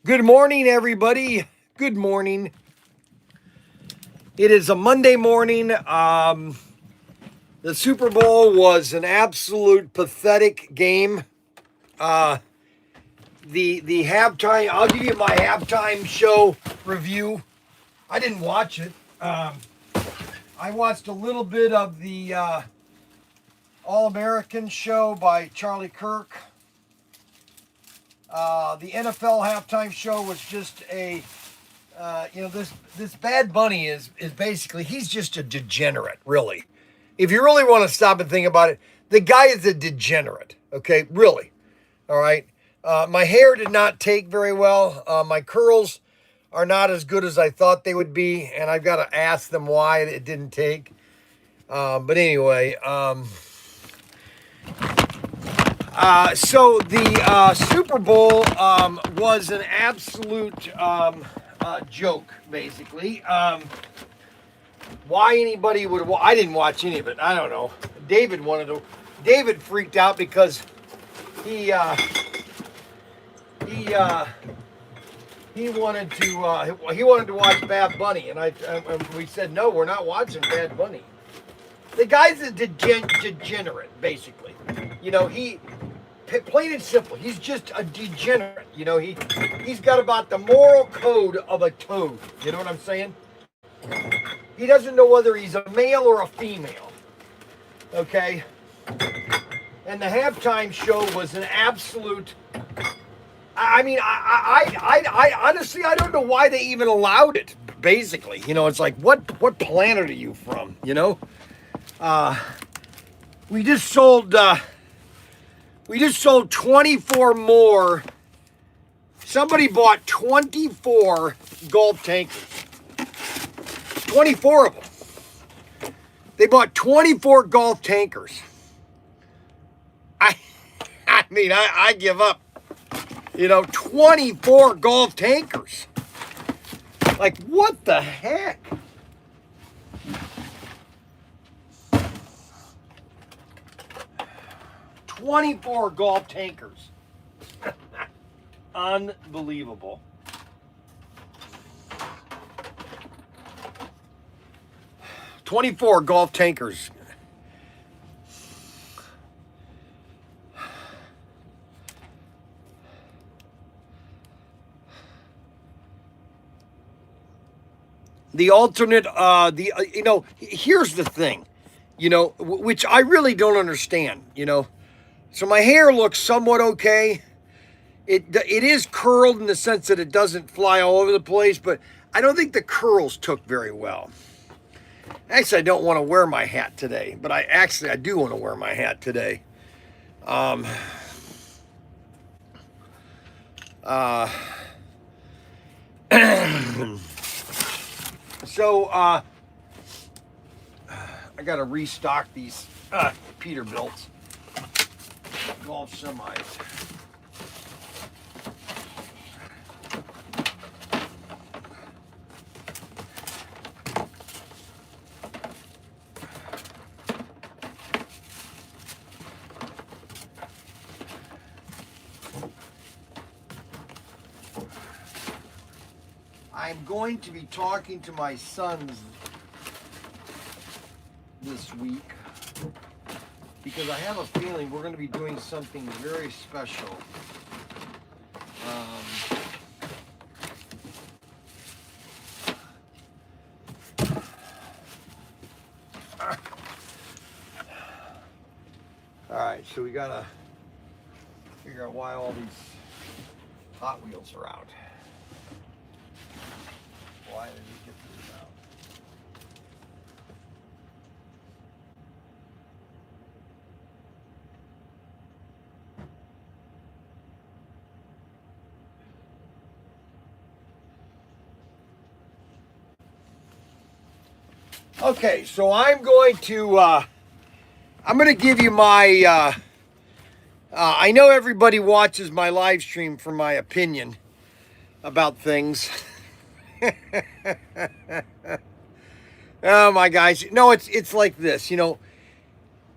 Good morning, everybody. Good morning. It is a Monday morning. The Super Bowl was an absolute pathetic game. The halftime. I'll give you my halftime show review. I didn't watch it. I watched a little bit of the All-American show by Charlie Kirk. The NFL halftime show was just a this Bad Bunny is basically, he's just a degenerate, really. If you really want to stop and think about it, the guy is a degenerate. Okay, really. All right. My hair did not take very well. My curls are not as good as I thought they would be, and I've got to ask them why it didn't take. But anyway, so the Super Bowl was an absolute joke, basically. Why anybody would? I didn't watch any of it. I don't know. David wanted to. David freaked out because he wanted to watch Bad Bunny, and we said no, we're not watching Bad Bunny. The guy's a degenerate, basically. You know, plain and simple, he's just a degenerate. You know, he's got about the moral code of a toad. You know what I'm saying? He doesn't know whether he's a male or a female. Okay? And the halftime show was an absolute. I mean, I honestly, I don't know why they even allowed it. Basically, you know, it's like, what planet are you from? You know, we just sold 24 more. Somebody bought 24 Gulf tankers. 24 of them. They bought 24 Gulf tankers. I mean, I give up. You know, 24 Gulf tankers. Like, what the heck? "24 Gulf tankers." Unbelievable. "24 Gulf tankers." The alternate, here's the thing, you know, which I really don't understand, you know. So my hair looks somewhat okay. It is curled in the sense that it doesn't fly all over the place, but I don't think the curls took very well. Actually, I don't want to wear my hat today, but I do want to wear my hat today. So, I got to restock these Peterbilt's Golf semis. I'm going to be talking to my sons this week because I have a feeling we're going to be doing something very special. All right, so we got to figure out why all these Hot Wheels are out. Why did we get these out? Okay, so I'm going to give you my. I know everybody watches my live stream for my opinion about things. Oh my guys, no, it's like this, you know.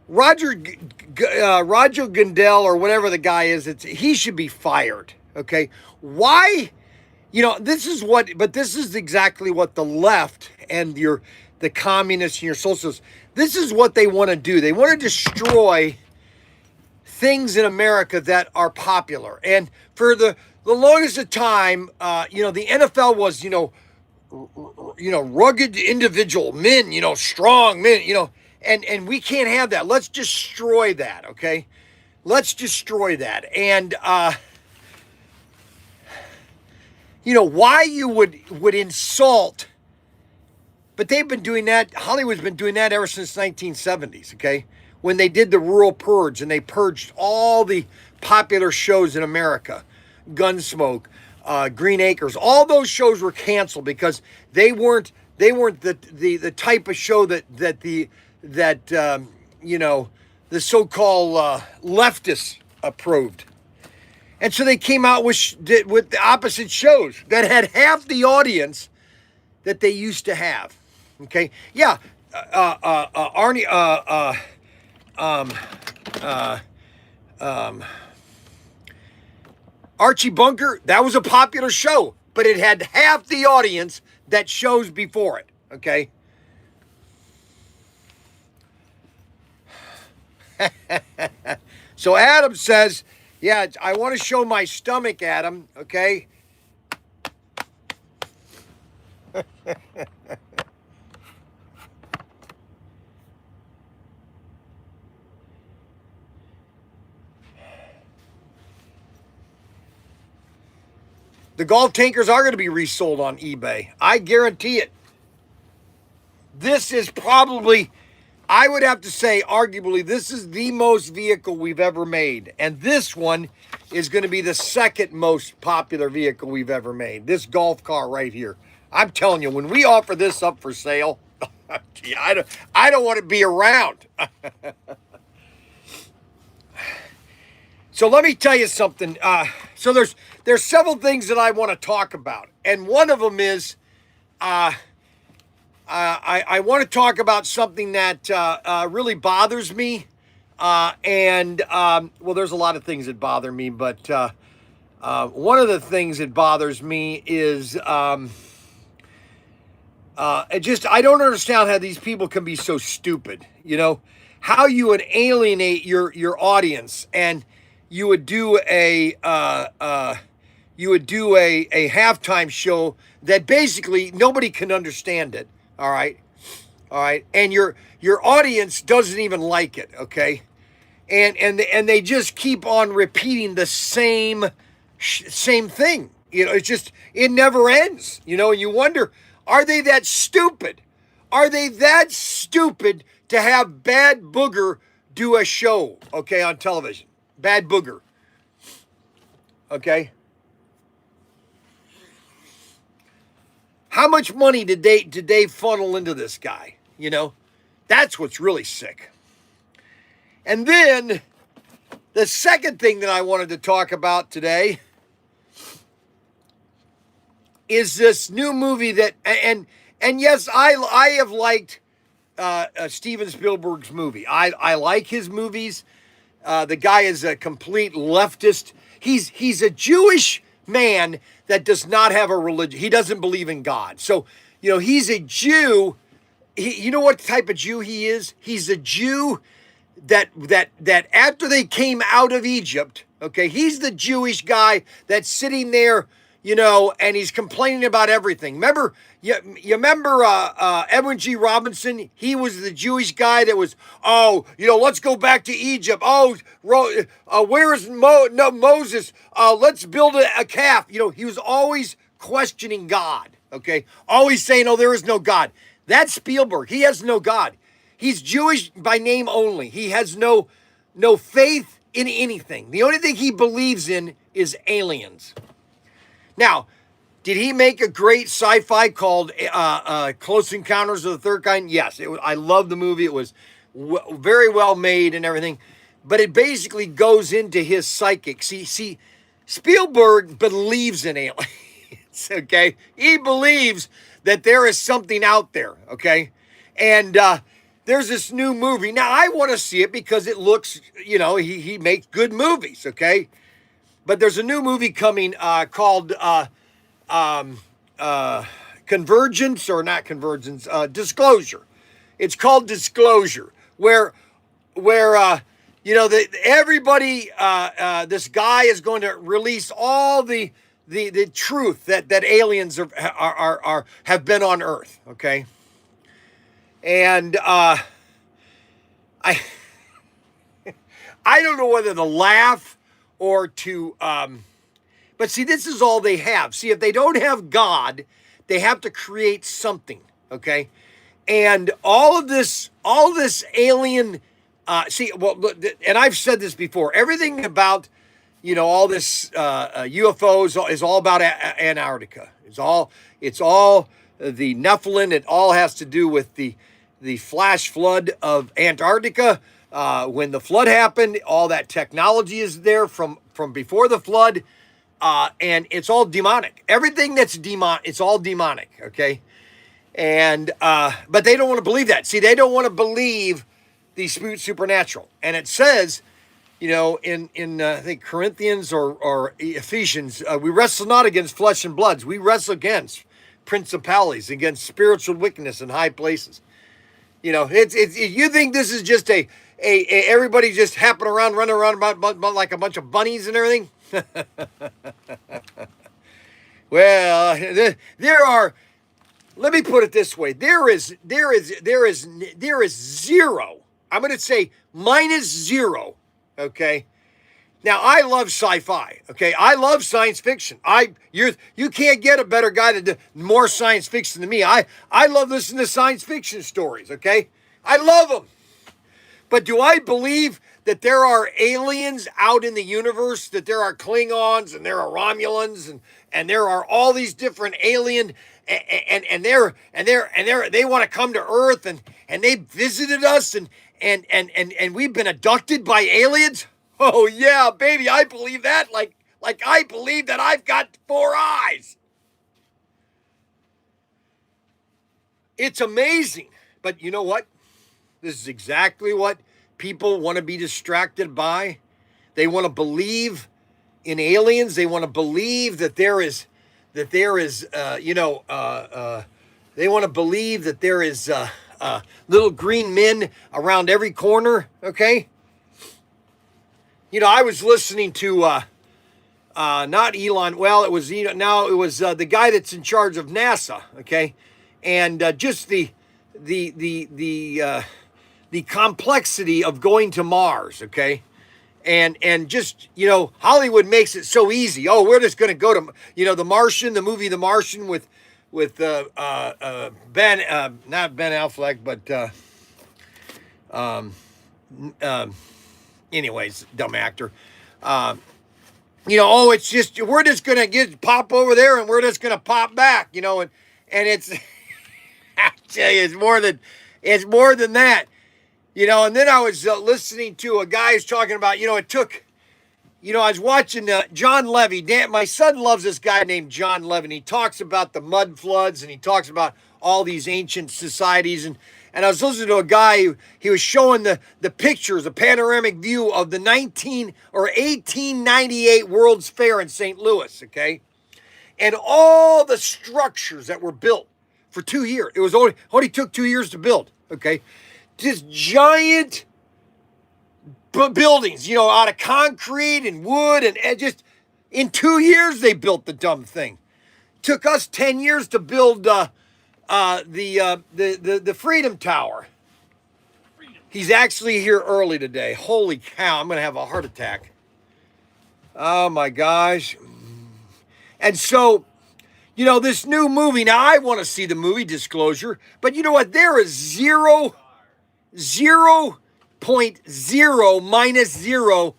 Roger Goodell or whatever the guy is, he should be fired. Okay, why this is exactly what the left and the communists and your socialists, this is what they want to do. They want to destroy things in America that are popular. And for the longest of time, the NFL was, rugged individual men, strong men, and we can't have that. Let's destroy that, okay? Let's destroy that. And, why you would insult, but they've been doing that, Hollywood's been doing that ever since 1970s, okay? When they did the rural purge and they purged all the popular shows in America, Gunsmoke, Green Acres, all those shows were canceled because they weren't the type of show that the so-called leftists approved. And so they came out with the opposite shows that had half the audience that they used to have. Okay, yeah, Arnie, Archie Bunker, that was a popular show, but it had half the audience that shows before it. Okay. So Adam says, yeah, I want to show my stomach, Adam, okay? The golf tankers are going to be resold on eBay. I guarantee it. This is probably, I would have to say, arguably, this is the most vehicle we've ever made. And this one is going to be the second most popular vehicle we've ever made. This golf car right here. I'm telling you, when we offer this up for sale, I don't want to be around. So let me tell you something. So there's several things that I want to talk about. And one of them is I want to talk about something that really bothers me. Well, there's a lot of things that bother me, but one of the things that bothers me is I don't understand how these people can be so stupid. How you would alienate your audience, and you would do a halftime show that basically nobody can understand it. All right, and your audience doesn't even like it. Okay, and they just keep on repeating the same thing. It never ends. And you wonder, are they that stupid? Are they that stupid to have Bad Booger do a show, okay, on television? Bad Booger. Okay. How much money did they funnel into this guy? That's what's really sick. And then the second thing that I wanted to talk about today is this new movie that, and yes, I have liked Steven Spielberg's movie. I like his movies. The guy is a complete leftist. He's a Jewish man that does not have a religion. He doesn't believe in God. So, he's a Jew. You know what type of Jew he is? He's a Jew that after they came out of Egypt, okay, he's the Jewish guy that's sitting there, and he's complaining about everything. Remember, you remember Edwin G. Robinson? He was the Jewish guy that was, let's go back to Egypt. Where is Moses? Let's build a calf. He was always questioning God, okay? Always saying, there is no God. That's Spielberg. He has no God. He's Jewish by name only. He has no faith in anything. The only thing he believes in is aliens. Now, did he make a great sci-fi called Close Encounters of the Third Kind? Yes. I love the movie. It was very well made and everything. But it basically goes into his psychic. See, Spielberg believes in aliens, okay? He believes that there is something out there, okay? And there's this new movie. Now, I want to see it because it looks, he makes good movies, okay? But there's a new movie coming called convergence, or not convergence, disclosure. It's called disclosure, where everybody, this guy is going to release all the truth that aliens have been on Earth. Okay, and I I don't know whether to laugh or to but see, this is all they have. See, if they don't have God, they have to create something. Okay, and all this alien. And I've said this before. Everything about all this UFOs is all about Antarctica. It's all the Nephilim. It all has to do with the flash flood of Antarctica. When the flood happened, all that technology is there from before the flood. And it's all demonic. Everything that's it's all demonic, okay? And but they don't want to believe that. See, they don't want to believe the supernatural. And it says, in I think Corinthians or Ephesians, we wrestle not against flesh and bloods. We wrestle against principalities, against spiritual wickedness in high places. It's you think this is just a everybody just running around about like a bunch of bunnies and everything? Well, there are. Let me put it this way: there is zero. I'm going to say -0. Okay. Now I love sci-fi. Okay, I love science fiction. You can't get a better guy to do more science fiction than me. I love listening to science fiction stories. Okay, I love them. But do I believe that there are aliens out in the universe? That there are Klingons and there are Romulans and there are all these different alien and they want to come to Earth and they visited us and we've been abducted by aliens? Oh yeah, baby, I believe that. Like I believe that I've got 4 eyes. It's amazing. But you know what? This is exactly what people want to be distracted by. They want to believe in aliens. They want to believe that there is they want to believe that there is little green men around every corner. Okay. I was listening to not Elon. Well, it was the guy that's in charge of NASA. Okay, and just the complexity of going to Mars. Okay, and just Hollywood makes it so easy. Oh, we're just going to go to The Martian, the movie The Martian with Ben, not Ben Affleck, but anyways, dumb actor. It's just we're just gonna pop over there and we're just gonna pop back, and it's I tell you, it's more than that, And then I was listening to a guy who's talking about, it took, I was watching John Levy. My son loves this guy named John Levy. And he talks about the mud floods and he talks about all these ancient societies and I was listening to a guy he was showing the pictures, a panoramic view of the 1898 World's Fair in St. Louis, okay? And all the structures that were built for 2 years. It was only took 2 years to build, okay? Just giant buildings, out of concrete and wood and just in 2 years they built the dumb thing. Took us 10 years to build the Freedom Tower. He's actually here early today. Holy cow, I'm going to have a heart attack. Oh my gosh. And so, this new movie, now I want to see the movie Disclosure, but you know what? There is 0.0 -0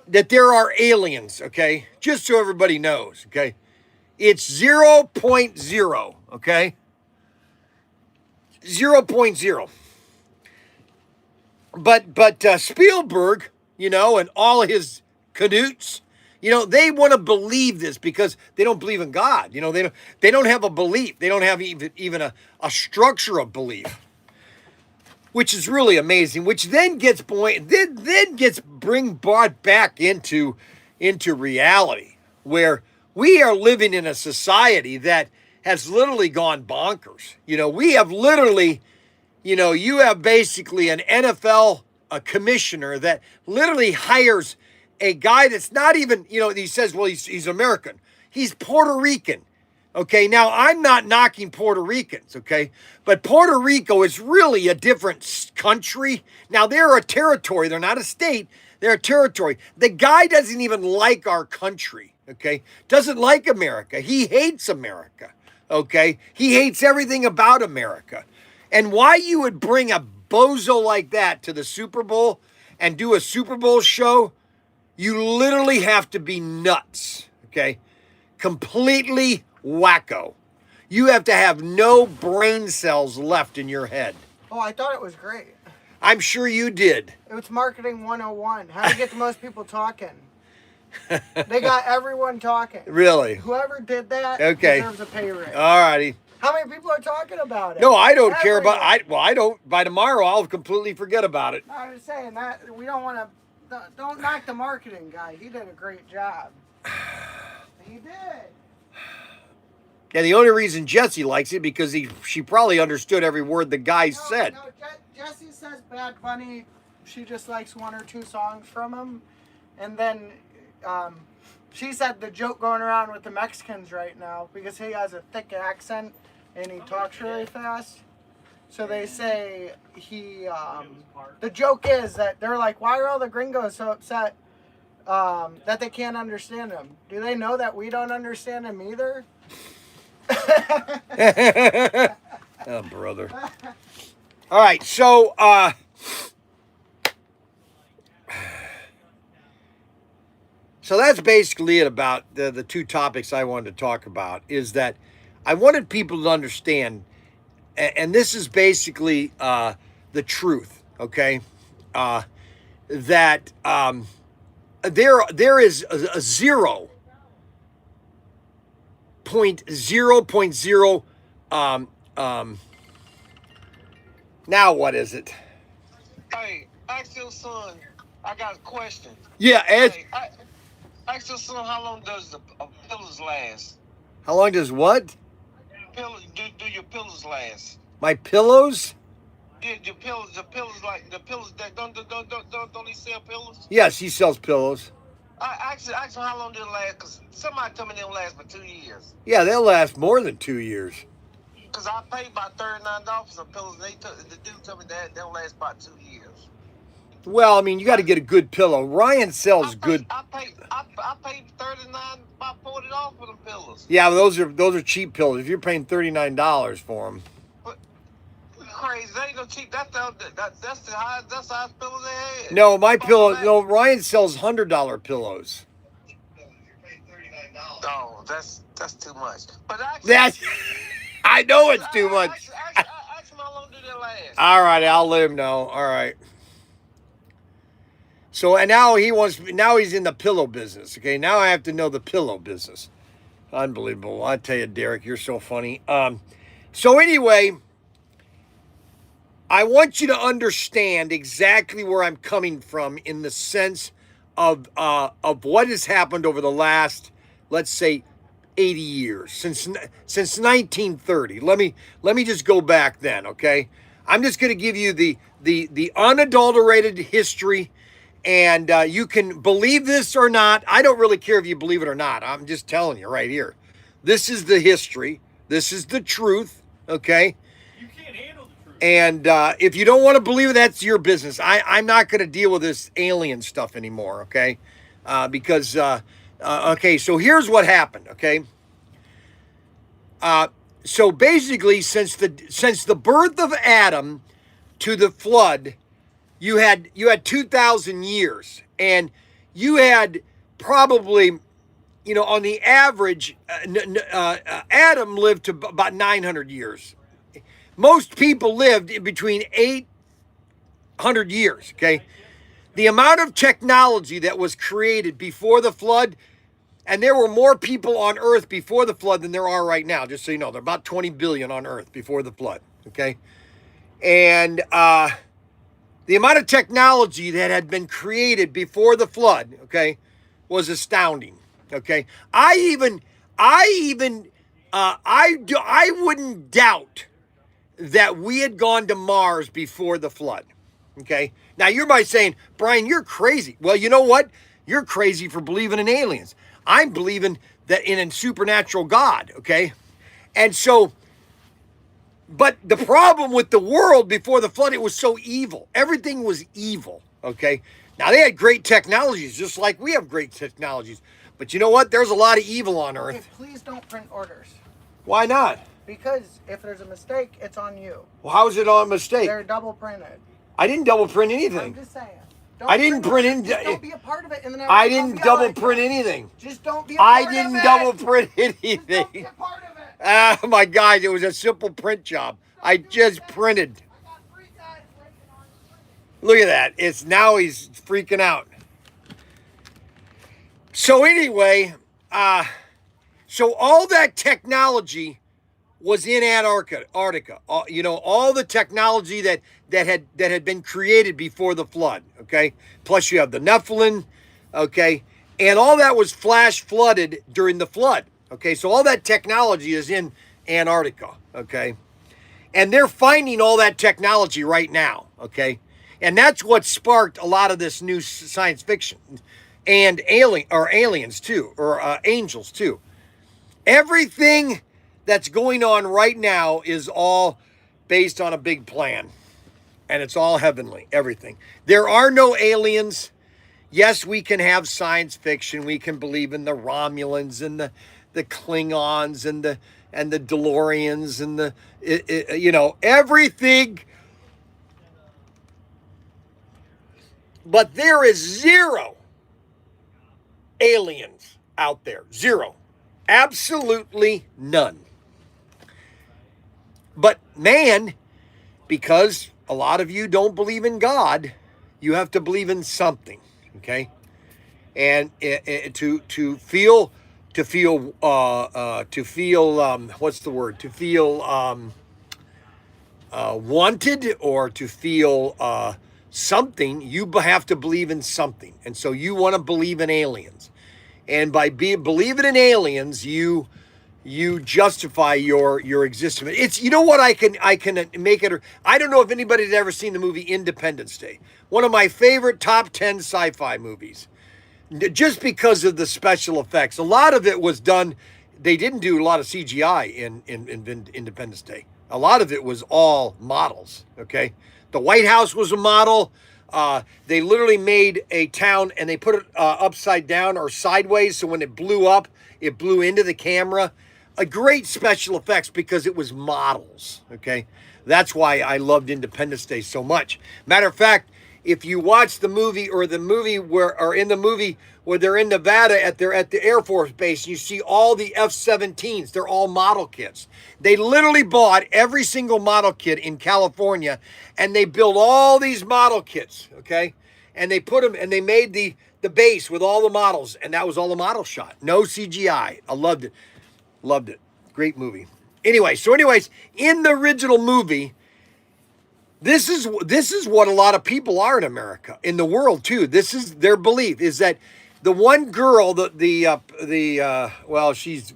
that there are aliens, okay? Just so everybody knows, okay? It's 0.0, okay? 0.0. But Spielberg, and all his canoots, they want to believe this because they don't believe in God. They don't have a belief. They don't have even a structure of belief, which is really amazing. Which then gets brought back into reality. where we are living in a society that has literally gone bonkers. We have literally, you have basically an NFL commissioner that literally hires a guy that's not even, he says, well, he's American. He's Puerto Rican. Okay, now I'm not knocking Puerto Ricans, okay? But Puerto Rico is really a different country. Now, they're a territory. They're not a state. They're a territory. The guy doesn't even like our country, okay? Doesn't like America. He hates America, okay? He hates everything about America. And why you would bring a bozo like that to the Super Bowl and do a Super Bowl show, you literally have to be nuts, okay? Completely wacko. You have to have no brain cells left in your head. Oh, I thought it was great. I'm sure you did. It was marketing 101. How to get the most people talking. They got everyone talking. Really? Whoever did that deserves a pay raise. All righty. How many people are talking about it? No, I don't care about I don't. By tomorrow, I'll completely forget about it. I was saying that we don't want to. Don't knock the marketing guy. He did a great job. He did. Yeah, the only reason Jesse likes it because she probably understood every word the guy said. No, Jessie says Bad Bunny. She just likes one or two songs from him, and then she said the joke going around with the Mexicans right now because he has a thick accent and he talks really fast. So they say the joke is that they're like, why are all the gringos so upset that they can't understand him? Do they know that we don't understand him either? Oh, brother. All right, so that's basically it about the two topics I wanted to talk about. Is that I wanted people to understand, and this is basically the truth, okay? That there is a 0.0 now what is it? Hey, ask your son. I got a question. Yeah, Ed. Hey, ask your son how long does a pillows last? How long does what? Do your pillows last? My pillows? Yeah, the pillows that don't he sell pillows? Yes, he sells pillows. Ask him how long did it last? Cause somebody told me they'll last for 2 years. Yeah, they'll last more than 2 years. Cause I paid about $39 for some pillows. The dude told me that they'll last about 2 years. Well, I mean, you got to get a good pillow. Ryan sells good. I paid $39, about $40 for them pillows. Yeah, those are cheap pillows. If you're paying $39 for them. Crazy. They ain't no cheap. That's the highest pillow they had. No, my pillow. No, Ryan sells $100 pillows. No, that's too much. But I know it's too much. Ask him how long did it last. All right, I'll let him know. All right. So and now he's in the pillow business. Okay, now I have to know the pillow business. Unbelievable. I tell you, Derek, you're so funny. So anyway, I want you to understand exactly where I'm coming from in the sense of what has happened over the last, let's say, 80 years since 1930. Let me just go back then, okay? I'm just going to give you the unadulterated history, and you can believe this or not. I don't really care if you believe it or not. I'm just telling you right here. This is the history. This is the truth, okay? And if you don't want to believe it, that's your business. I'm not going to deal with this alien stuff anymore, okay? Because, okay, so here's what happened, okay? So basically, since the birth of Adam to the flood, you had 2,000 years. And you had probably, on the average, Adam lived to about 900 years. Most people lived in between 800 years, okay? The amount of technology that was created before the flood, and there were more people on Earth before the flood than there are right now, just so you know. There are about 20 billion on Earth before the flood, okay? And the amount of technology that had been created before the flood, okay, was astounding, Okay, I wouldn't doubt that we had gone to Mars before the flood. Okay, now you might be saying, Bryan, you're crazy. Well, you know what? You're crazy for believing in aliens. I'm believing that in a supernatural God. Okay, and so. But the problem with the world before the flood, it was so evil. Everything was evil, okay? Now, they had great technologies, just like we have great technologies. But you know what? There's a lot of evil on Okay, Earth. please don't print orders. Why not? Because if there's a mistake, it's on you. Well, how is it on mistake? They're double printed. I didn't double print I'm anything. just saying. I didn't print orders. Just in. don't be a part of it, and then I everyone didn't will yell double at print you. anything. Just don't be a part I of it. didn't double print Just don't be anything. a part of it. Oh my God, it was a simple print job. I just printed. I got 3 guys waiting on you. Look at that. It's now he's freaking out. So anyway, so all that technology was in Antarctica. All the technology that had been created before the flood. Okay, plus you have the Nephilim. Okay, and all that was flash flooded during the flood. Okay, so all that technology is in Antarctica. Okay, and they're finding all that technology right now. Okay, and that's what sparked a lot of this new science fiction and aliens too, or angels too. Everything that's going on right now is all based on a big plan. And it's all heavenly, everything. There are no aliens. Yes, we can have science fiction. We can believe in the Romulans and the Klingons and the DeLoreans and everything. But there is zero aliens out there. Zero. Absolutely none. But man, because a lot of you don't believe in God, you have to believe in something, okay? And to feel what's the word? To feel wanted, or to feel something, you have to believe in something. And so you want to believe in aliens. And by believing in aliens, you justify your existence. It's, you know what, I can make it. I don't know if anybody's ever seen the movie Independence Day. One of my favorite top 10 sci-fi movies. Just because of the special effects. A lot of it was done. They didn't do a lot of CGI in Independence Day. A lot of it was all models. Okay, the White House was a model. They literally made a town and they put it upside down or sideways, so when it blew up, it blew into the camera. A great special effects because it was models. Okay, that's why I loved Independence Day so much. Matter of fact, if you watch the movie or in the movie where they're in Nevada they're at the Air Force Base, you see all the F-17s. They're all model kits. They literally bought every single model kit in California, and they built all these model kits. Okay, and they put them and they made the base with all the models, and that was all the model shot. No CGI. I loved it. Loved it. Great movie. Anyways, in the original movie, this is what a lot of people are in America, in the world too. This is their belief, is that the one girl, she's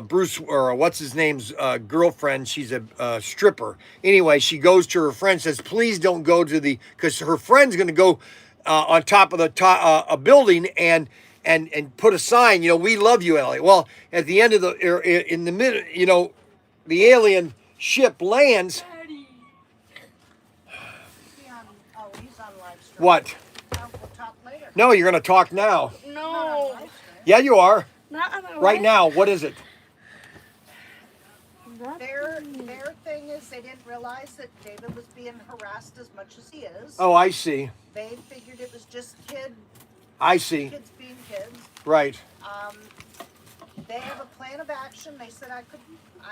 Bruce, or what's his name's girlfriend. She's a stripper. Anyway, she goes to her friend, says, "Please don't go to because her friend's going to go on top of a building and put a sign. We love you, Ellie." Well, at the end of in the middle, the alien ship lands. He's on live stream. What? We'll talk later. No, you're going to talk now. No. Yeah, you are. Not on the Right now. What is it? Their thing is they didn't realize that David was being harassed as much as he is. Oh, I see. They figured it was just I see. kids being kids. Right. They have a plan of action. They said I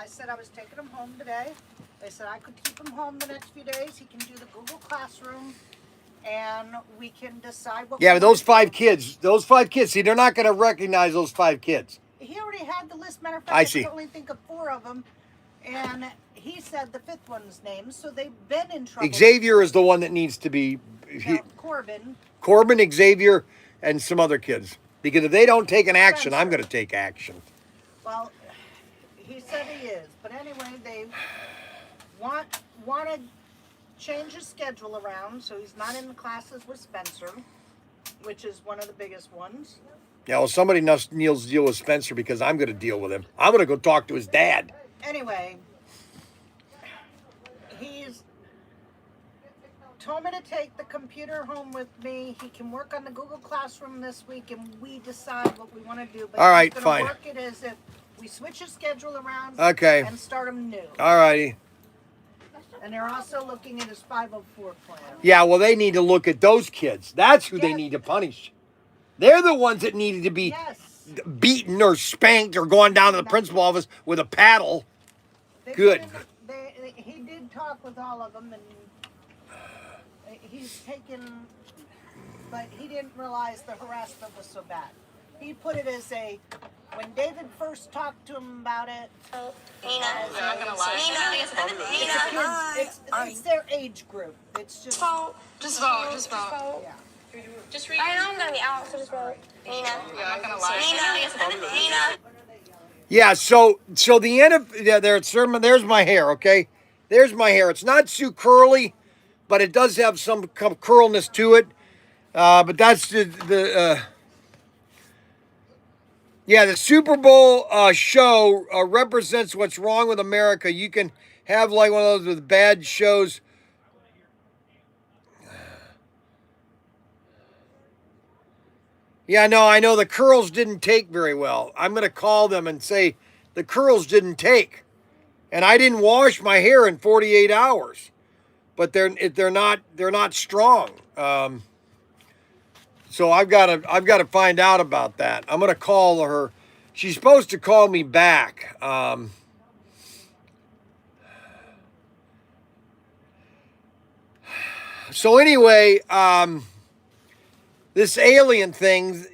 said I was taking him home today. They said I could keep him home the next few days. He can do the Google Classroom, and we can decide what. Yeah, but those 5 kids, see, they're not going to recognize those 5 kids. He already had the list. Matter of fact, I see. I could only think of 4 of them, and he said the 5th one's name. So they've been in trouble. Xavier is the one that needs to be. Corbin. Corbin, Xavier, and some other kids. Because if they don't take an action, I'm going to take action. Well, he said he is. But anyway, they want to change his schedule around so he's not in the classes with Spencer, which is one of the biggest ones. Yeah, well, somebody needs to deal with Spencer because I'm going to deal with him. I'm going to go talk to his dad. Anyway, he's told me to take the computer home with me. He can work on the Google Classroom this week, and we decide what we want to do. But all right, he's fine. Work it as if we switch his schedule around. Okay. And start him new. All righty. And they're also looking at his 504 plan. Yeah, well, they need to look at those kids. That's who they need to punish. They're the ones that needed to be beaten or spanked or gone down to the principal office with a paddle. Good. He did talk with all of them, and he's taken, but he didn't realize the harassment was so bad. He put it as when David first talked to him about it. Nina, I'm not gonna lie. Nina, it's their age group. It's just vote. Just vote. Just vote. Yeah. Just read. I know I'm gonna be out, so just vote. Nina, I'm not gonna lie. Nina. Yeah, so the end of there's my hair, okay? There's my hair. It's not too curly, but it does have some curlness to it. But that's the Super Bowl show represents what's wrong with America. You can have like one of those with bad shows. Yeah, no, I know the curls didn't take very well. I'm going to call them and say the curls didn't take. And I didn't wash my hair in 48 hours. But they're not strong. So I've got to find out about that. I'm going to call her. She's supposed to call me back. So anyway, this alien thing,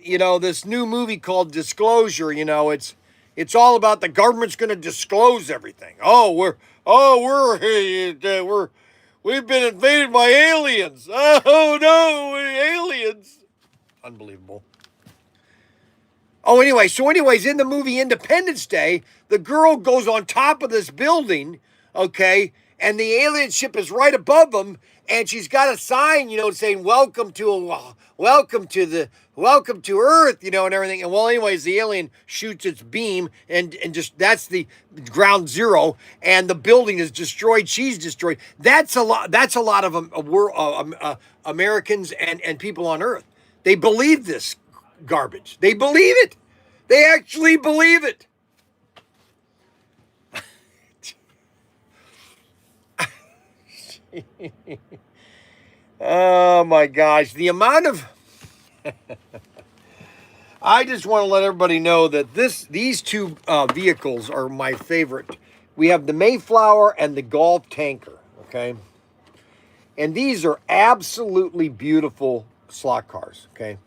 this new movie called Disclosure, it's all about the government's going to disclose everything. We've been invaded by aliens. Oh no, aliens. Unbelievable. Anyways, in the movie Independence Day, the girl goes on top of this building, okay, and the alien ship is right above them, and she's got a sign, saying welcome to Earth, and everything. And well, anyways, the alien shoots its beam, and just that's the ground zero, and the building is destroyed. She's destroyed. That's a lot of Americans and people on Earth. They believe this garbage. They believe it. They actually believe it. Oh my gosh, the amount of I just want to let everybody know that these two vehicles are my favorite. We have the Mayflower and the Golf Tanker, okay? And these are absolutely beautiful slot cars, okay?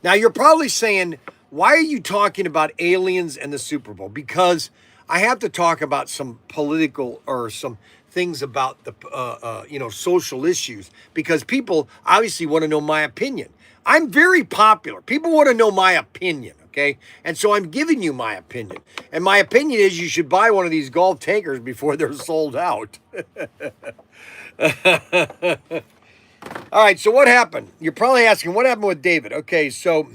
Now you're probably saying, why are you talking about aliens and the Super Bowl? Because I have to talk about some political or some things about the social issues, because people obviously want to know my opinion. I'm very popular. People want to know my opinion, okay? And so I'm giving you my opinion. And my opinion is you should buy one of these Golf Tankers before they're sold out. All right, so what happened? You're probably asking, what happened with David? Okay, so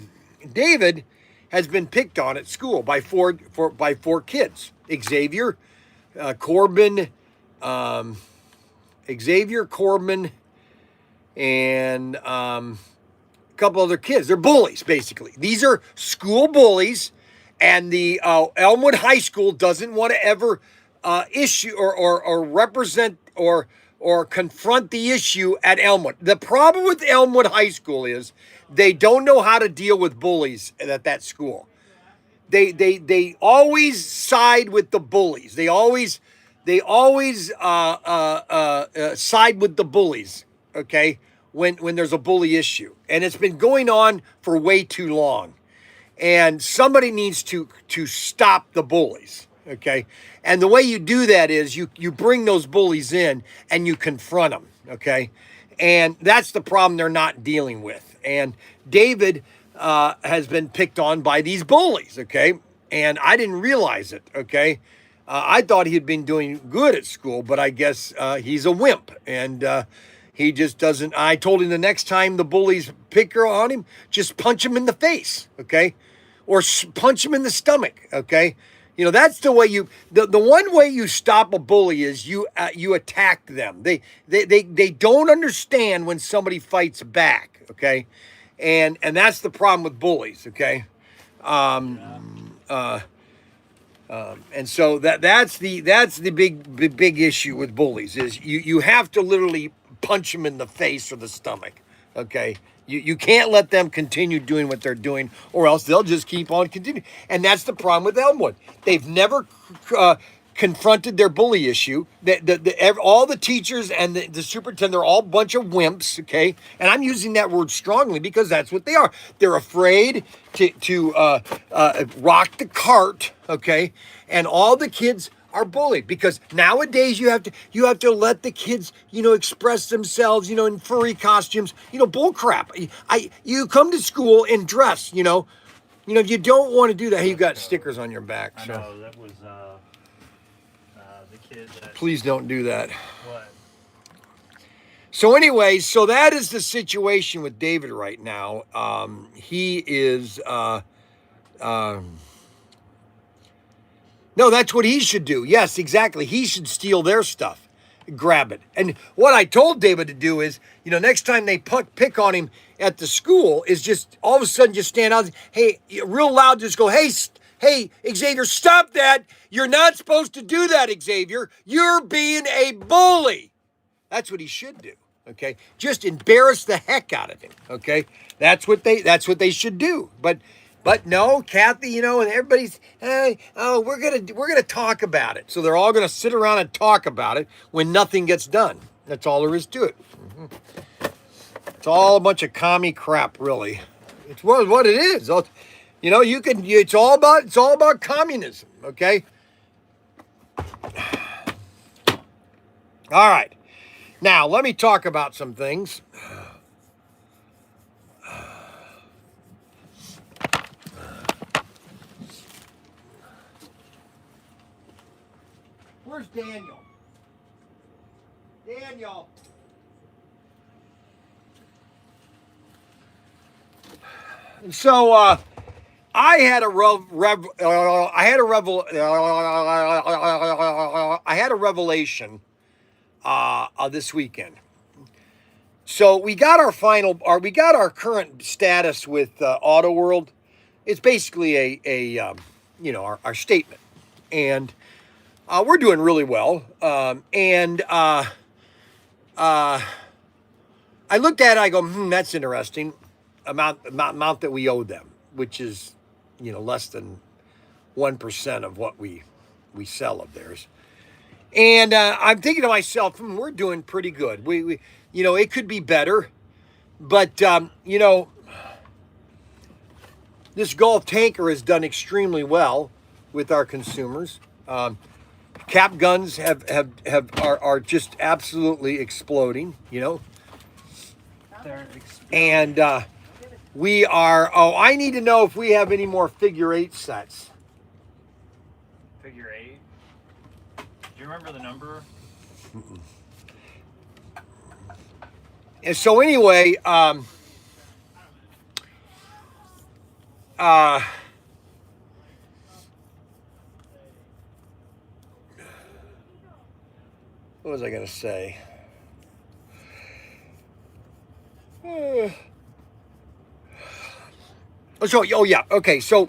David has been picked on at school by four kids. Xavier, Corbin, and a couple other kids. They're bullies, basically. These are school bullies, and the Elmwood High School doesn't want to ever issue or represent or confront the issue at Elmwood. The problem with Elmwood High School is they don't know how to deal with bullies at that school. They always side with the bullies. They always side with the bullies, okay, when there's a bully issue. And it's been going on for way too long. And somebody needs to stop the bullies, okay? And the way you do that is you bring those bullies in and you confront them, okay? And that's the problem they're not dealing with. And David has been picked on by these bullies, okay? And I didn't realize it, okay? I thought he had been doing good at school, but I guess he's a wimp. And he just doesn't. I told him the next time the bullies pick on him, just punch him in the face, okay? Or punch him in the stomach, okay? You know, that's the way you, the one way you stop a bully is you attack them. They don't understand when somebody fights back, okay? And that's the problem with bullies, okay? And so that's the big issue with bullies is you have to literally punch them in the face or the stomach, okay? You can't let them continue doing what they're doing, or else they'll just keep on continuing. And that's the problem with Elmwood. They've never confronted their bully issue. All the teachers and the superintendent, they're all a bunch of wimps, okay? And I'm using that word strongly because that's what they are. They're afraid to rock the cart, okay? And all the kids are bullied because nowadays you have to let the kids, express themselves, in furry costumes, bull crap. You come to school and dress, you don't want to do that. Hey, you got stickers on your back. So. I know, that was the kid that... Please don't do that. What? So anyway, so that is the situation with David right now. He is... No, that's what he should do. Yes, exactly. He should steal their stuff, grab it. And what I told David to do is, next time they pick on him at the school, is just all of a sudden just stand out, hey, real loud, just go, hey, Xavier, stop that. You're not supposed to do that, Xavier. You're being a bully. That's what he should do. Okay, just embarrass the heck out of him. Okay, that's what they should do. But no, Kathy, and everybody's, hey, oh, we're gonna talk about it. So they're all gonna sit around and talk about it when nothing gets done. That's all there is to it. It's all a bunch of commie crap, really. It's what it is. It's all about communism. Okay. All right. Now let me talk about some things. Where's Daniel? Daniel. And so I had a revelation this weekend. So we got our current status with Auto World. It's basically our statement, and we're doing really well. I looked at it, I go, that's interesting. Amount that we owe them, which is, less than 1% of what we sell of theirs. And I'm thinking to myself, we're doing pretty good. We it could be better, but this Golf tanker has done extremely well with our consumers. Cap guns are just absolutely exploding, They're exploding. and we are. Oh, I need to know if we have any more figure 8 sets. Figure 8? Do you remember the number? And so anyway, what was I going to say? Okay. So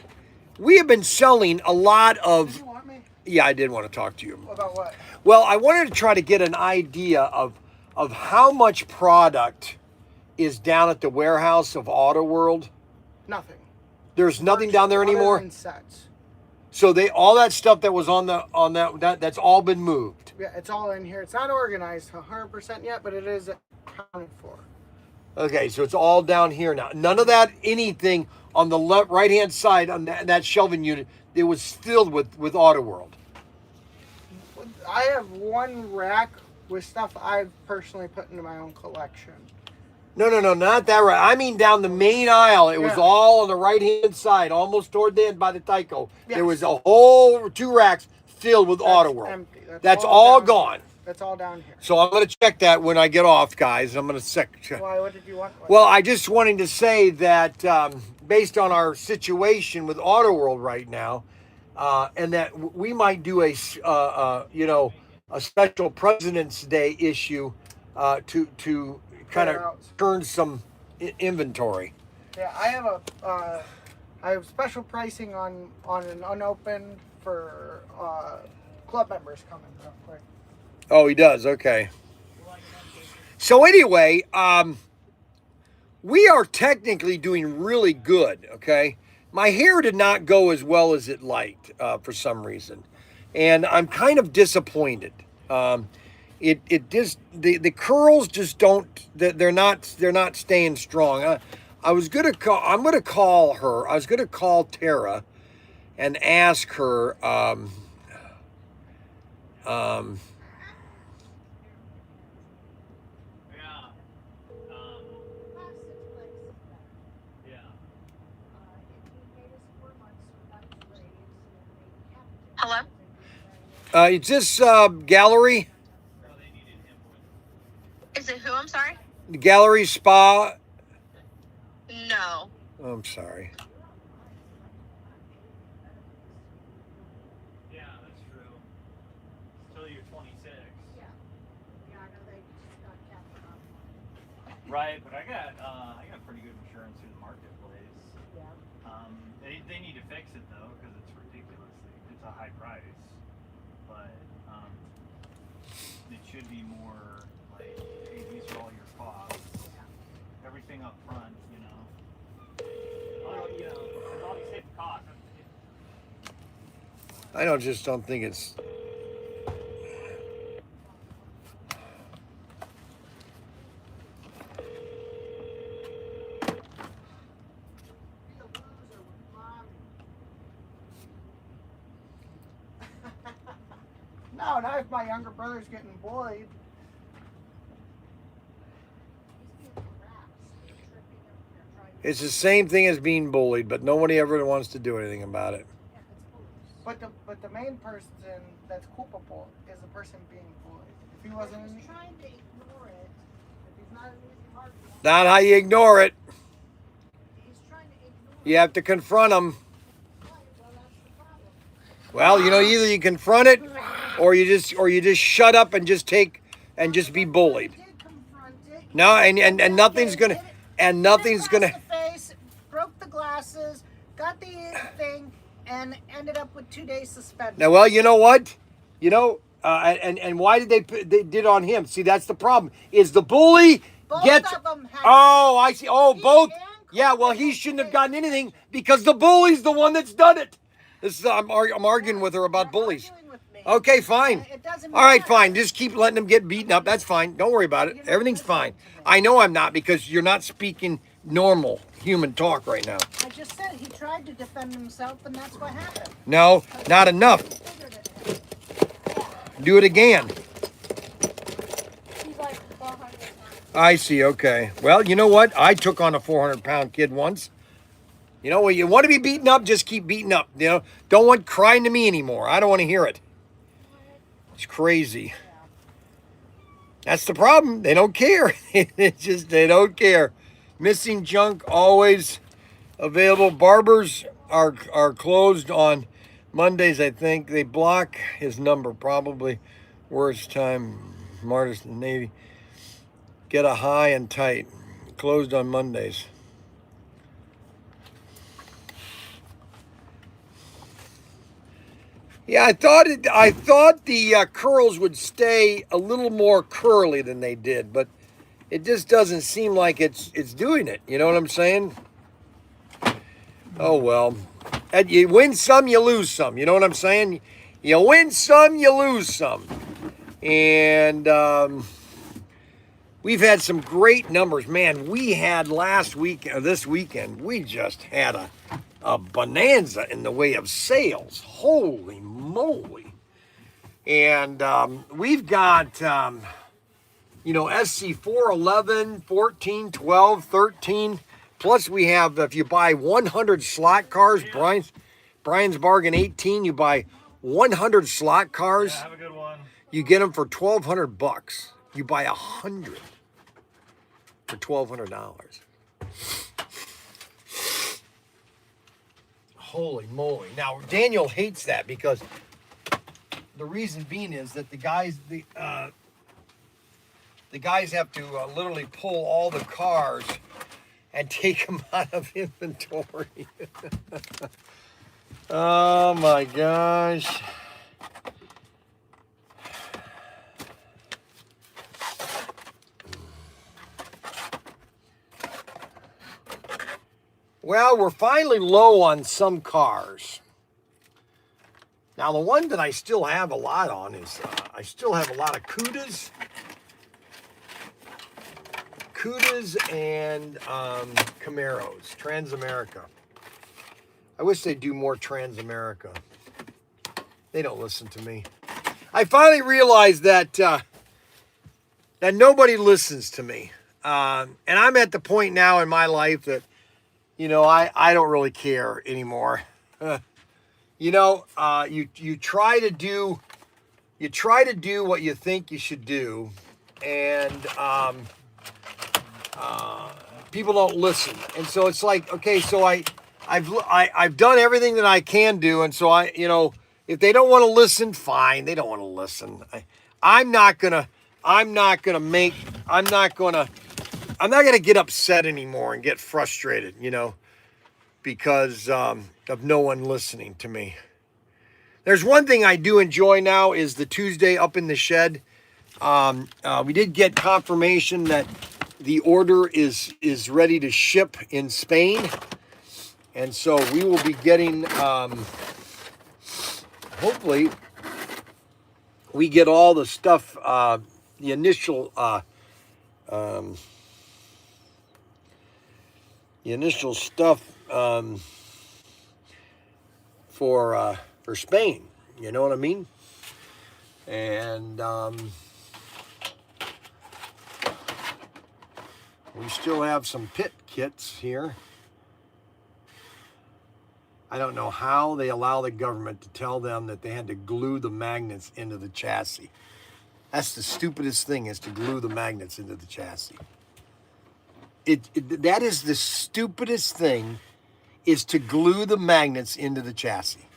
we have been selling a lot of. Did you want me? Yeah, I did want to talk to you. About what? Well, I wanted to try to get an idea of how much product is down at the warehouse of Auto World. Nothing. There's nothing down there Other anymore. than sets. So all that stuff that was on that's all been moved. Yeah, it's all in here. It's not organized 100% yet, but it is accounted for. Okay, so it's all down here now. None of that anything on the right hand side on that shelving unit. It was filled with Auto World. I have one rack with stuff I've personally put into my own collection. No, not that right. I mean down the main aisle. It was Yeah. all on the right-hand side, almost toward the end by the Tyco. Yes. There was a whole 2 racks filled with Auto World. Empty. That's all down gone. here. That's all down here. So I'm going to check that when I get off, guys. I'm going to check. Why? What did you want? Well, I just wanted to say that based on our situation with Auto World right now, and that we might do a special President's Day issue to kind of turn some inventory. Yeah, I have special pricing on an unopened for club members coming real quick. Oh, he does. Okay. So anyway, we are technically doing really good. Okay, my hair did not go as well as it liked for some reason, and I'm kind of disappointed. It just the curls just don't. They're not staying strong. I was gonna call. I'm gonna call her. I was gonna call Tara, and ask her. Hello? Is this gallery? Is it who? I'm sorry? Gallery Spa? No. Oh, I'm sorry. Yeah, that's true. Until you're 26. Yeah, I know they just got capped on. Right, but I got pretty good insurance through the marketplace. Yeah. They need to fix it though because it's it's a high price, but it should be more like, hey, these are all your costs, everything up front, you know. Oh, you know, there's all these hidden costs. I just don't think it's. No, not if my younger brother's getting bullied. It's the same thing as being bullied, but nobody ever wants to do anything about it. But the main person that's culpable is the person being bullied. If he wasn't, He's trying to ignore it. if he's not an easy target, Not how you ignore it. He's trying to ignore You have to confront them. it. Well, that's the problem. Well, either you confront it, or you just shut up and just be bullied. He did confront it. No, and nothing's gonna The face, broke the glasses, got the thing, and ended up with 2 days suspension. Now, well, you know what? And why did they did on him? See, that's the problem. Is the bully Both gets? of them had. Oh, I see. Oh, He both. and Yeah, well, he shouldn't have gotten anything because the bully's the one that's done it. I'm arguing with her about You're bullies. arguing with me. Okay, fine. It doesn't All right, matter. fine. Just keep letting them get beaten up. That's fine. Don't worry about it. Everything's fine. I know I'm not because you're not speaking normal human talk right now. I just said he tried to defend himself, and that's what happened. No, not enough. Figured it. Do it again. He's like 400 pounds. I see. Okay. Well, you know what? I took on a 400-pound kid once. You know, when you want to be beaten up, just keep beating up. You know, don't want crying to me anymore. I don't want to hear it. It's crazy. That's the problem. They don't care. It's just they don't care. Missing junk always available. Barbers are closed on Mondays, I think. They block his number. Probably worst time. Smartest in the Navy. Get a high and tight. Closed on Mondays. Yeah, I thought the curls would stay a little more curly than they did, but it just doesn't seem like it's doing it. You know what I'm saying? Oh well, and you win some, you lose some. You know what I'm saying? You win some, you lose some, and we've had some great numbers, man. We had this weekend, we just had a bonanza in the way of sales. Holy moly. And we've got you know, SC4, 11, 14, 12, 13. Plus we have, if you buy 100 slot cars, Brian's Bargain 18, you buy 100 slot cars, Yeah, have a good one. you get them for $1,200. You buy 100 for $1,200. Holy moly. Now, Daniel hates that because the reason being is that the guys have to literally pull all the cars and take them out of inventory. Oh my gosh. Well, we're finally low on some cars. Now, the one that I still have a lot on is, I still have a lot of Cudas and Camaros, Transamerica. I wish they'd do more Transamerica. They don't listen to me. I finally realized that that nobody listens to me. And I'm at the point now in my life that, you know, I don't really care anymore. You know, you try to do what you think you should do, and people don't listen. And so it's like, okay, so I've done everything that I can do, and so you know, if they don't want to listen, fine. They don't want to listen. I'm not gonna get upset anymore and get frustrated, you know, because of no one listening to me. There's one thing I do enjoy now is the Tuesday Up in the Shed. We did get confirmation that the order is ready to ship in Spain. And so we will be getting, hopefully, we get all the stuff, the initial stuff for Spain. You know what I mean? And we still have some pit kits here. I don't know how they allow the government to tell them that they had to glue the magnets into the chassis. That's the stupidest thing, is to glue the magnets into the chassis. That is the stupidest thing, is to glue the magnets into the chassis.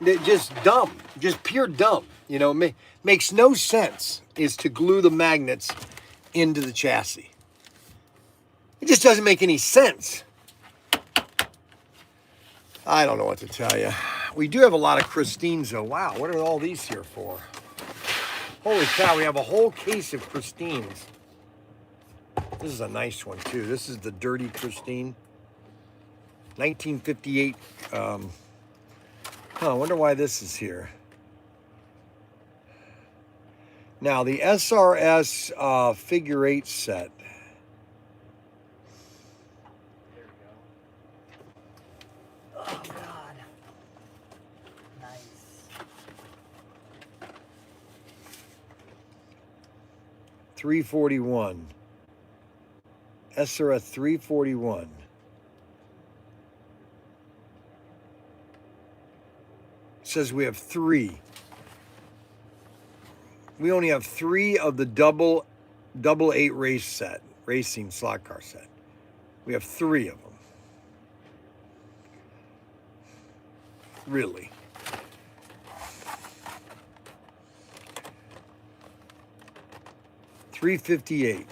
They're just dumb, just pure dumb. You know, makes no sense is to glue the magnets into the chassis. It just doesn't make any sense. I don't know what to tell you. We do have a lot of Christines though. Wow, what are all these here for? Holy cow, we have a whole case of Christines. This is a nice one too. This is the Dirty Christine. 1958. I wonder why this is here. Now, the SRS figure 8 set. There we go. Oh God. Nice. 341. SRS 341. Says we have 3. We only have 3 of the double 8 racing slot car set. We have 3 of them. Really. $358.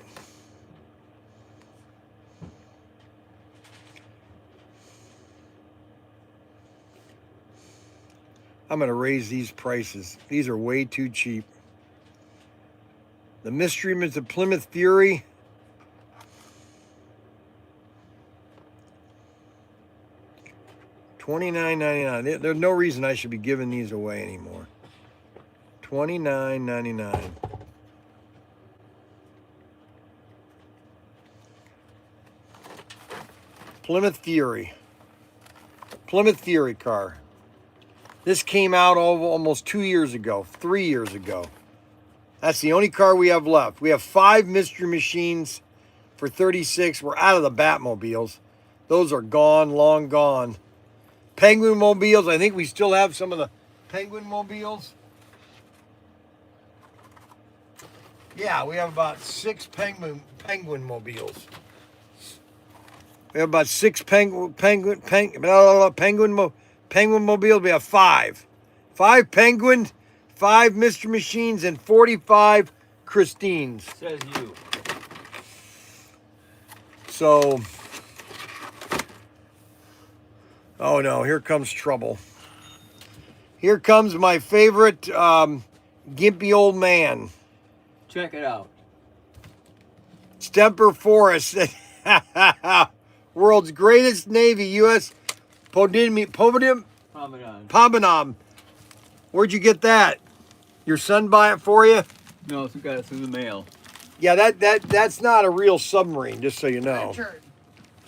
I'm going to raise these prices. These are way too cheap. The mystery is the Plymouth Fury. $29.99. There's no reason I should be giving these away anymore. $29.99. Plymouth Fury. Plymouth Fury car. This came out almost 2 years ago, 3 years ago. That's the only car we have left. We have 5 Mystery Machines for 36. We're out of the Batmobiles. Those are gone, long gone. Penguin Mobiles. I think we still have some of the Penguin Mobiles. Yeah, we have about 6 Penguin Mobiles. We have about 6 Penguin Mobiles. We have 5. 5 Penguin, 5 Mystery Machines, and 45 Christines. Says you. So, oh no, here comes trouble. Here comes my favorite gimpy old man. Check it out. Stemper Forrest. World's greatest Navy, U.S. Pominam. Where'd you get that? Your son buy it for you? No, it's got it through the mail. Yeah, that's not a real submarine, just so you know. Richard,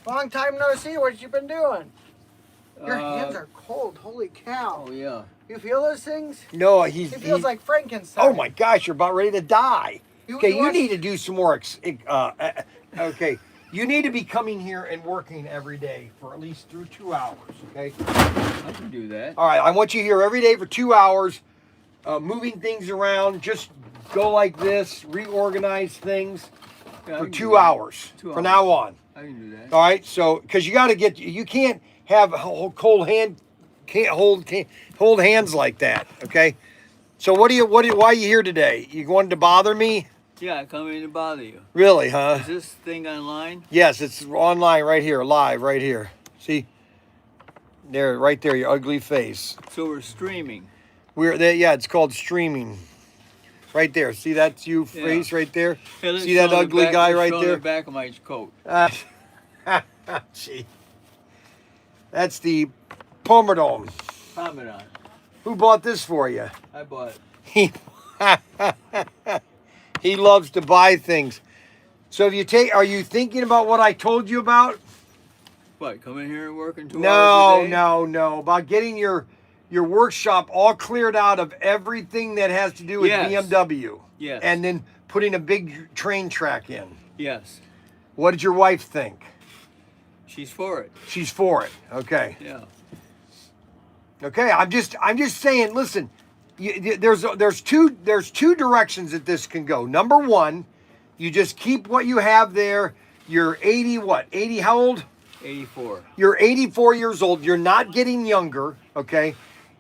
long time no see. What you been doing? Your hands are cold. Holy cow. Oh, yeah. You feel those things? No, He feels like Frankenstein. Oh my gosh, you're about ready to die. Okay, you watched- need to do some more. Okay, you need to be coming here and working every day for at least through 2 hours. Okay. I can do that. All right, I want you here every day for 2 hours, moving things around. Just go like this, reorganize things Yeah, I for can do 2 that. hours 2 from hours. now on. I can do that. All right, so because you got to you can't have cold hand, can't hold hands like that. Okay. So why are you here today? You wanted to bother me? Yeah, I come in to bother you. Really, huh? Is this thing online? Yes, it's online right here, live right here. See? There, right there, your ugly face. So we're streaming. Yeah, it's called streaming. Right there. See that you face right there? Hey, let's See that show the ugly back- guy let's right show there? The back of my coat. Gee. That's the Pomodome. Pominam. Who bought this for you? I bought it. He loves to buy things. So are you thinking about what I told you about? What, come in here and work in 2 hours a day? No. About getting your workshop all cleared out of everything that has to do with Yes. BMW. Yes. And then putting a big train track in. Yes. What did your wife think? She's for it. She's for it. Okay. Yeah. Okay. I'm just saying. Listen, there's two directions that this can go. Number one, you just keep what you have there. You're 80. What? 80? How old? 84. You're 84 years old. You're not getting younger. Okay.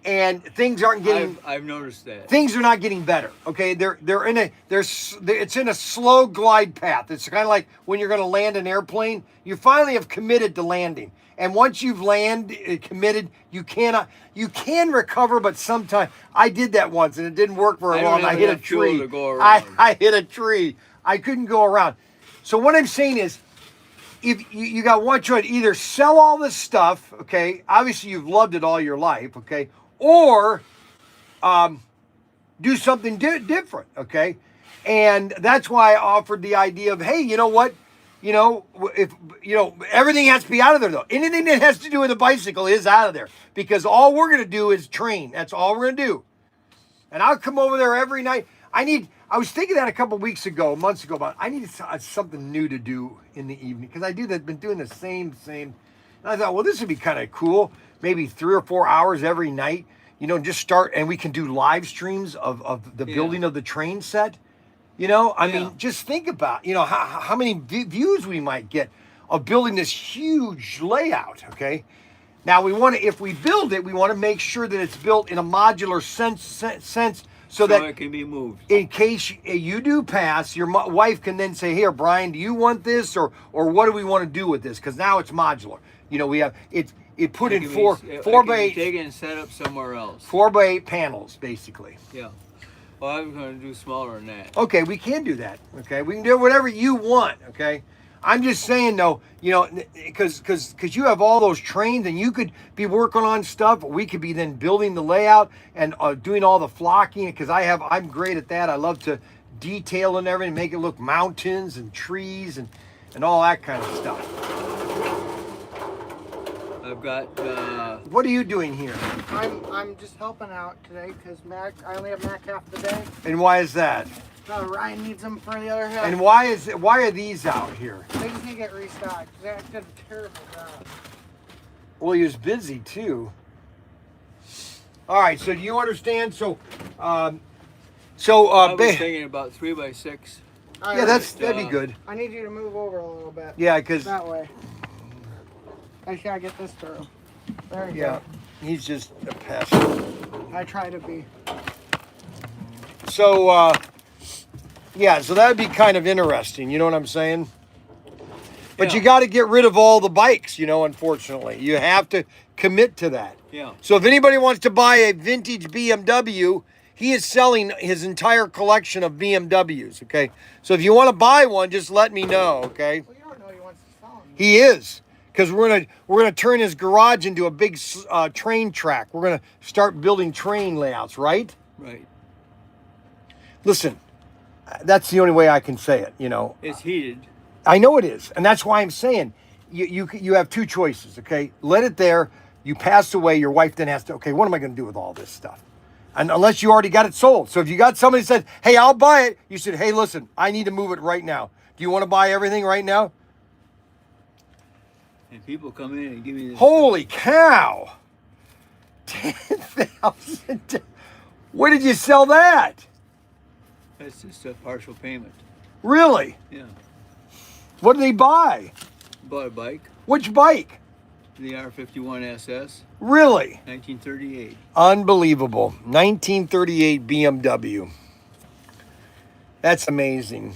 And things aren't getting. I've noticed that. Things are not getting better. Okay, it's in a slow glide path. It's kind of like when you're going to land an airplane. You finally have committed to landing, and once you've committed, you can recover, but sometimes I did that once and it didn't work very long. I hit a tree. I hit a tree. I couldn't go around. So what I'm saying is, if you got one choice, either sell all this stuff. Okay, obviously you've loved it all your life. Okay. Or do something different, okay? And that's why I offered the idea of, hey, you know what? If everything has to be out of there, though. Anything that has to do with a bicycle is out of there, because all we're gonna do is train. That's all we're gonna do. And I'll come over there every night. I was thinking that a couple months ago, about I need something new to do in the evening, because been doing the same. And I thought, well, this would be kind of cool. Maybe 3 or 4 hours every night, just start, and we can do live streams of the building of the train set. I mean, just think about, how many views we might get of building this huge layout, okay? Now, if we build it, we want to make sure that it's built in a modular sense so that it can be moved. In case you do pass, your wife can then say, here, Brian, do you want this, or what do we want to do with this? Because now it's modular. We have it put in four by 8. Take it and set up somewhere else. 4 by 8 panels, basically. Yeah. Well, I was going to do smaller than that. Okay, we can do that. Okay, we can do whatever you want. Okay, I'm just saying though, because you have all those trains and you could be working on stuff. We could be then building the layout and doing all the flocking, because I'm great at that. I love to detail and everything, make it look mountains and trees and all that kind of stuff. I I've got. What are you doing here? I'm just helping out today because I only have Mac half the day. And why is that? Ryan needs them for the other half. And why are these out here? They just need to get restocked. They did a terrible job. Well, he was busy too. All right, so do you understand? I was thinking about 3x6. Yeah, that'd be good. I need you to move over a little bit. Yeah, because that way. I gotta get this through. There you yeah, go. he's just a pest. I try to be. So yeah, so that'd be kind of interesting. You know what I'm saying? But Yeah. you got to get rid of all the bikes. You know, unfortunately, you have to commit to that. Yeah. So if anybody wants to buy a vintage BMW, he is selling his entire collection of BMWs. Okay. So if you want to buy one, just let me know. Okay. Well, you don't know he wants to sell them. He is, because we're gonna turn his garage into a big train track. We're gonna start building train layouts. Right. Right. Listen, that's the only way I can say it. You know. It's heated. I know it is, and that's why I'm saying you have two choices. Okay, let it there. You pass away, your wife then has to. Okay, what am I going to do with all this stuff? And unless you already got it sold. So if you got somebody that said, "Hey, I'll buy it," you said, "Hey, listen, I need to move it right now. Do you want to buy everything right now?" And people come in and give me this. Holy cow! 10,000. Where did you sell that? That's just a partial payment. Really? Yeah. What did they buy? Bought a bike, Which bike? the R51 SS, Really? 1938. Unbelievable. 1938 BMW. That's amazing.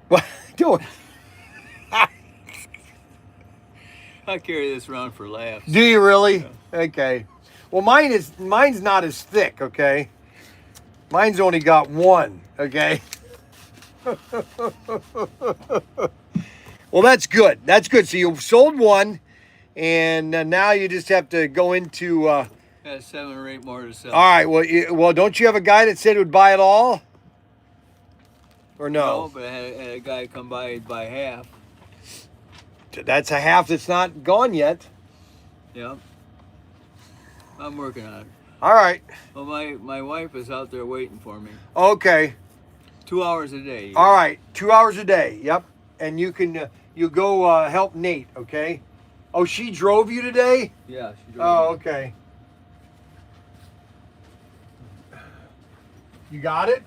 What? Do I carry this around for laughs. you really? Yeah. Okay. Well, mine's not as thick, okay? Mine's only got one, okay? Well, that's good. That's good. So you sold one, and now you just have to go into... Got 7 or 8 more to sell. all right. Well, don't you have a guy that said would buy it all? Or No, no? but I had a guy come by, he'd buy half. That's a half that's not gone yet. Yeah. I'm working on it. All right. Well, my wife is out there waiting for me. Okay. 2 hours a day. All right. 2 hours a day. Yep. And you can you go help Nate. Okay. Oh, she drove you today? Yeah, she drove Oh, me. okay. You got it?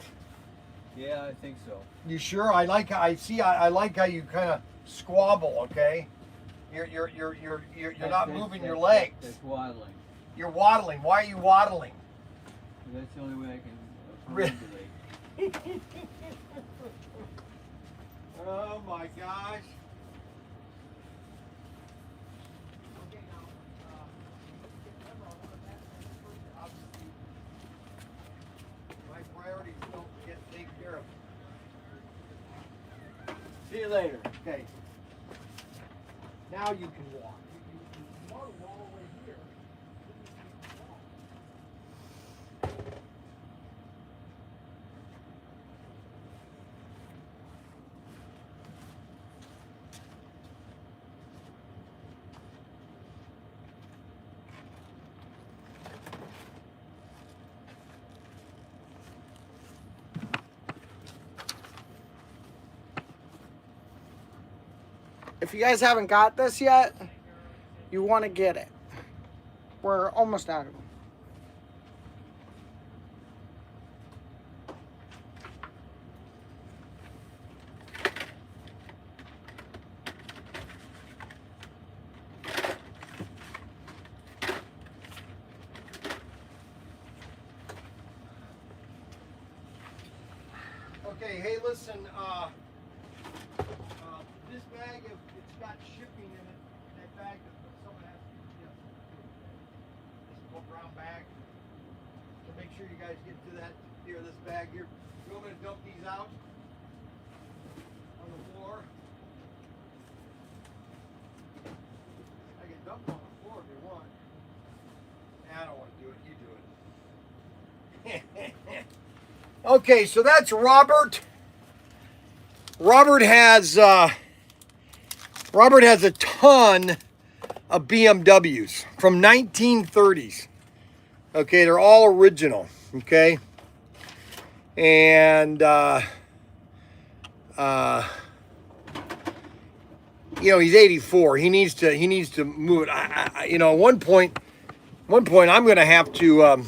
Yeah, I think so. You sure? I like how you kind of squabble. Okay. You're not moving your legs. That's waddling. You're waddling. Why are you waddling? That's the only way I can perambulate. Oh my gosh. Okay, now, obviously, my priorities don't get taken care of. See you later. Okay. Now you can walk. You want to wall away here. If you guys haven't got this yet, you want to get it. We're almost out of them. Okay, hey, listen, this bag, it's got shipping in it. That bag, someone has to get this little brown bag. So make sure you guys get to that, here, this bag here. You want me to dump these out on the floor? I can dump them on the floor if you want. I don't want to do it, you do it. Okay, so that's Robert. Robert has Robert has a ton of BMWs from 1930s. Okay, they're all original. Okay, and you know, he's 84. He needs to move it. You know, at one point, I'm gonna have to.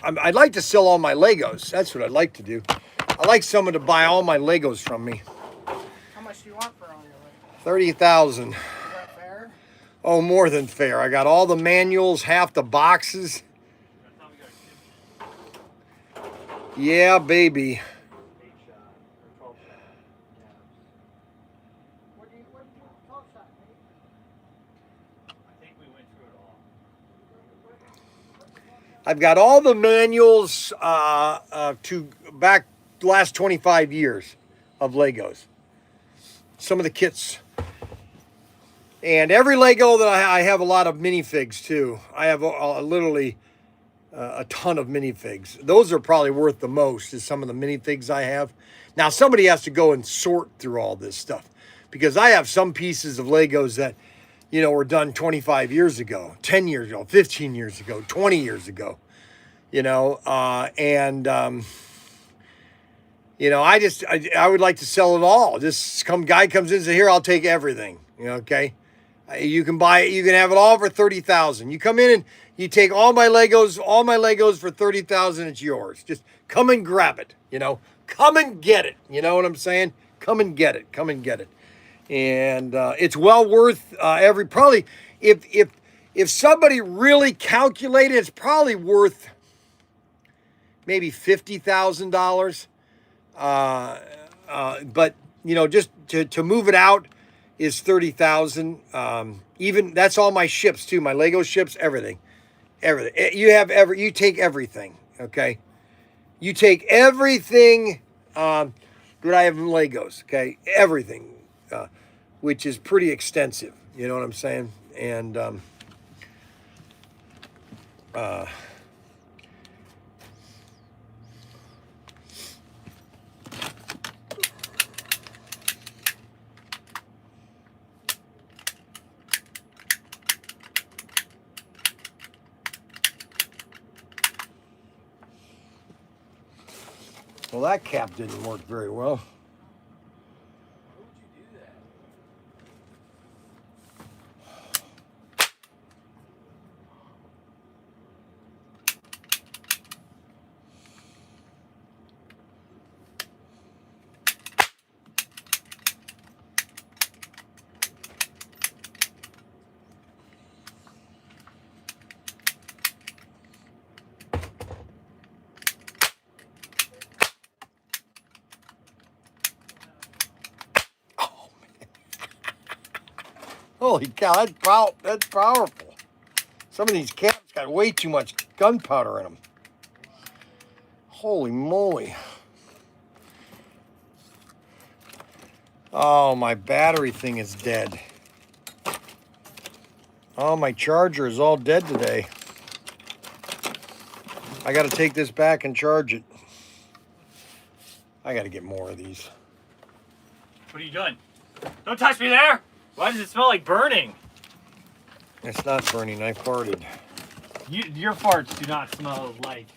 I'd like to sell all my Legos. That's what I'd like to do. I'd like someone to buy all my Legos from me. How much do you want for all your Legos? 30,000. Is that fair? Oh, more than fair. I got all the manuals, half the boxes. Yeah, baby. What do you 12 shot, mate? I think we went through it all. I've got all the manuals to back the last 25 years of Legos. Some of the kits. And every Lego that I have a lot of minifigs too. I have literally a ton of minifigs. Those are probably worth the most is some of the minifigs I have. Now somebody has to go and sort through all this stuff because I have some pieces of Legos that, you know, were done 25 years ago, 10 years ago, 15 years ago, 20 years ago, you know, you know, I would like to sell it all. Just guy comes in and says, here, I'll take everything. You know, okay. You can buy it. You can have it all for 30,000. You come in and you take all my Legos for 30,000. It's yours. Just come and grab it. You know, come and get it. You know what I'm saying? Come and get it. Come and get it. And it's well worth probably if somebody really calculated, it's probably worth maybe $50,000. But you know, just to move it out is 30,000. Even that's all my ships too, my Lego ships, everything. You take everything, okay? You take everything that I have in Legos, okay? Everything, which is pretty extensive. You know what I'm saying? And well, that cap didn't work very well. Holy cow, that's powerful. Some of these caps got way too much gunpowder in them. Holy moly. Oh, my battery thing is dead. Oh, my charger is all dead today. I got to take this back and charge it. I got to get more of these. What are you doing? Don't touch me there! Why does it smell like burning? It's not burning, I farted. Your farts do not smell like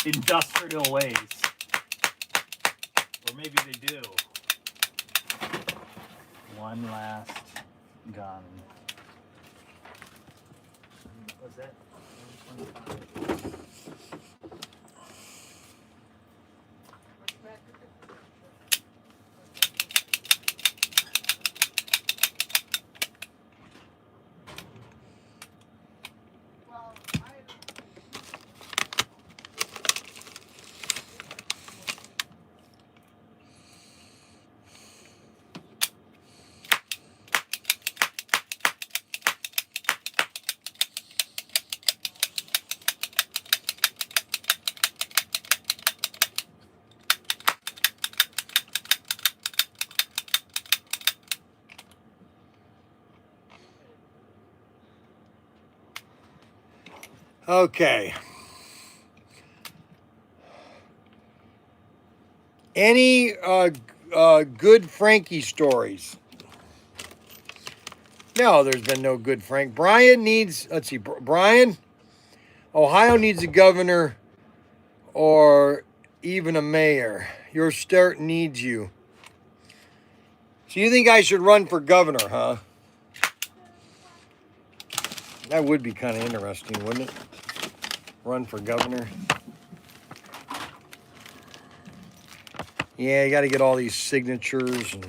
industrial waste. Or maybe they do. One last gun. What's that? 125. Okay. Any good Frankie stories? No, there's been no good Frank. Bryan needs, let's see, Bryan, Ohio needs a governor or even a mayor. Your state needs you. So you think I should run for governor, huh? That would be kind of interesting, wouldn't it? Run for governor. Yeah, you got to get all these signatures, and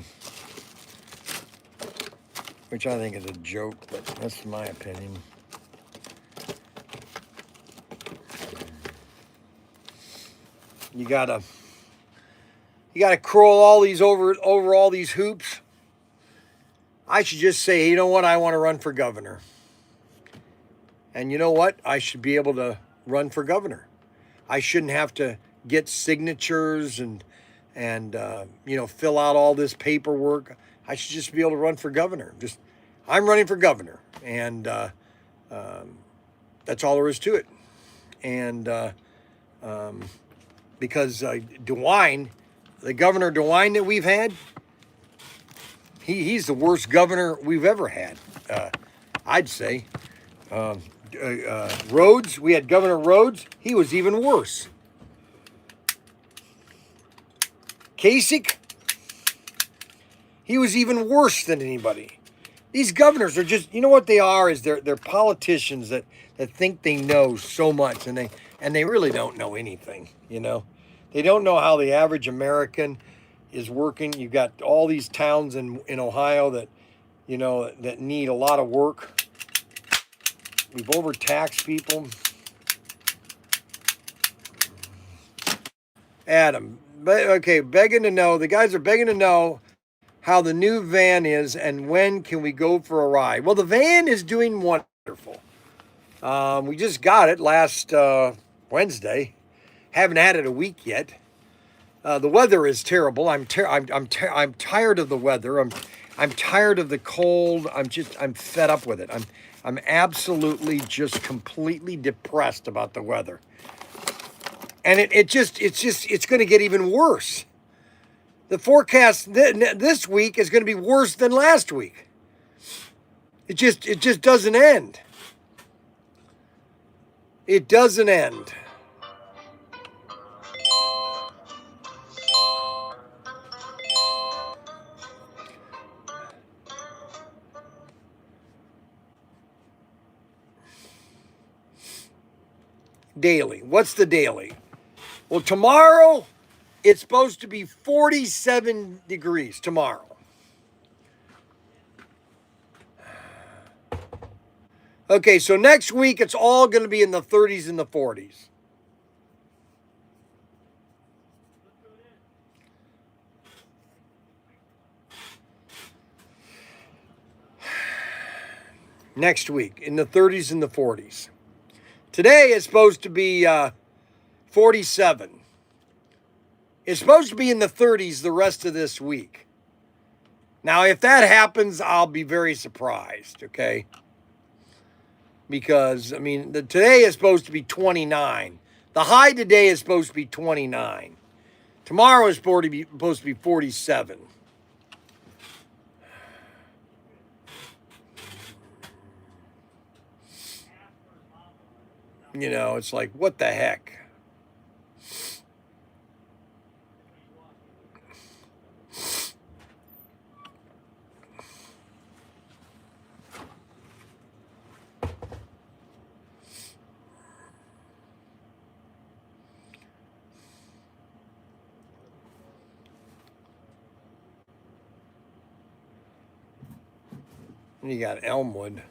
which I think is a joke, but that's my opinion. You gotta crawl all these over all these hoops. I should just say, you know what? I want to run for governor. And you know what? I should be able to run for governor. I shouldn't have to get signatures and fill out all this paperwork. I should just be able to run for governor. I'm running for governor, and that's all there is to it. And because DeWine, the governor DeWine that we've had, he's the worst governor we've ever had. I'd say. Rhodes, we had Governor Rhodes. He was even worse. Kasich, he was even worse than anybody. These governors are just, you know what they are, is they're politicians that think they know so much, and they really don't know anything, you know. They don't know how the average American is working. You've got all these towns in Ohio that, you know, that need a lot of work. We've overtaxed people. Adam, begging to know. The guys are begging to know how the new van is and when can we go for a ride. Well, the van is doing wonderful. We just got it last Wednesday. Haven't had it a week yet. The weather is terrible. I'm tired of the weather. I'm tired of the cold. I'm fed up with it. I'm absolutely just completely depressed about the weather. And it's going to get even worse. The forecast this week is going to be worse than last week. It just doesn't end. It doesn't end. Daily. What's the daily? Well, tomorrow it's supposed to be 47 degrees tomorrow. Okay, so next week it's all going to be in the 30s and the 40s. Next week in the 30s and the 40s. Today is supposed to be 47. It's supposed to be in the 30s the rest of this week. Now, if that happens, I'll be very surprised, okay? Because, I mean, today is supposed to be 29. The high today is supposed to be 29. Tomorrow is supposed to be 47. You know, it's like, what the heck? And you got Elmwood.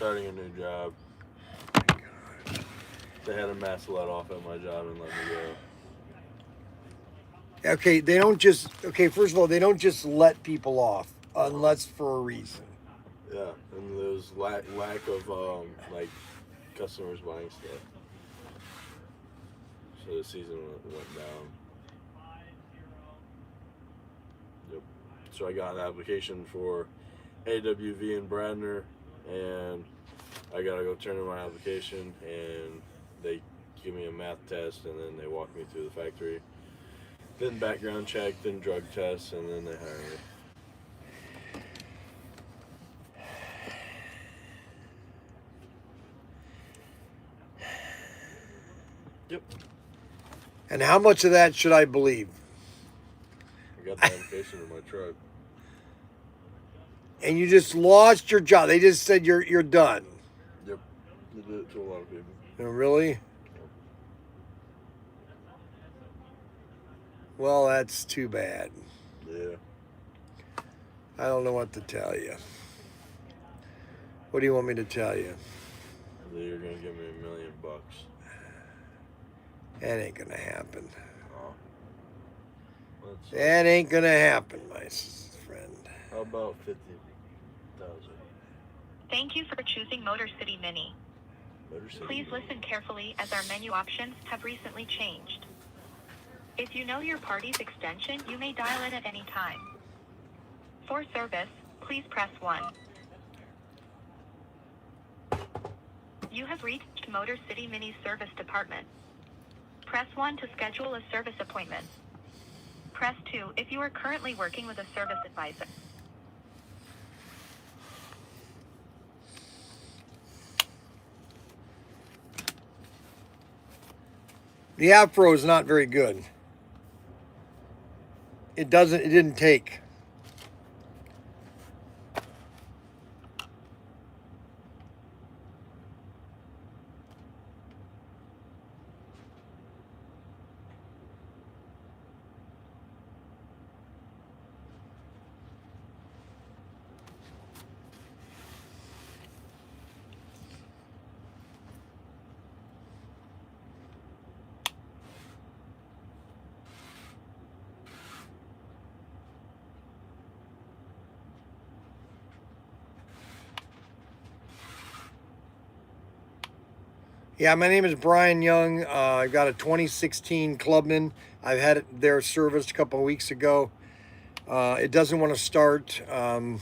starting a new job. They had a mass let off at my job and let me go. Okay, they don't just. Okay, first of all, they don't just let people off unless for a reason. Yeah, and there's lack of like customers buying stuff. So the season went down. Yep. So I got an application for AWV in Bradner, and I gotta go turn in my application, and they give me a math test, and then they walk me through the factory. Then background check, then drug tests, and then they hire me. Yep. And how much of that should I believe? I got the application in my truck. And you just lost your job. They just said you're done. Yep. They did it to a lot of people. Oh, really? Well, that's too bad. Yeah. I don't know what to tell you. What do you want me to tell you? You're gonna give me $1 million. That ain't gonna happen. Oh. That ain't gonna happen, my friend. How about 50,000? Thank you for choosing Motor City Mini. Motor City Please Mini. listen carefully as our menu options have recently changed. If you know your party's extension, you may dial it at any time. For service, please press 1. You have reached Motor City Mini's service department. Press 1 to schedule a service appointment. Press 2 if you are currently working with a service advisor. The Afro is not very good. It didn't take. Yeah, my name is Bryan Young. I've got a 2016 Clubman. I've had it there serviced a couple of weeks ago. It doesn't want to start. A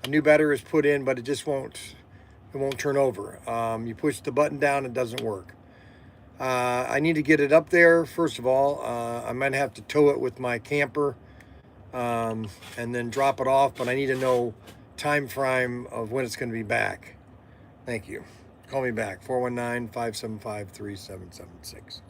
new battery is put in, but it just won't turn over. You push the button down, it doesn't work. I need to get it up there, first of all. I might have to tow it with my camper and then drop it off, but I need to know time frame of when it's going to be back. Thank you. Call me back, 419-575-3776.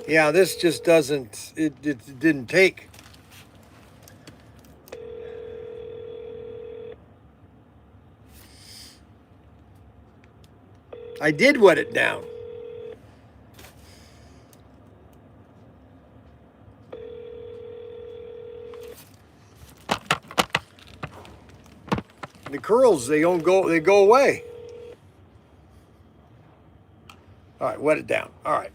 Yeah, this just doesn't, it didn't take. I did wet it down. The curls, they go away. All right, wet it down. All right.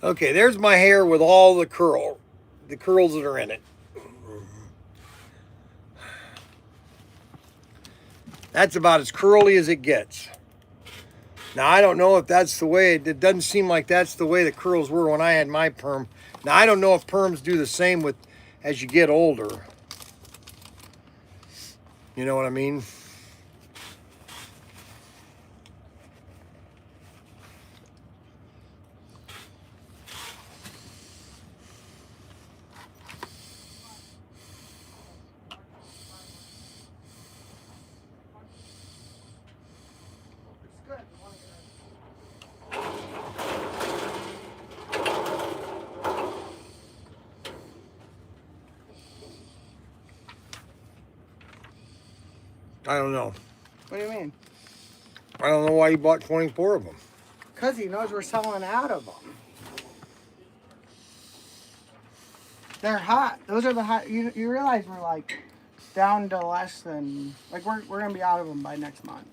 Okay, there's my hair with all the curls that are in it. That's about as curly as it gets. Now, I don't know if that's the way, it doesn't seem like that's the way the curls were when I had my perm. Now, I don't know if perms do the same with as you get older. You know what I mean? It's good. I don't know. What do you mean? I don't know why you bought 24 of them. Because he knows we're selling out of them. They're hot. Those are the hot. You realize we're like down to less than, like we're going to be out of them by next month.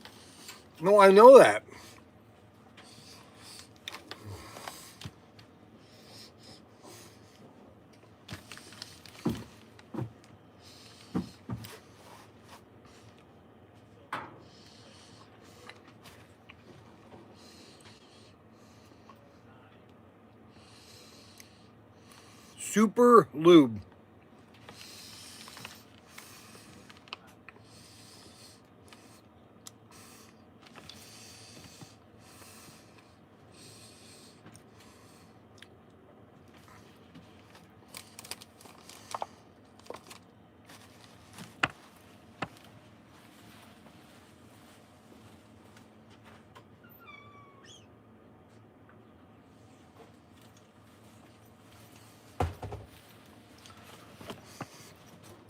No, I know that. Super lube.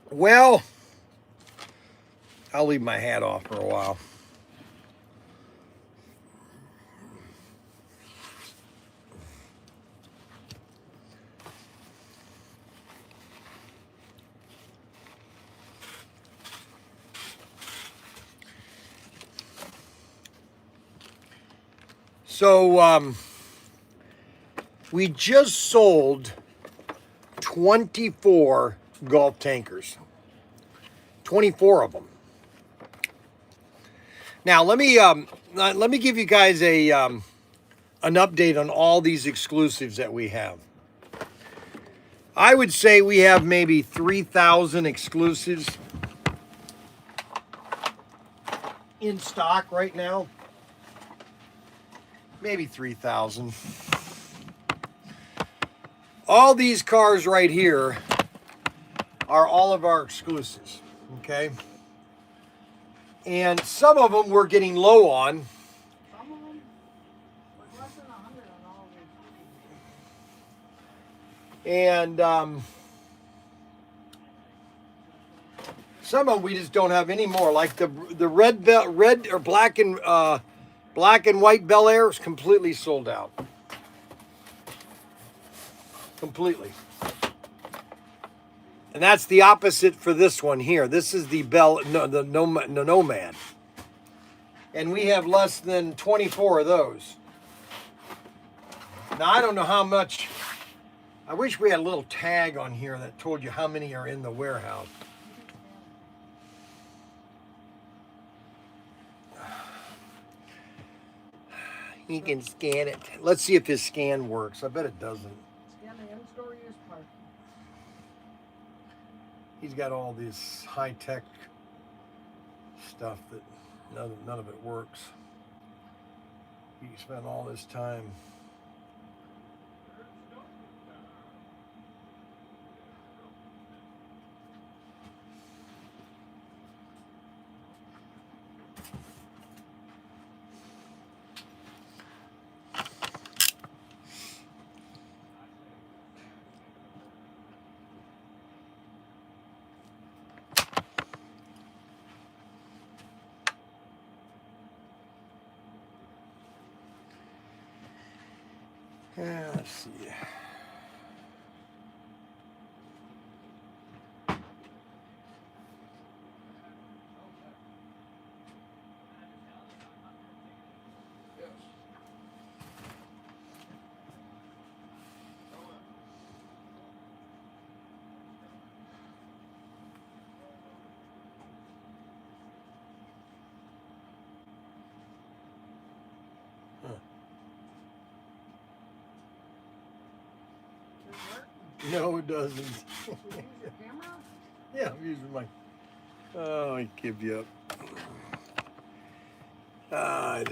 Well, I'll leave my hat off for a while. So, we just sold 24 Gulf tankers. 24 of them. Now, let me give you guys an update on all these exclusives that we have. I would say we have maybe 3,000 exclusives in stock right now. Maybe 3,000. All these cars right here are all of our exclusives, okay? And some of them we're getting low on. Some of them, like less than 100 on all of them. And some of them we just don't have anymore. Like the red or black and white Bel Air is completely sold out. Completely. And that's the opposite for this one here. This is the Nomad. And we have less than 24 of those. Now, I don't know how much. I wish we had a little tag on here that told you how many are in the warehouse. You can scan it. Let's see if his scan works. I bet it doesn't. Scan the in-store use part. He's got all this high-tech stuff that none of it works. You spend all this time. Yeah, let's see. No, it doesn't. Use your camera? Yeah, I'm using my. Oh, I give you up.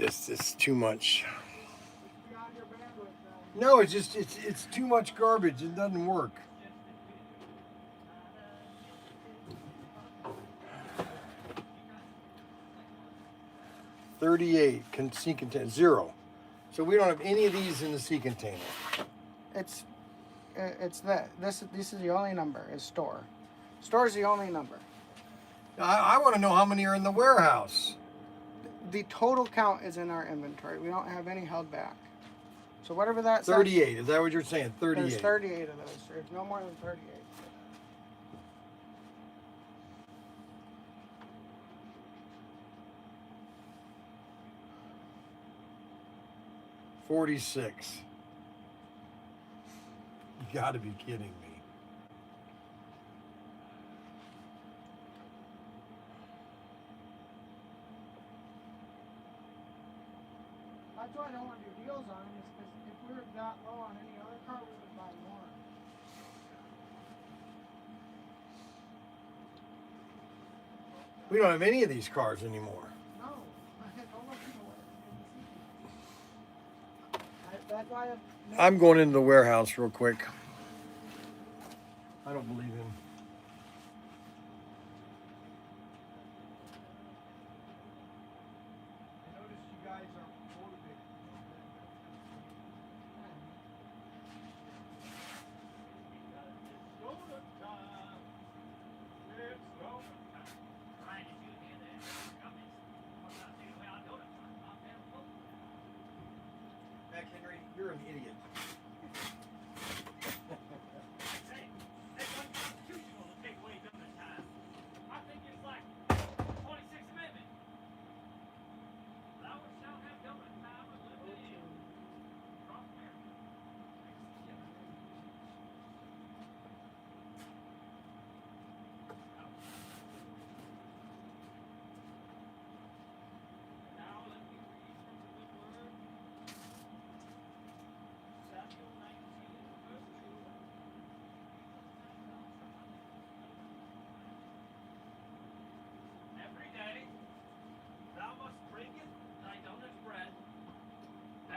It's too much. It's beyond your bandwidth now. No, it's too much garbage. It doesn't work. $38 sea container 0. So we don't have any of these in the sea container. It's that. This is the only number. Is store. Store's the only number. I want to know how many are in the warehouse. The total count is in our inventory. We don't have any held back. So whatever that says. 38. Is that what you're saying? 38. There's 38 of those. There's no more than 38. 46. You got to be kidding me. That's why I don't want to do deals on it, is because if we were that low on any other car, we would buy more. We don't have any of these cars anymore. No, I don't look in the That's why I'm going into the warehouse real quick. I don't believe him. I noticed you guys are motivated. Mac Henry, you're an idiot.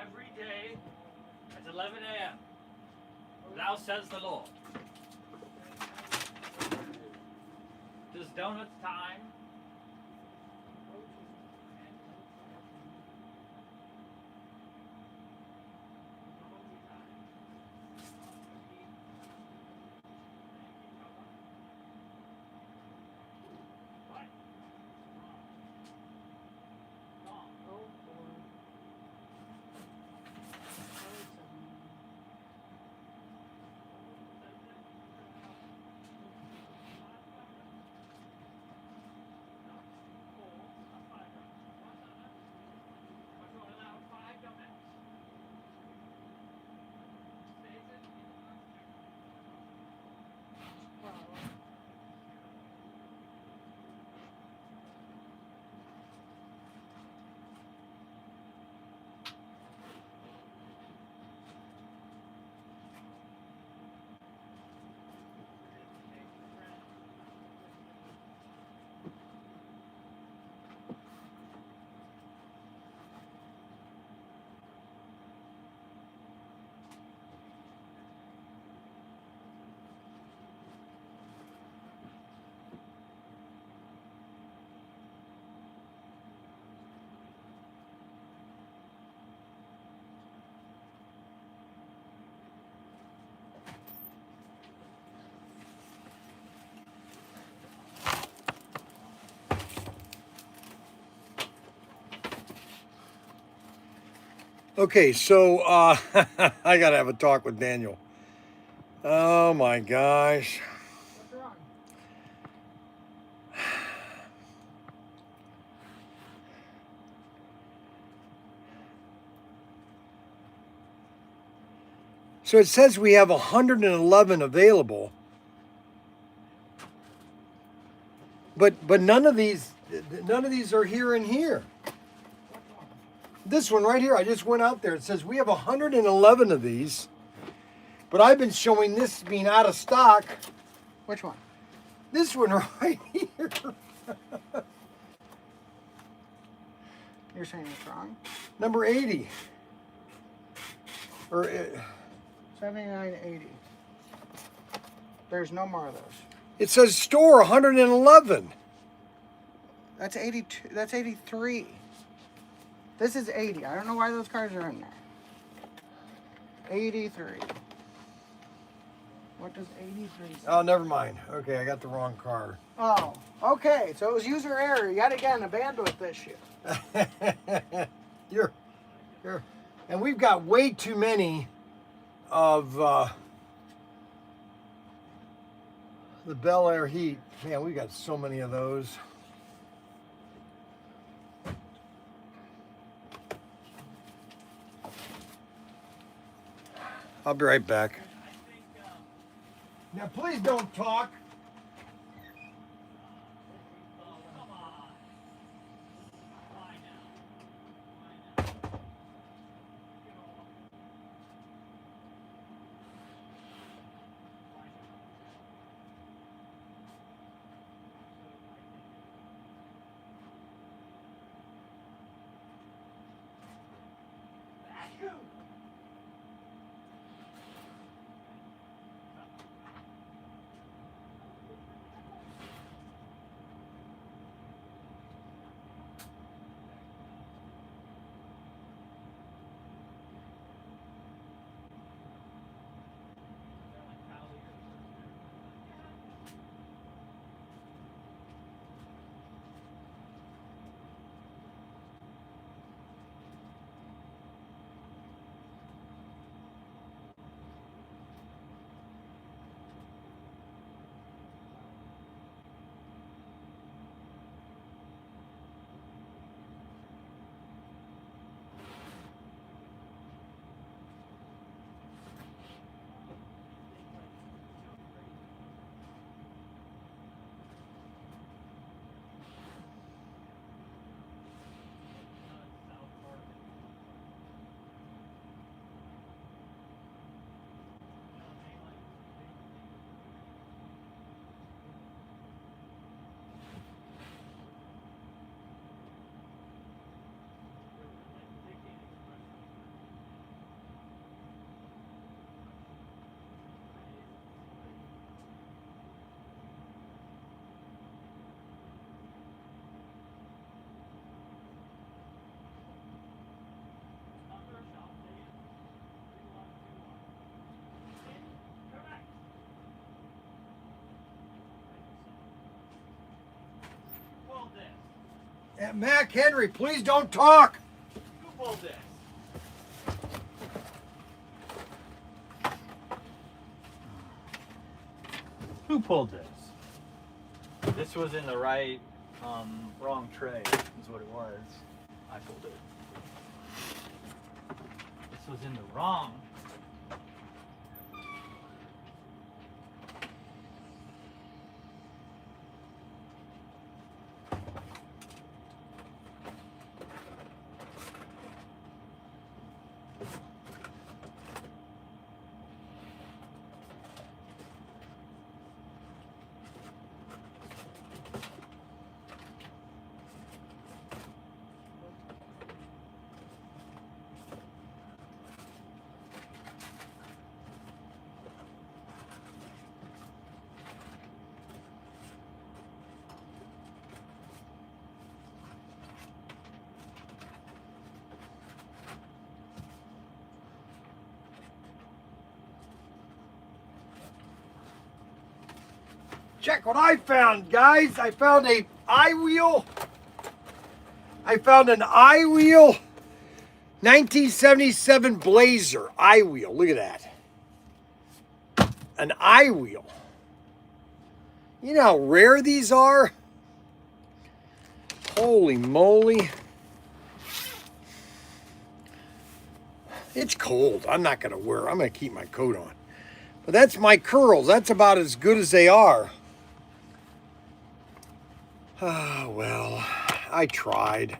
Every day at 11 a.m. Thou says the Lord. Does donuts time? Okay, so I gotta have a talk with Daniel. Oh my gosh. What's wrong? So it says we have 111 available, but none of these are here and here. This one right here, I just went out there. It says we have 111 of these, But I've been showing this being out of stock. Which one? This one right here. You're saying it's wrong? Number 80. Or 79.80. There's no more of those. it says store 111. That's 82. That's 83. This is 80. I don't know why those cars are in there. 83. What does 83 say? Oh, never mind. Okay, I got the wrong car. Oh, okay. So it was user error yet again, a bandwidth issue. you're, and we've got way too many of the Bel Air Heat. Man, we got so many of those. I'll be right back. Now, please don't talk. Mac Henry, please don't talk. Who pulled this? Who pulled this? This was in the right, wrong tray, is what it was. I pulled it. This was in the wrong. Check what I found, guys. I found a I-wheel. I found an I-wheel 1977 Blazer I-wheel. Look at that. An I-wheel. You know how rare these are? Holy moly. It's cold. I'm not going to wear. I'm going to keep my coat on. But that's my curls. That's about as good as they are. Ah, well, I tried.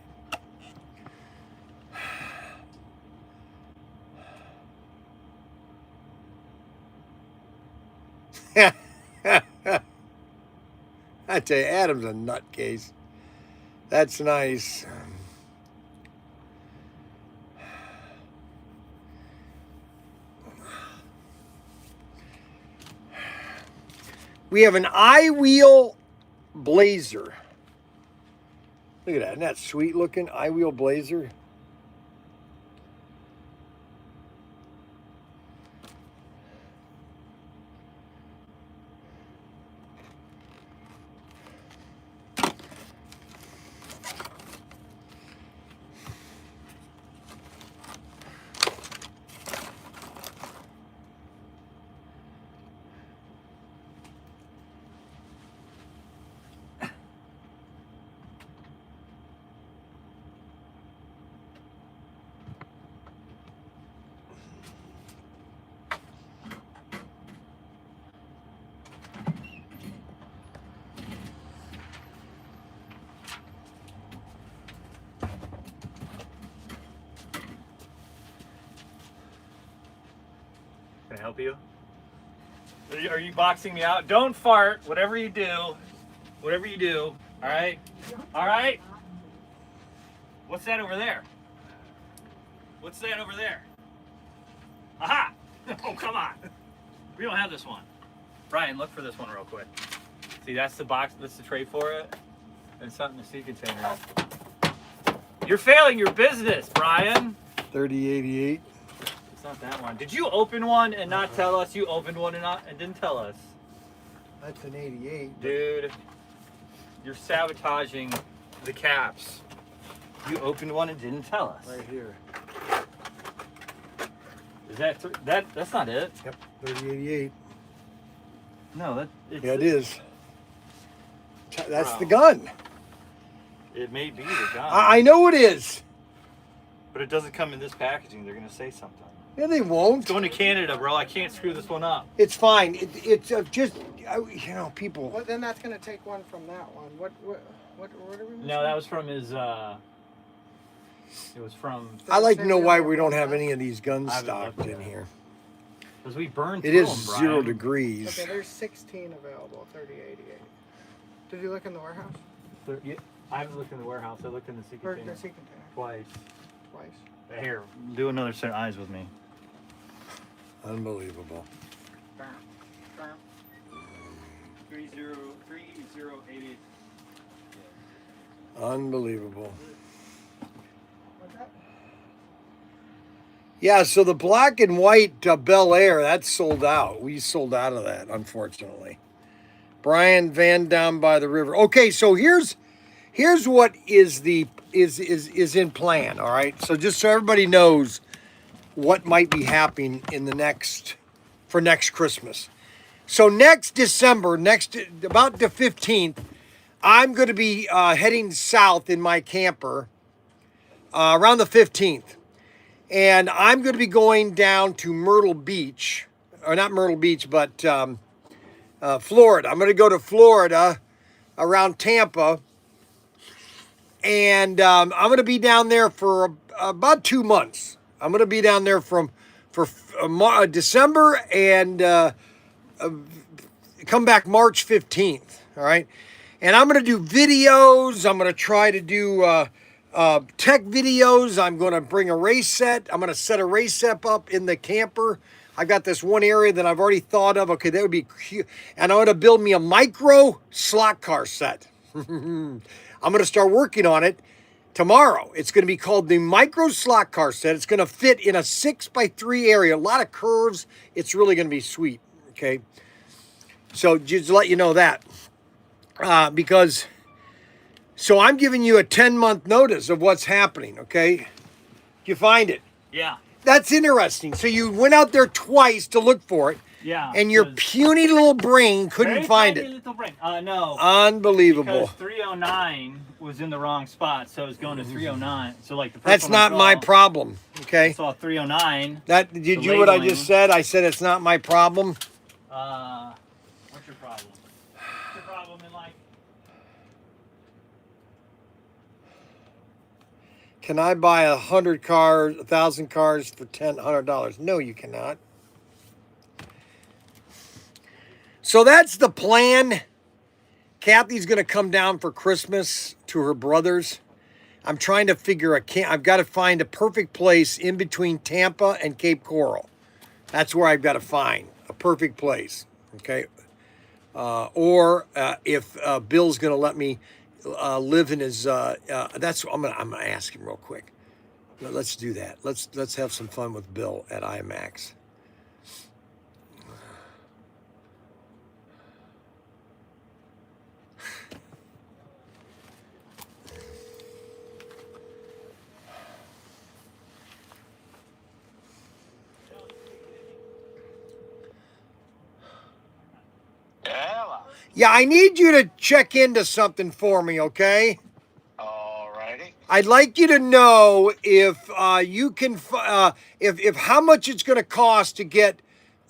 I tell you, Adam's a nutcase. That's nice. We have an I-wheel Blazer. Look at that. Isn't that sweet looking I-wheel Blazer? Can I help you? Are you boxing me out? Don't fart. Whatever you do. All right? All right? What's that over there? What's that over there? Aha! Oh, come on. We don't have this one. Bryan, look for this one real quick. See, that's the box. That's the tray for it. And something in the sea container. You're failing your business, Bryan. 3088. It's not that one. Did you open one and not tell us you opened one and didn't tell us? That's an 88. Dude, you're sabotaging the caps. You opened one and didn't tell us. Right here. Is that's not it? Yep, 3088. No, Yeah, it is. That's the gun. It may be the gun. I know it is. But it doesn't come in this packaging. They're gonna say something. Yeah, they won't. It's going to Canada, bro. I can't screw this one up. It's fine. It's just, you know, people. Well, then that's gonna take one from that one. What are we missing? No, that was from his. It was from. I like to know why we don't have any of these guns stocked in here. Because we burned. It is 0 degrees. Okay, there's 16 available. 3088. Did you look in the warehouse? I haven't looked in the warehouse. I looked in the sea Or container the sea container? twice. Twice. Here, do another set of eyes with me. Unbelievable. 3088. Unbelievable. Yeah, so the black and white Bel Air, that's sold out. We sold out of that, unfortunately. Bryan Van down by the river. Okay, so here's what is in plan, all right? So just so everybody knows what might be happening in for next Christmas. So next December, about the 15th, I'm going to be heading south in my camper around the 15th. And I'm going to be going down to Myrtle Beach, or not Myrtle Beach, but Florida. I'm going to go to Florida around Tampa. And I'm going to be down there for about 2 months. I'm going to be down there for December and come back March 15th. All right. And I'm going to do videos. I'm going to try to do tech videos. I'm going to bring a race set. I'm going to set a race set up in the camper. I got this one area that I've already thought of. Okay, that would be cute. And I'm going to build me a micro slot car set. I'm going to start working on it tomorrow. It's going to be called the micro slot car set. It's going to fit in a 6x3 area. A lot of curves. It's really going to be sweet. Okay. So just to let you know that. So I'm giving you a 10-month notice of what's happening. Okay. You find it? Yeah. That's interesting. So you went out there twice to look for it. Yeah. And your puny little brain couldn't find it. Little brain. No. Unbelievable. Because 309 was in the wrong spot, so it's going to 309. So like the first That's one not my problem. Okay. I saw 309. Did you do what I just said? I said it's not my problem. What's your problem? What's your problem in life? Can I buy 100 cars, 1,000 cars for $100? No, you cannot. So that's the plan. Kathy's going to come down for Christmas to her brother's. I'm trying to figure I've got to find a perfect place in between Tampa and Cape Coral. That's where I've got to find a perfect place. Okay. Or if Bill's going to let me live in his, that's I'm gonna ask him real quick. Let's do that. Let's have some fun with Bill at IMAX. Yeah, I need you to check into something for me, okay? Alrighty. I'd like you to know if you can, if how much it's going to cost to get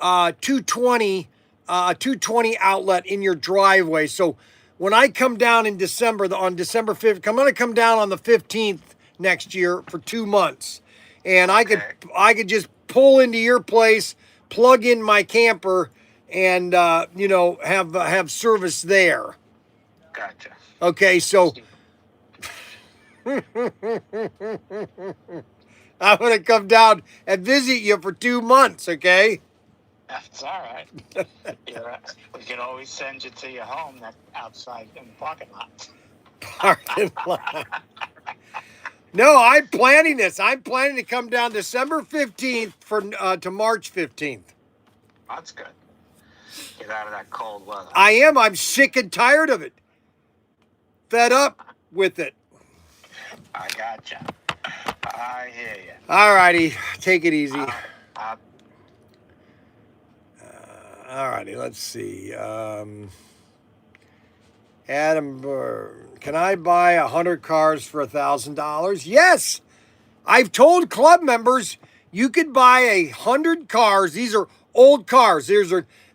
220, a 220 outlet in your driveway. So when I come down in December, on December 5th, I'm going to come down on the 15th next year for 2 months, and I could just pull into your place, plug in my camper, and have service there. Gotcha. Okay, so I'm gonna come down and visit you for 2 months. Okay. That's all right. We can always send you to your home that's outside in the parking lot. Parking lot. No, I'm planning this. I'm planning to come down December 15th to March 15th. That's good. Get out of that cold weather. I am. I'm sick and tired of it. Fed up with it. I gotcha. I hear you. All righty. Take it easy. All righty. Let's see. Adam, can I buy 100 cars for $1,000? Yes. I've told club members you could buy 100 cars. These are old cars.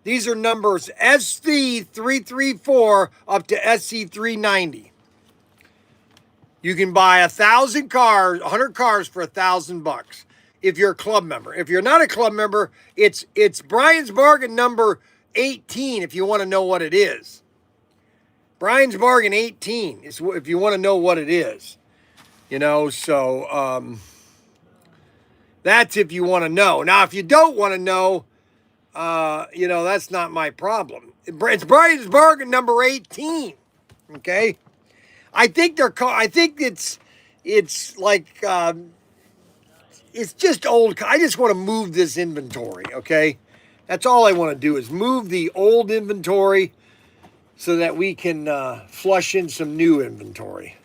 These are numbers SC334 up to SC390. You can buy 1,000 cars, 100 cars for $1,000 if you're a club member. If you're not a club member, it's Bryan's Bargain number 18 if you want to know what it is. Bryan's Bargain 18 is if you want to know what it is. So that's if you want to know. Now, if you don't want to know, that's not my problem. It's Bryan's Bargain number 18. Okay. I think it's like, it's just old. I just want to move this inventory. Okay. That's all I want to do is move the old inventory so that we can flush in some new inventory.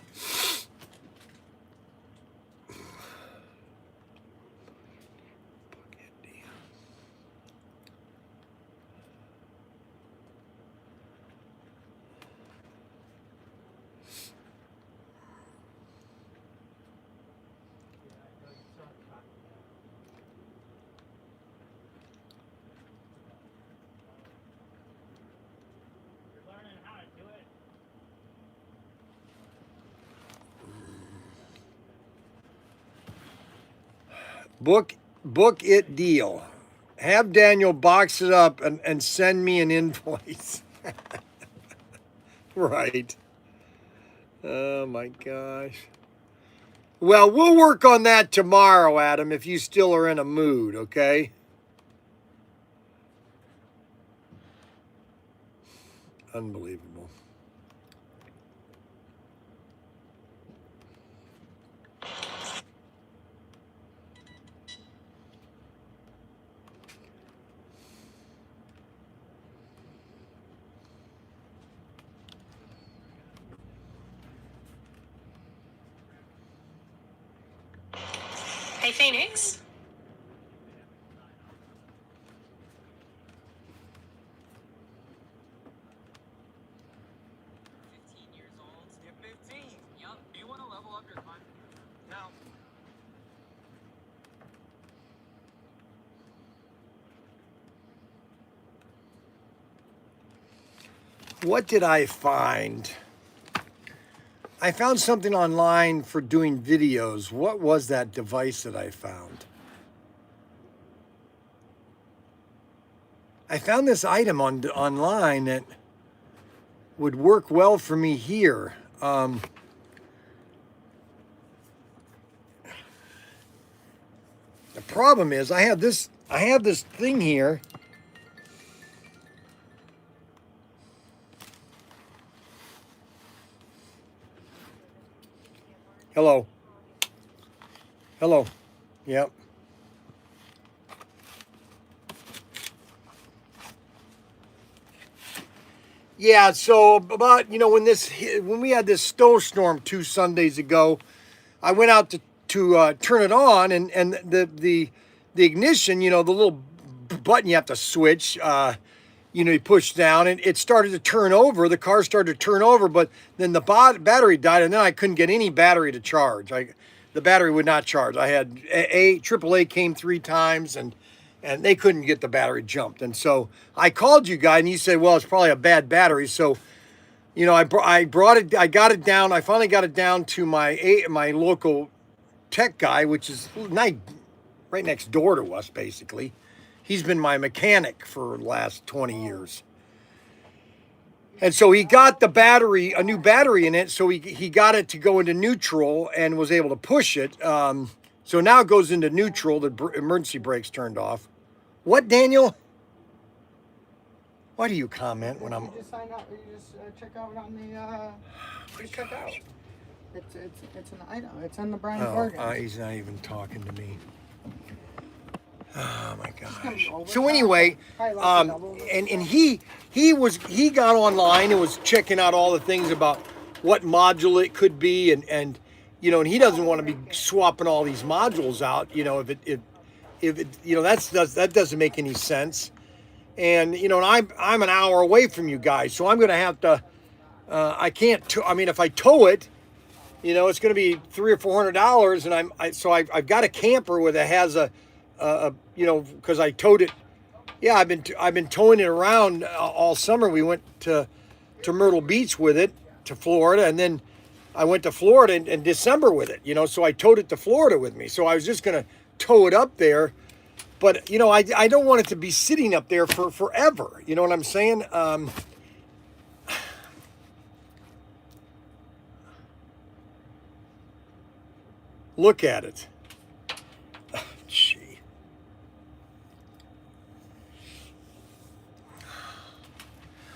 Book it deal. Have Daniel box it up and send me an invoice. Right. Oh my gosh. Well, we'll work on that tomorrow, Adam, if you still are in a mood, okay? Unbelievable. Hey, Phoenix. What did I find? I found something online for doing videos. What was that device that I found? I found this item online that would work well for me here. The problem is I have this thing here. Hello. Hello. Yep. Yeah, so about, when we had this snowstorm 2 Sundays ago, I went out to turn it on, and the ignition, the little button you have to switch, you push down, and it started to turn over. The car started to turn over, but then the battery died, and then I couldn't get any battery to charge. The battery would not charge. I had AAA came 3 times, and they couldn't get the battery jumped. And so I called you guys, and you said, well, it's probably a bad battery. So, I brought it, I got it down. I finally got it down to my local tech guy, which is right next door to us, basically. He's been my mechanic for the last 20 years. And so he got the battery, a new battery in it. So he got it to go into neutral and was able to push it. So now it goes into neutral. The emergency brakes turned off. What, Daniel? Why do you comment when I'm... You just sign up. You just check out on the... check out. It's an item. It's in the Bryan bargains. He's not even talking to me. Oh my gosh. So anyway, and he got online and was checking out all the things about what module it could be, and he doesn't want to be swapping all these modules out, if it that doesn't make any sense. And and I'm an hour away from you guys, so I'm going to have to I can't if I tow it, it's going to be $300 or $400, and I've got a camper that has because I towed it. Yeah, I've been towing it around all summer. We went to Myrtle Beach with it, to Florida, and then I went to Florida in December with it, so I towed it to Florida with me. So I was just going to tow it up there, but I don't want it to be sitting up there for forever. You know what I'm saying? Look at it. Gee.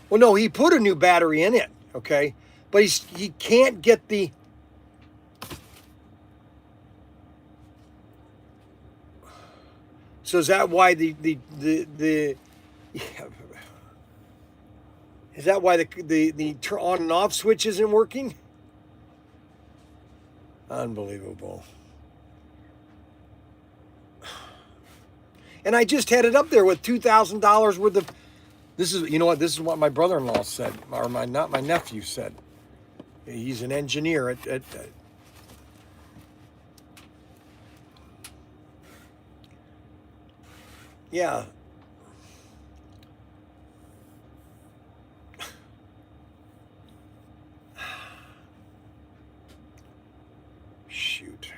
Well, no, he put a new battery in it, okay? But he can't get the... So is that why the is that why the turn on and off switch isn't working? Unbelievable. And I just had it up there with $2,000 worth of... This is, this is what my brother-in-law said, or my nephew said. He's an engineer at yeah. Shoot.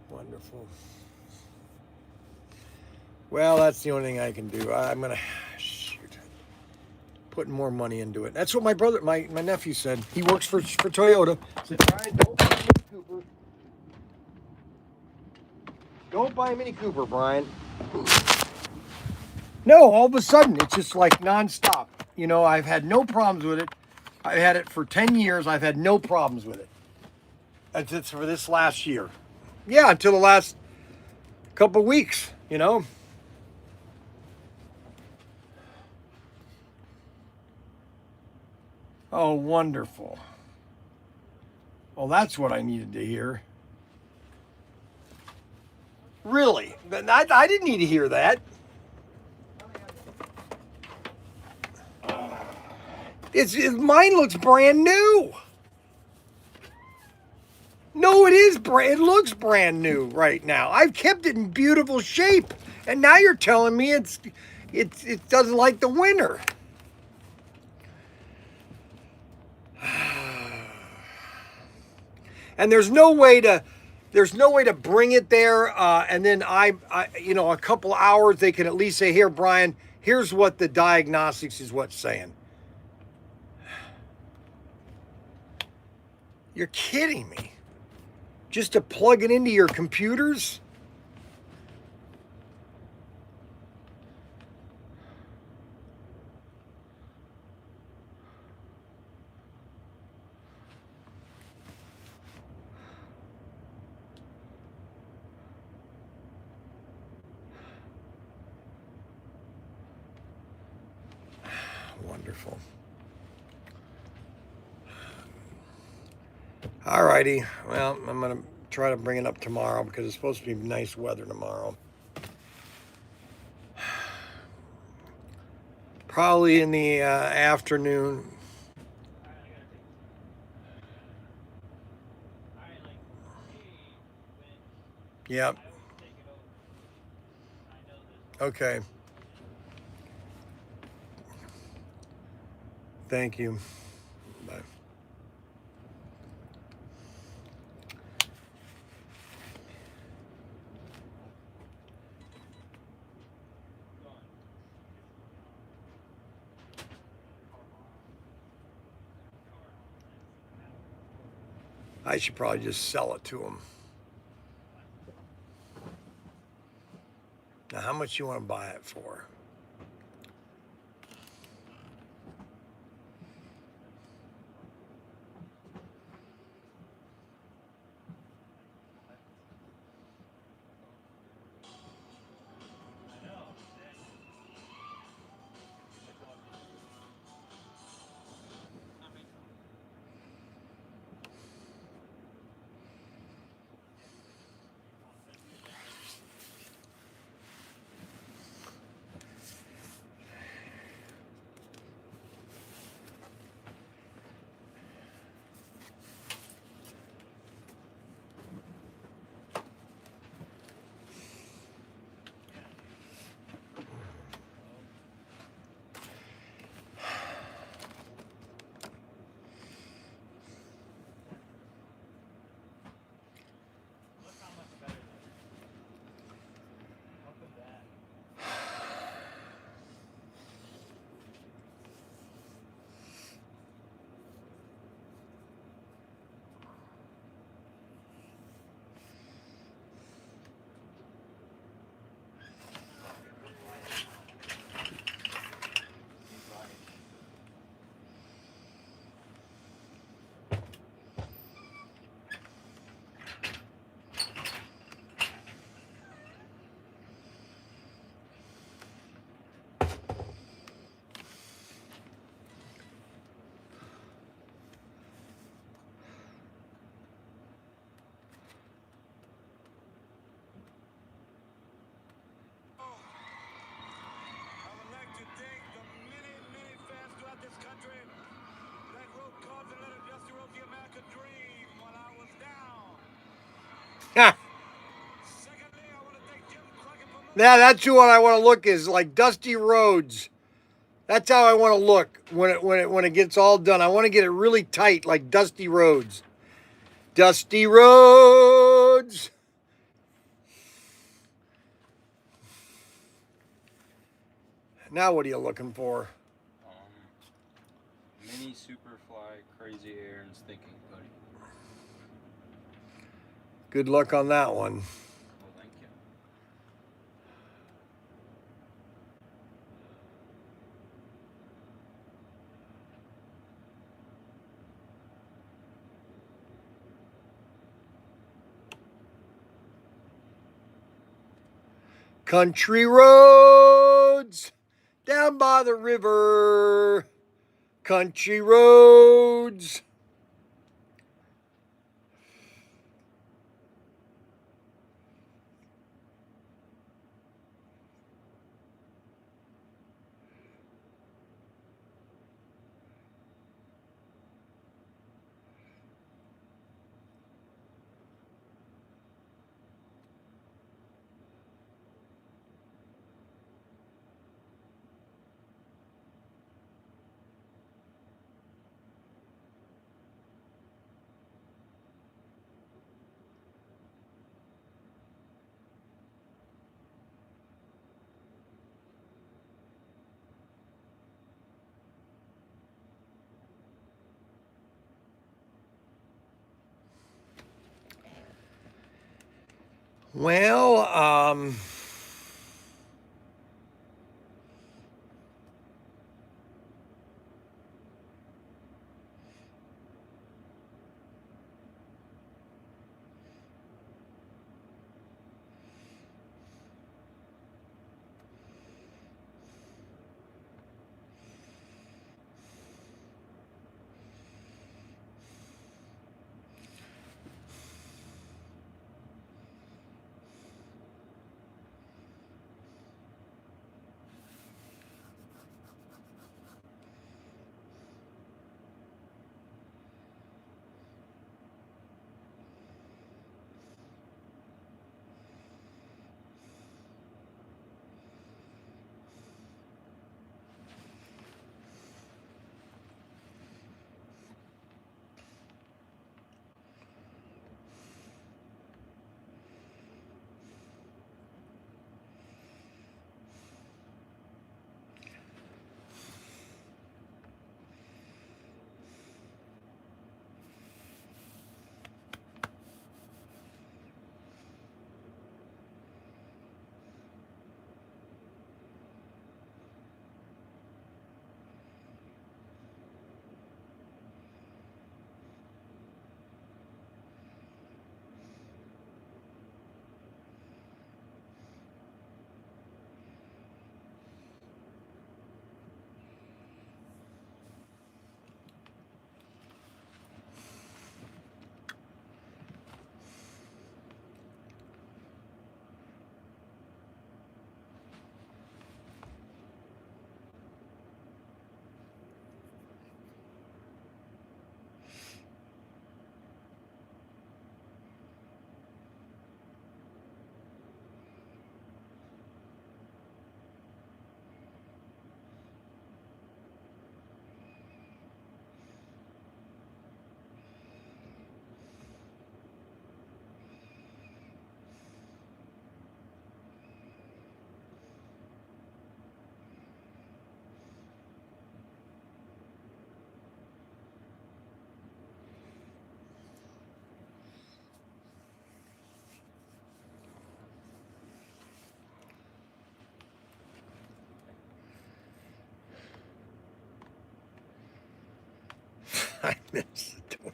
Wonderful. Well, that's the only thing I can do. I'm gonna put more money into it. That's what my nephew said. He works for Toyota. Said, Bryan, don't buy a Mini Cooper. Don't buy a Mini Cooper, Bryan. No, all of a sudden it's just like nonstop. I've had no problems with it. I've had it for 10 years. I've had no problems with it. It's for this last year. Yeah, until the last couple weeks, Oh, wonderful. Well, that's what I needed to hear. Really? I didn't need to hear that. Mine looks brand new. No, it looks brand new right now. I've kept it in beautiful shape, and now you're telling me it doesn't like the winter. And there's no way to bring it there. And then I, you know, a couple hours they can at least say, here, Bryan, here's what the diagnostics is what's saying. You're kidding me. Just to plug it into your computers? Wonderful. All righty. Well, I'm going to try to bring it up tomorrow because it's supposed to be nice weather tomorrow. Probably in the afternoon. Yep. Okay. Thank you. Bye. I should probably just sell it to him. Now, how much you want to buy it for? Yeah, that's who I want to look is like Dusty Rhodes. That's how I want to look when it gets all done. I want to get it really tight like Dusty Rhodes. Dusty Rhodes. Now what are you looking for? Mini Superfly Crazy Aaron's Thinking Buddy. Good luck on that one. Well, thank you. Country roads down by the river. Country roads. Well, I miss the donut.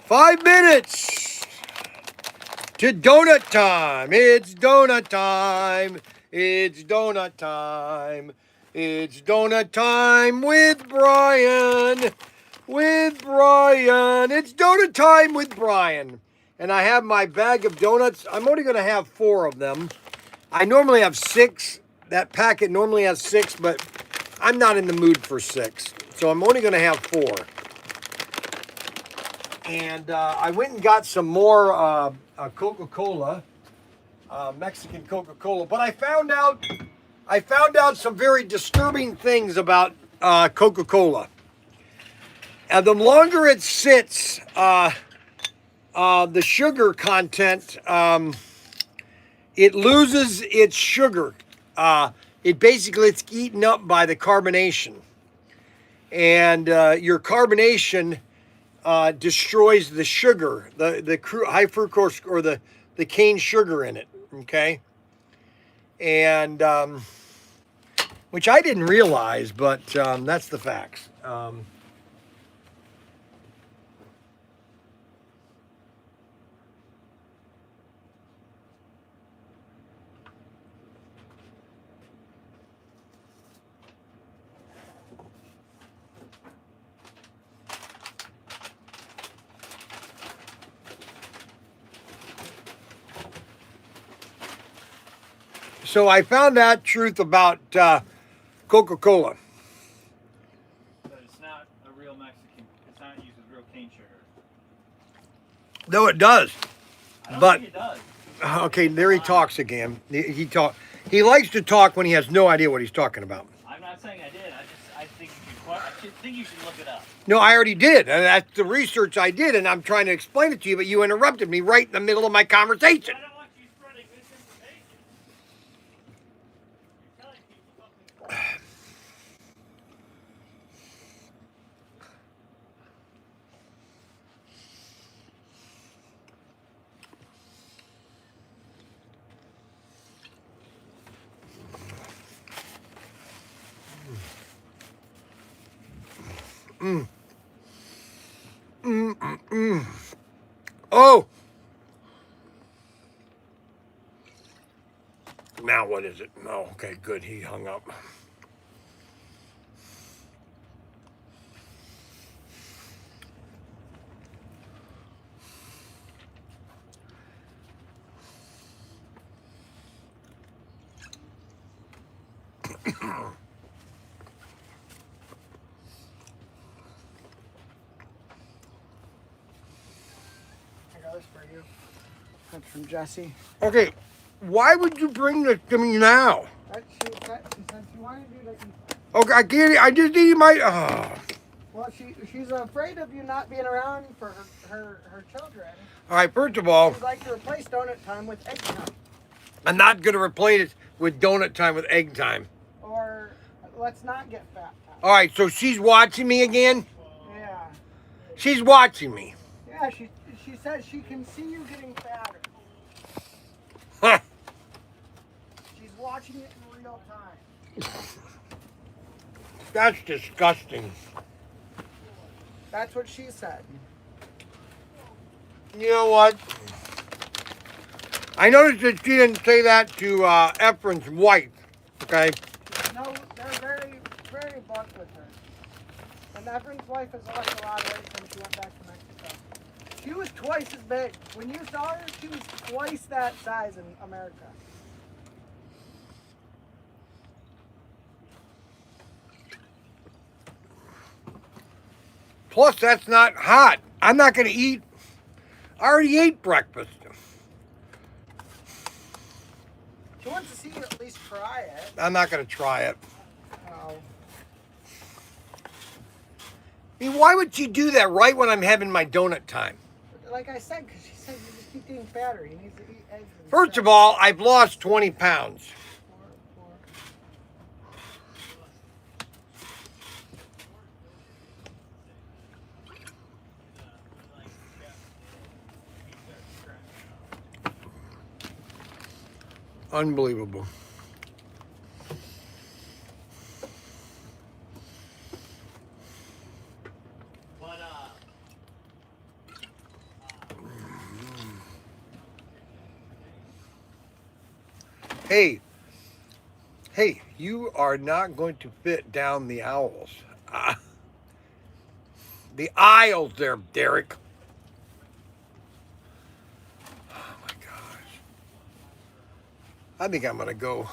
5 minutes to donut time. It's donut time. It's donut time. It's donut time with Bryan. With Bryan. It's donut time with Bryan. And I have my bag of donuts. I'm only going to have 4 of them. I normally have 6. That packet normally has 6, but I'm not in the mood for 6. So I'm only going to have 4. And I went and got some more Coca-Cola, Mexican Coca-Cola. But I found out some very disturbing things about Coca-Cola. And the longer it sits, the sugar content, it loses its sugar. It's eaten up by the carbonation. And your carbonation destroys the sugar, the high fructose or the cane sugar in it, okay? And which I didn't realize, but that's the facts. So I found that truth about Coca-Cola. But it's not a real Mexican. It's not used with real cane sugar. Though it does. I don't But think it does. okay, there he talks again. He likes to talk when he has no idea what he's talking about. I'm not saying I did. I think you should look it up. No, I already did. And that's the research I did, and I'm trying to explain it to you, but you interrupted me right in the middle of my conversation. I don't want you spreading misinformation. You're telling people something. Oh! Now what is it? No, okay, good. He hung up. I got this for you. That's from Jesse. Okay, why would you bring this to me now? She said she wanted you to eat. Okay, I can't. I just need my. Well, she's afraid of you not being around for her children. All right, first of all, She'd like to replace donut time with egg time. I'm not going to replace it with donut time with egg time. Or let's not get fat time. All right, so she's watching me again? Yeah. She's watching me. Yeah, she says she can see you getting fatter. Huh. She's watching it in real time. That's disgusting. That's what she said. You know what? I noticed that she didn't say that to Efren's wife, okay? No, they're very, very blunt with her. And Efren's wife has lost a lot of weight since she went back to Mexico. She was twice as big. When you saw her, she was twice that size in America. Plus, that's not hot. I'm not going to eat. I already ate breakfast. She wants to see you at least try it. I'm not going to try it. Oh. I mean, why would she do that right when I'm having my donut time? Like I said, because she said you just keep getting fatter. You need to eat eggs. First of all, I've lost 20 pounds. Unbelievable. Hey, you are not going to fit down the owls. The aisles there, Derek. Oh my gosh. I think I'm going to go.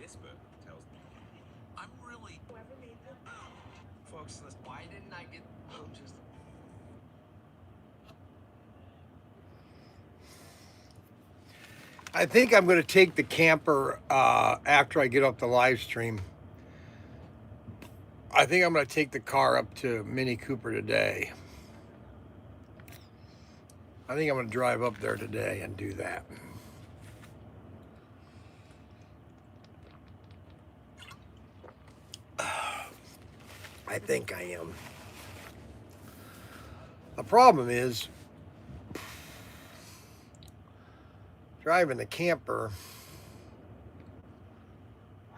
This book tells me I'm really folks. Why didn't I get just? I think I'm going to take the camper after I get off the live stream. I think I'm going to take the car up to Mini Cooper today. I think I'm going to drive up there today and do that. I think I am. The problem is driving the camper.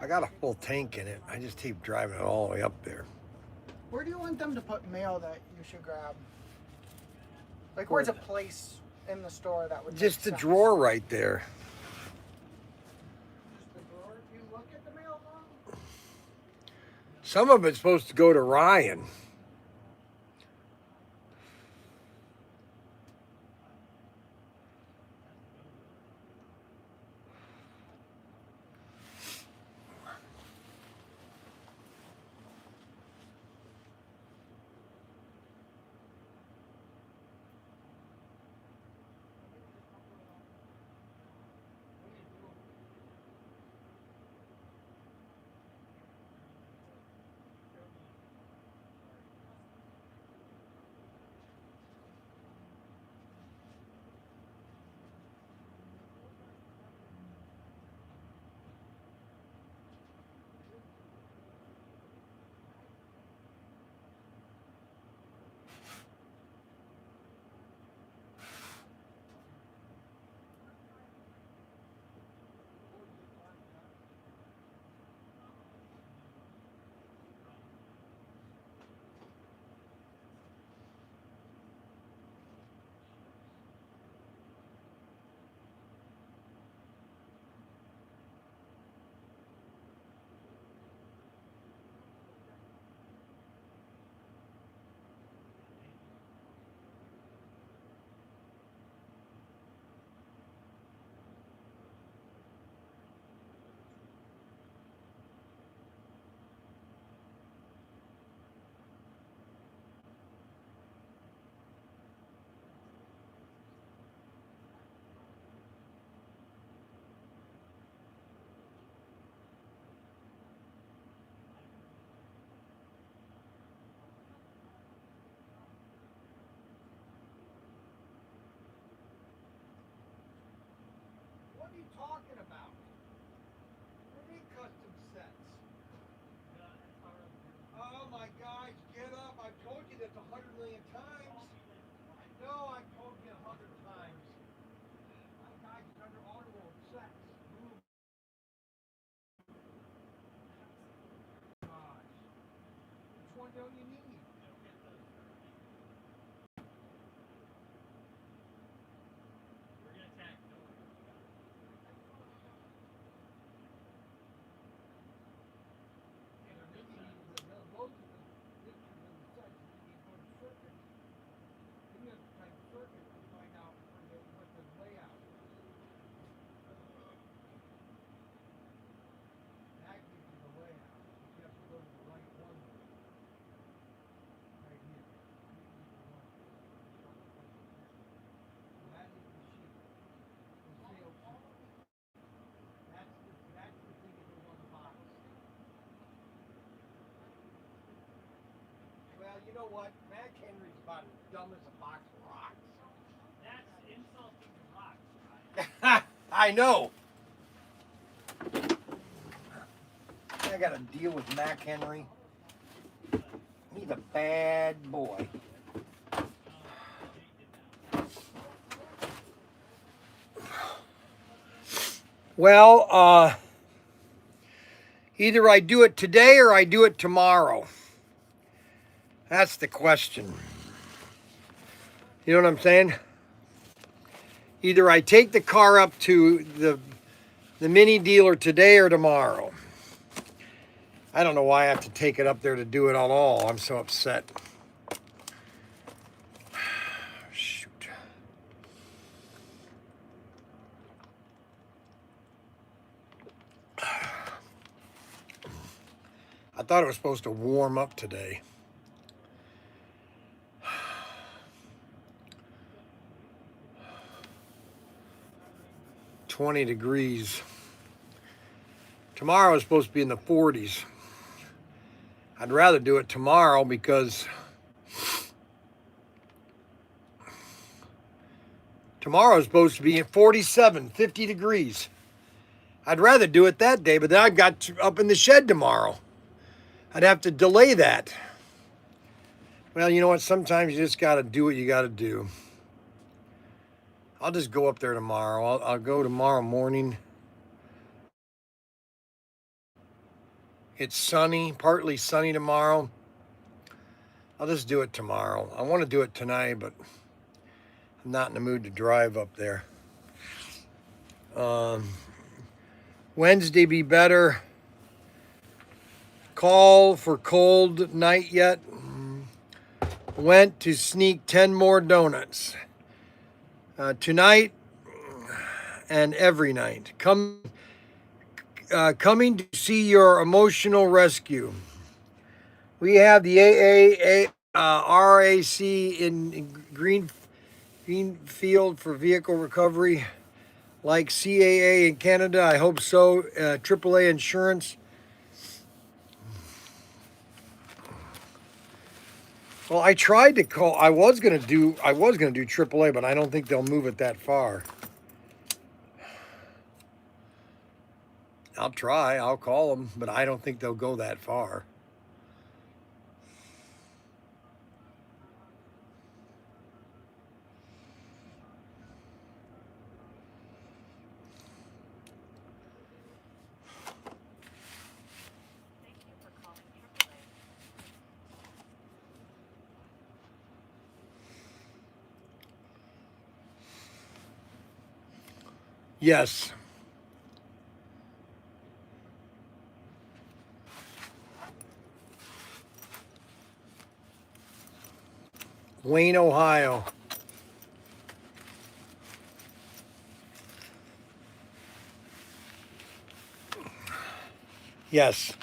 I got a full tank in it. I just keep driving it all the way up there. Where do you want them to put mail that you should grab? Like, where's a place in the store that would Just make the sense. drawer right there. Just the drawer. If you look at the mailbox. Some of it's supposed to go to Ryan. What are you talking about? What are custom sets? Oh my gosh, get up. I've told you this 100 million times. No, I've told you 100 times. My gosh, it's under auto roll sets. Move. Gosh. Which one don't you need? Well, you know what? Matt Henry's about as dumb as a box of rocks. That's insulting to rocks, right? I know. I gotta deal with Mac Henry. He's a bad boy. Well, either I do it today or I do it tomorrow. That's the question. You know what I'm saying? Either I take the car up to the mini dealer today or tomorrow. I don't know why I have to take it up there to do it at all. I'm so upset. Shoot. I thought it was supposed to warm up today. "20 degrees. Tomorrow is supposed to be in the 40s. I'd rather do it tomorrow because tomorrow is supposed to be at 47, 50 degrees. I'd rather do it that day, but then I've got up in the shed tomorrow. I'd have to delay that. Well, you know what? Sometimes you just got to do what you got to do. I'll just go up there tomorrow. I'll go tomorrow morning. It's sunny, partly sunny tomorrow. I'll just do it tomorrow. I want to do it tonight, but I'm not in the mood to drive up there. Wednesday be better. Call for cold night yet. Went to sneak 10 more donuts. Tonight and every night. Coming to see your emotional rescue. We have the RAC in Greenfield for vehicle recovery. Like CAA in Canada, I hope so. AAA insurance. Well, I tried to call. I was gonna do AAA, but I don't think they'll move it that far. I'll try. I'll call them, but I don't think they'll go that far. Yes. Wayne, Ohio. Yes.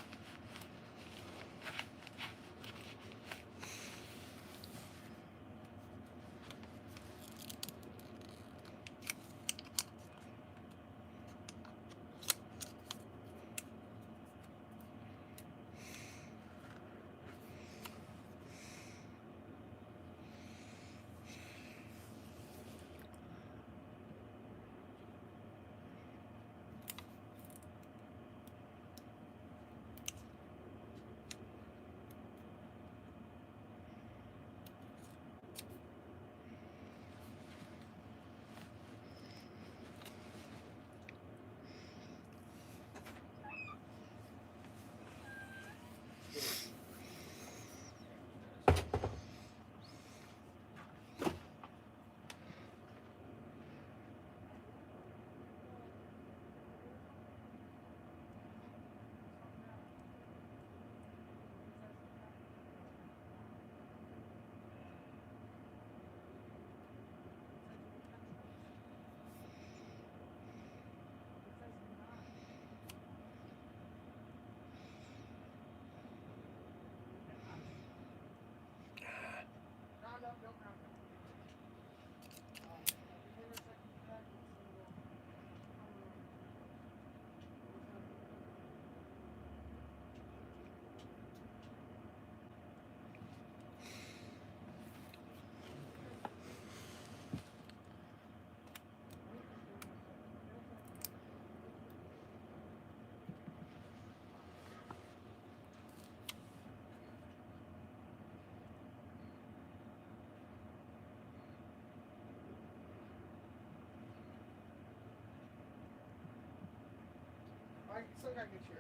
I still gotta get your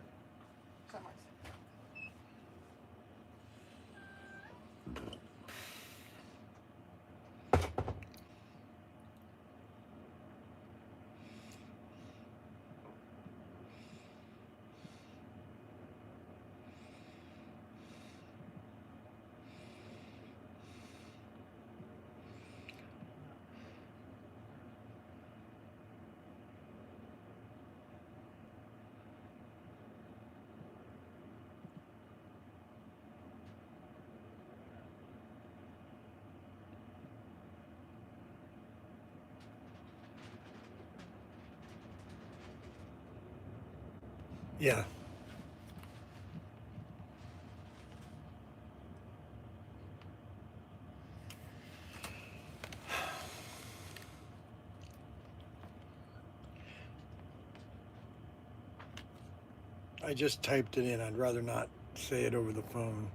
semi. Yeah. I just typed it in. I'd rather not say it over the phone.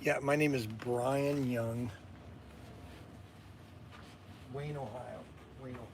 Yeah, my name is Bryan Young. Wayne, Ohio. Wayne, Ohio.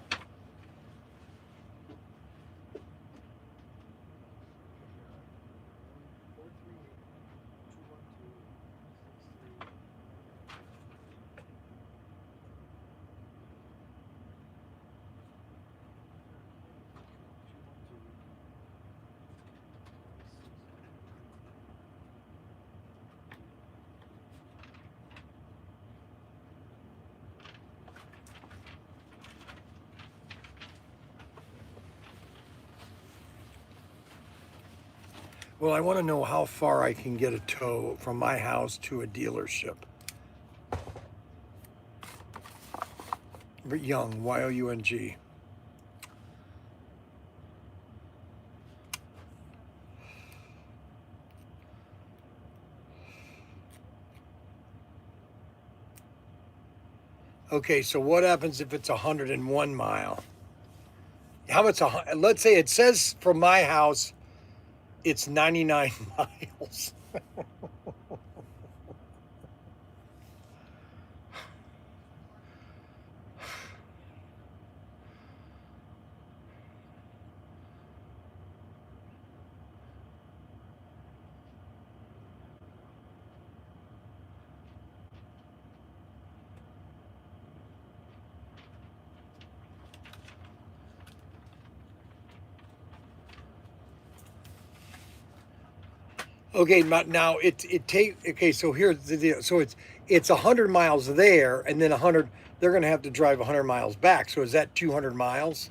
Well, I want to know how far I can get a tow from my house to a dealership. But Young, Y-O-U-N-G. Okay, so what happens if it's 101 mile? How much? Let's say it says from my house, it's 99 miles. Okay, now okay. So here's the deal. So it's 100 miles there, and then 100. They're going to have to drive 100 miles back. So is that 200 miles?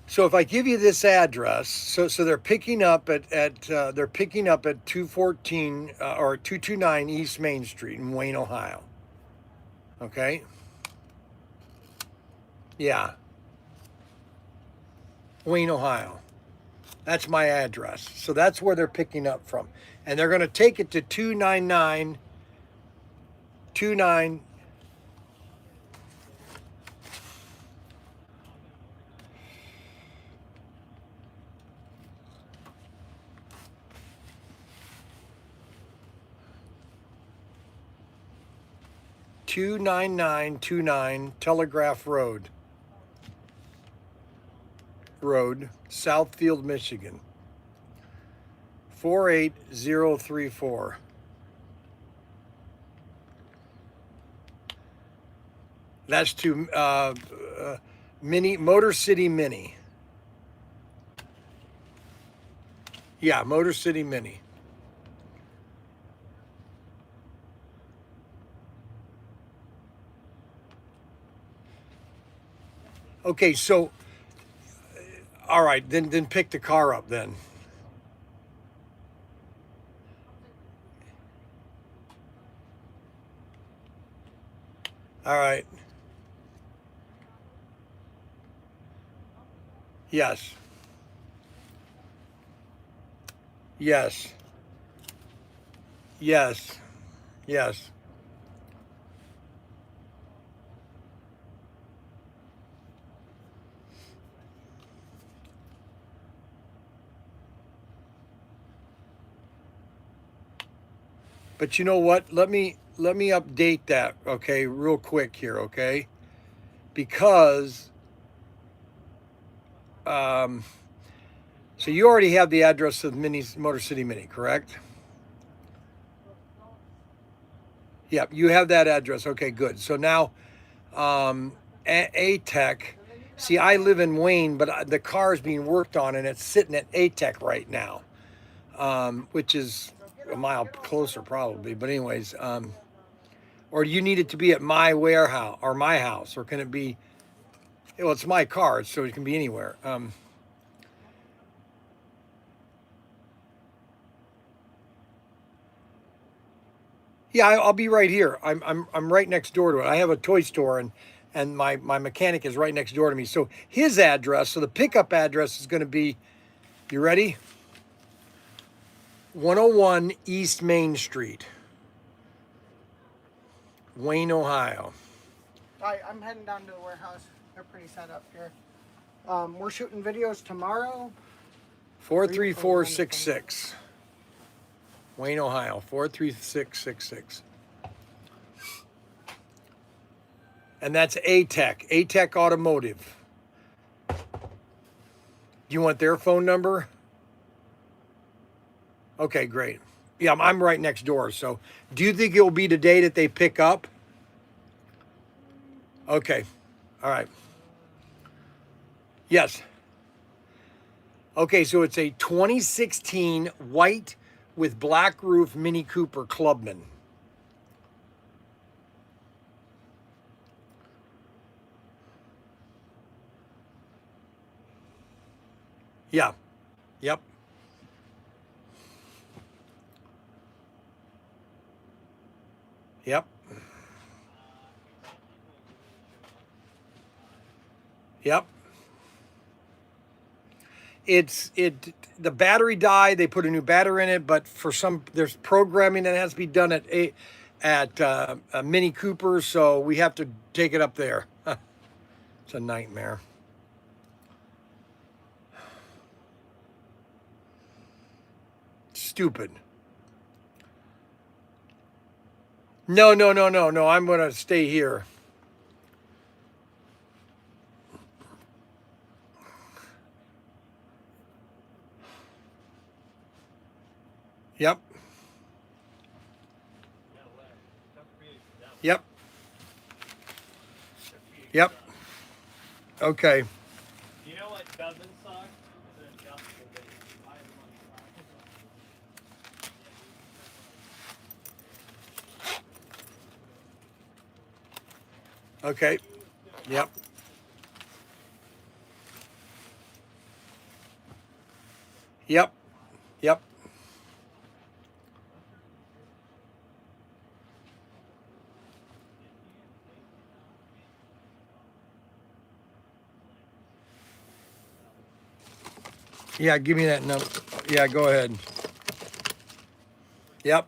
So if I give you this address, so they're picking up at 214 or 229 East Main Street in Wayne, Ohio. Okay. Yeah. Wayne, Ohio. That's my address. So that's where they're picking up from. And they're going to take it to 299 29929 Telegraph Road, Southfield, Michigan, 48034. That's to Motor City Mini. Yeah, Motor City Mini. Okay, so all right, then pick the car up then. All right. Yes. Yes. Yes. Yes. But you know what? Let me update that, okay, real quick here, okay? Because so you already have the address of Motor City Mini, correct? Yep, you have that address. Okay, good. So now A-Tech. See, I live in Wayne, but the car is being worked on, and it's sitting at A-Tech right now, which is a mile closer probably. But anyways, or do you need it to be at my warehouse or my house, or can it be? Well, it's my car, so it can be anywhere. Yeah, I'll be right here. I'm right next door to it. I have a toy store, and my mechanic is right next door to me. So his address, so the pickup address is going to be, you ready? 101 East Main Street, Wayne, Ohio. I'm heading down to the warehouse. They're pretty set up here. We're shooting videos tomorrow. 43466. Wayne, Ohio, 43666. And that's A-Tech, A-Tech Automotive. Do you want their phone number? Okay, great. Yeah, I'm right next door. So do you think it will be today that they pick up? Okay, all right. Yes. Okay, so it's a 2016 white with black roof Mini Cooper Clubman. Yeah. Yep. Yep. Yep. The battery died. They put a new battery in it, but for some there's programming that has to be done at a Mini Cooper, so we have to take it up there. It's a nightmare. Stupid. No, no, no, no, no. I'm gonna stay here. Yep. Yep. Yep. Okay. You know what doesn't suck? Is an adjustable base. I have money. Okay. Yep. Yep. Yep. Yeah, give me that number. Yeah, go ahead. Yep.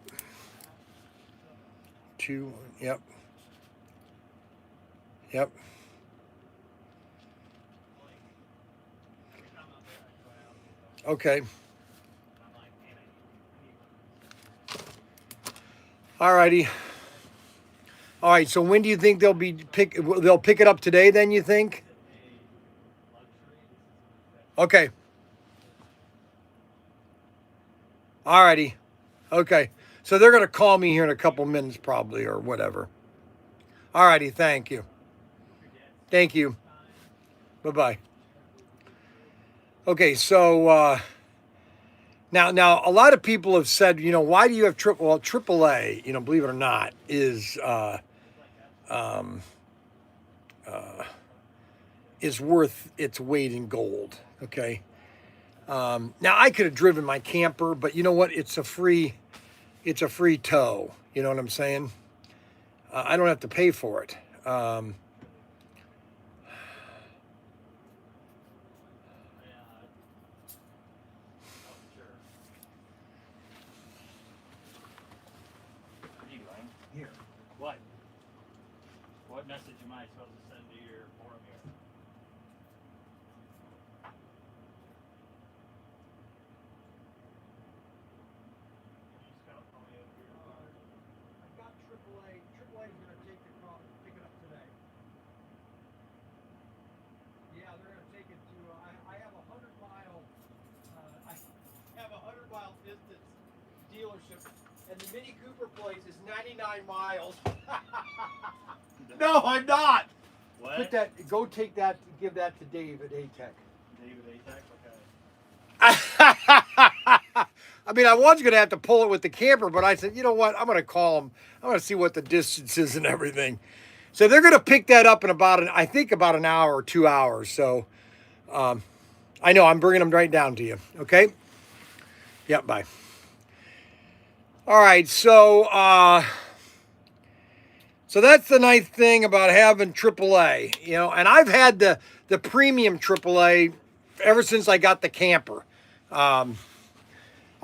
2. Yep. Yep. Okay. All righty. All right. So when do you think they'll pick it up today? Then you think? Okay. All righty. Okay. So they're gonna call me here in a couple minutes, probably, or whatever. All righty. Thank you. Thank you. Bye bye. Okay. So now a lot of people have said, why do you have AAA? Believe it or not, is worth its weight in gold. Okay. Now I could have driven my camper, but you know what? It's a free tow. You know what I'm saying? I don't have to pay for it. Here. What? What message am I supposed to send to your forum here? I've got AAA. AAA is going to pick it up today. Yeah, they're going to take it to. I have a 100-mile. I have a 100-mile distance dealership, and the Mini Cooper place is 99 miles. No, I'm not. What? Go take that. Give that to Dave at ATEC. David A-Tech? Okay. I mean, I was going to have to pull it with the camper, but I said, you know what? I'm going to call them. I'm going to see what the distance is and everything. So they're going to pick that up in about an hour or 2 hours. So I know I'm bringing them right down to you. Okay. Yep. Bye. All right. So that's the nice thing about having AAA, and I've had the premium AAA ever since I got the camper. I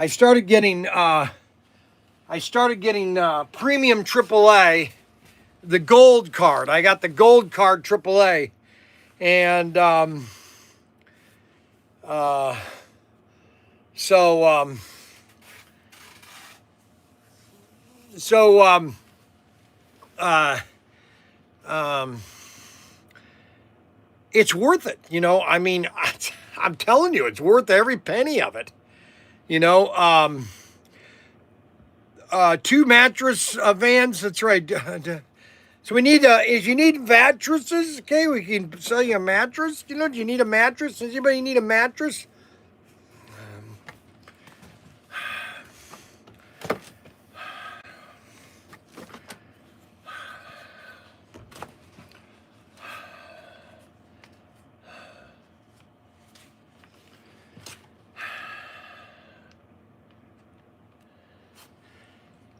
started getting premium AAA, the gold card. I got the gold card AAA, and it's worth it. I mean, I'm telling you, it's worth every penny of it. 2 mattress vans. That's right. So we need, if you need mattresses, okay, we can sell you a mattress. Do you need a mattress? Does anybody need a mattress?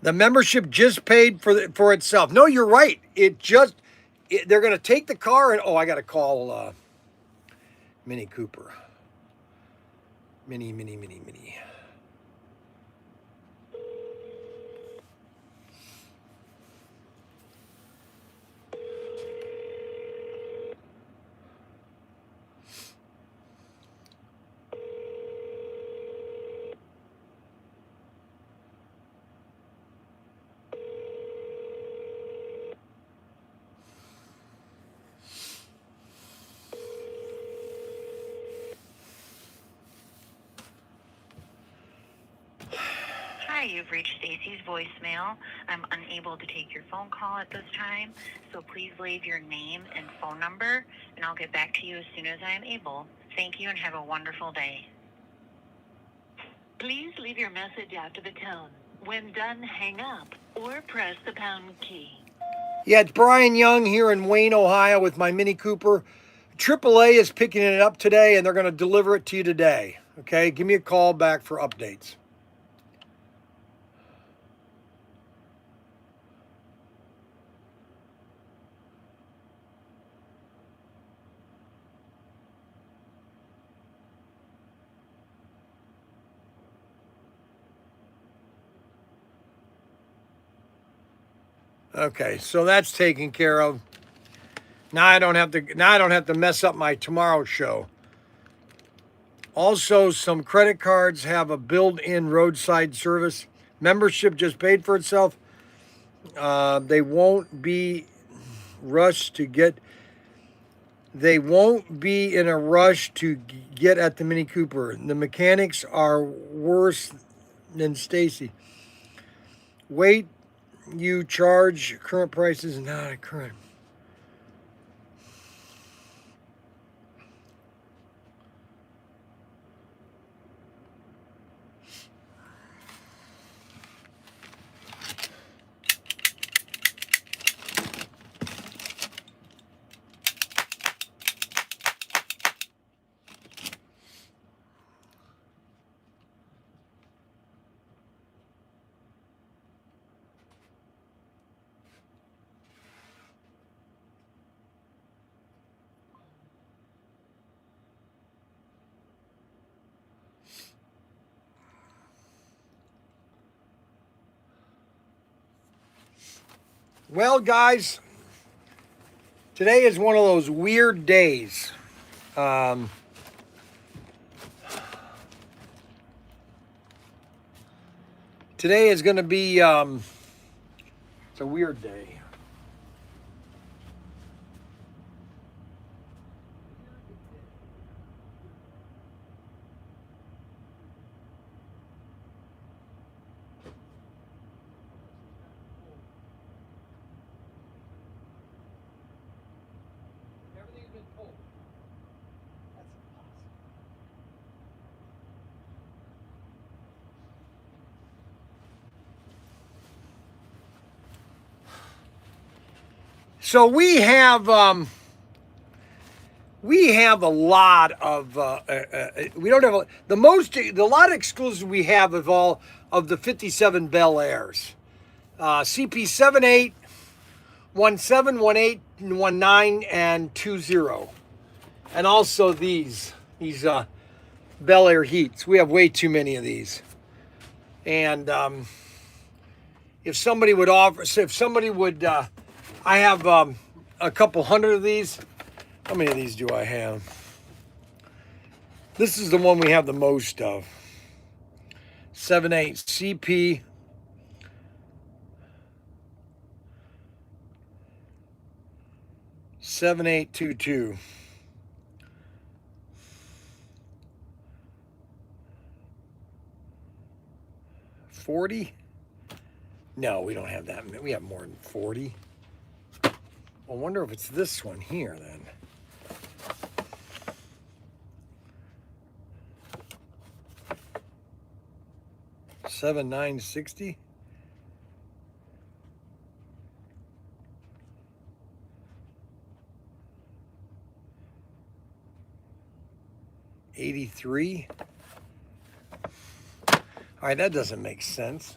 The membership just paid for itself. No, you're right. They're going to take the car and, I got to call Mini Cooper. Mini. Hi, you've reached Stacy's voicemail. I'm unable to take your phone call at this time, so please leave your name and phone number, and I'll get back to you as soon as I am able. Thank you and have a wonderful day. Please leave your message after the tone. When done, hang up or press the pound key. Yeah, it's Bryan Young here in Wayne, Ohio with my Mini Cooper. AAA is picking it up today and they're going to deliver it to you today. Okay, give me a call back for updates. Okay, so that's taken care of. Now I don't have to mess up my tomorrow show. Also, some credit cards have a built-in roadside service. Membership just paid for itself. They won't be in a rush to get at the Mini Cooper. The mechanics are worse than Stacy. Wait, you charge current prices, not current. Well, guys, today is one of those weird days. Today is going to be, it's a weird day. So we have a lot of we don't have the lot of exclusives we have of all of the 57 Bel Airs, CP 78, 17, 18, 19, and 20, and also these Bel Air Heats. We have way too many of these, and if somebody would I have a couple hundred of these. How many of these do I have? This is the one we have the most of. 78 CP. $7822. $40? No, we don't have that. We have more than 40. I wonder if it's this one here then. $7,960. $83. All right, that doesn't make sense.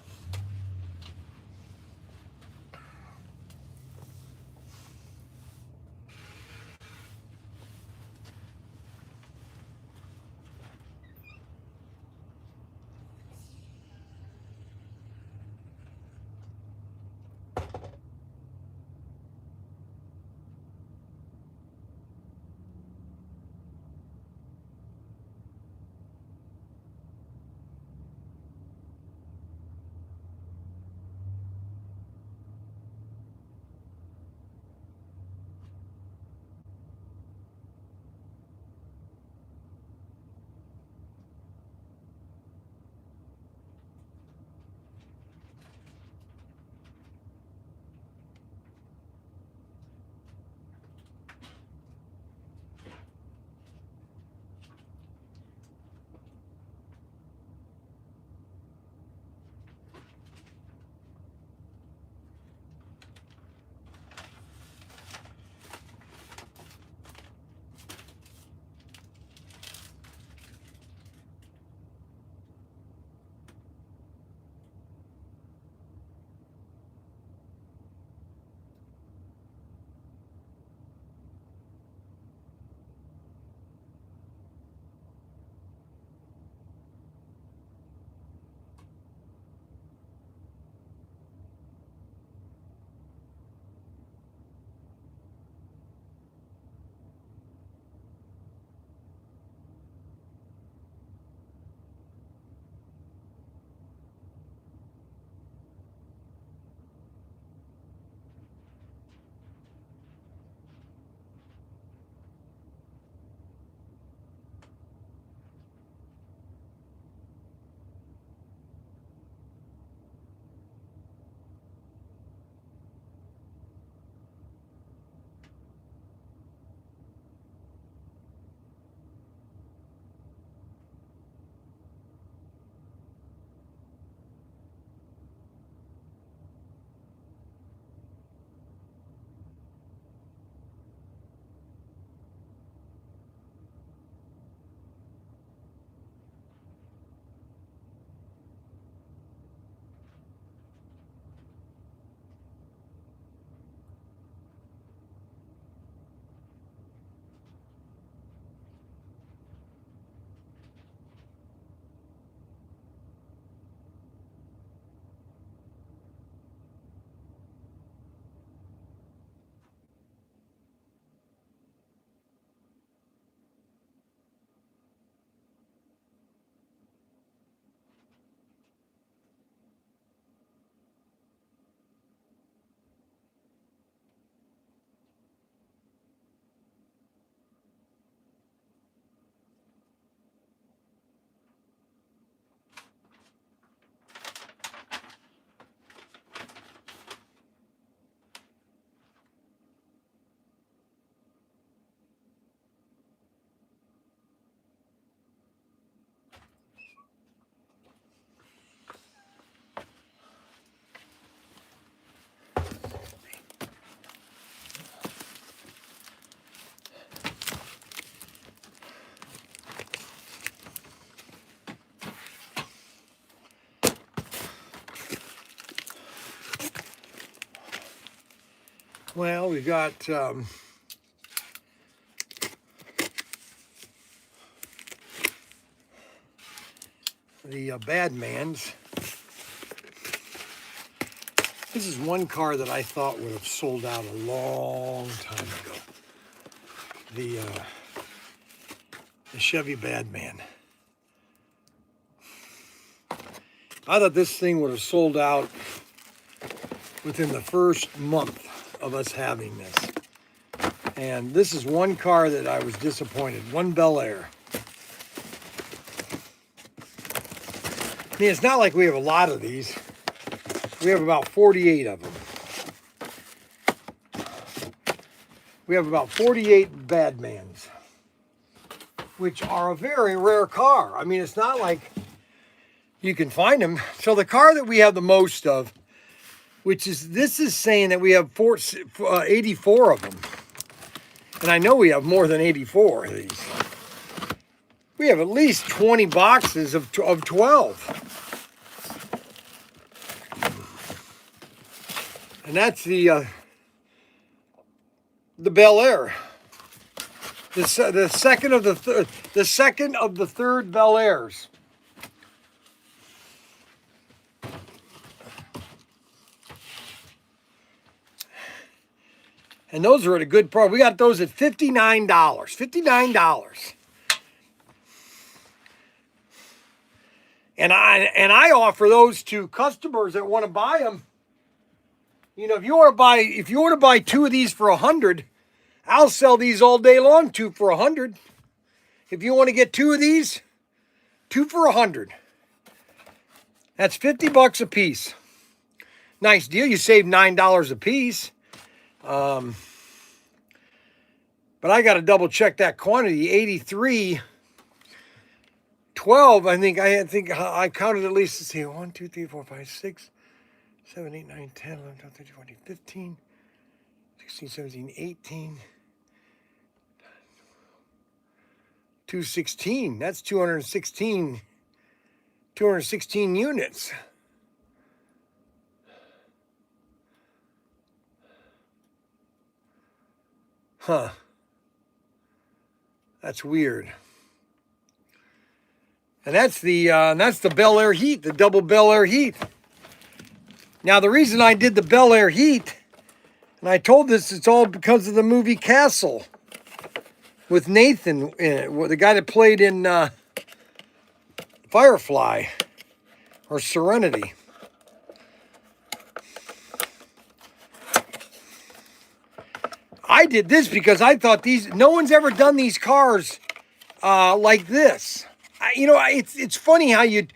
Well, we got the Badmans. This is one car that I thought would have sold out a long time ago. The Chevy Badman. I thought this thing would have sold out within the first month of us having this. And this is one car that I was disappointed. One Bel Air. I mean, it's not like we have a lot of these. We have about 48 of them. We have about 48 Badmans, which are a very rare car. I mean, it's not like you can find them. So the car that we have the most of, which is, this is saying that we have 84 of them. And I know we have more than 84 of these. We have at least 20 boxes of 12. And that's the Bel Air. The second of the third Bel Airs. And those are at a good price. We got those at $59. $59. And I offer those to customers that want to buy them. You know, if you want to buy two of these for $100, I'll sell these all day long, two for $100. If you want to get two of these, two for $100. That's $50 a piece. Nice deal. You save $9 a piece. But I got to double check that quantity. 83, 12. I think I counted at least. Let's see, 1, 2, 3, 4, 5, 6, 7, 8, 9, 10, 11, 12, 13, 14, 15, 16, 17, 18, 216. That's 216 units. Huh. That's weird. And that's the Bel Air Heat, the double Bel Air Heat. Now the reason I did the Bel Air Heat, and I told this, it's all because of the movie Castle with Nathan in it, the guy that played in Firefly or Serenity. I did this because I thought no one's ever done these cars like this. It's funny how you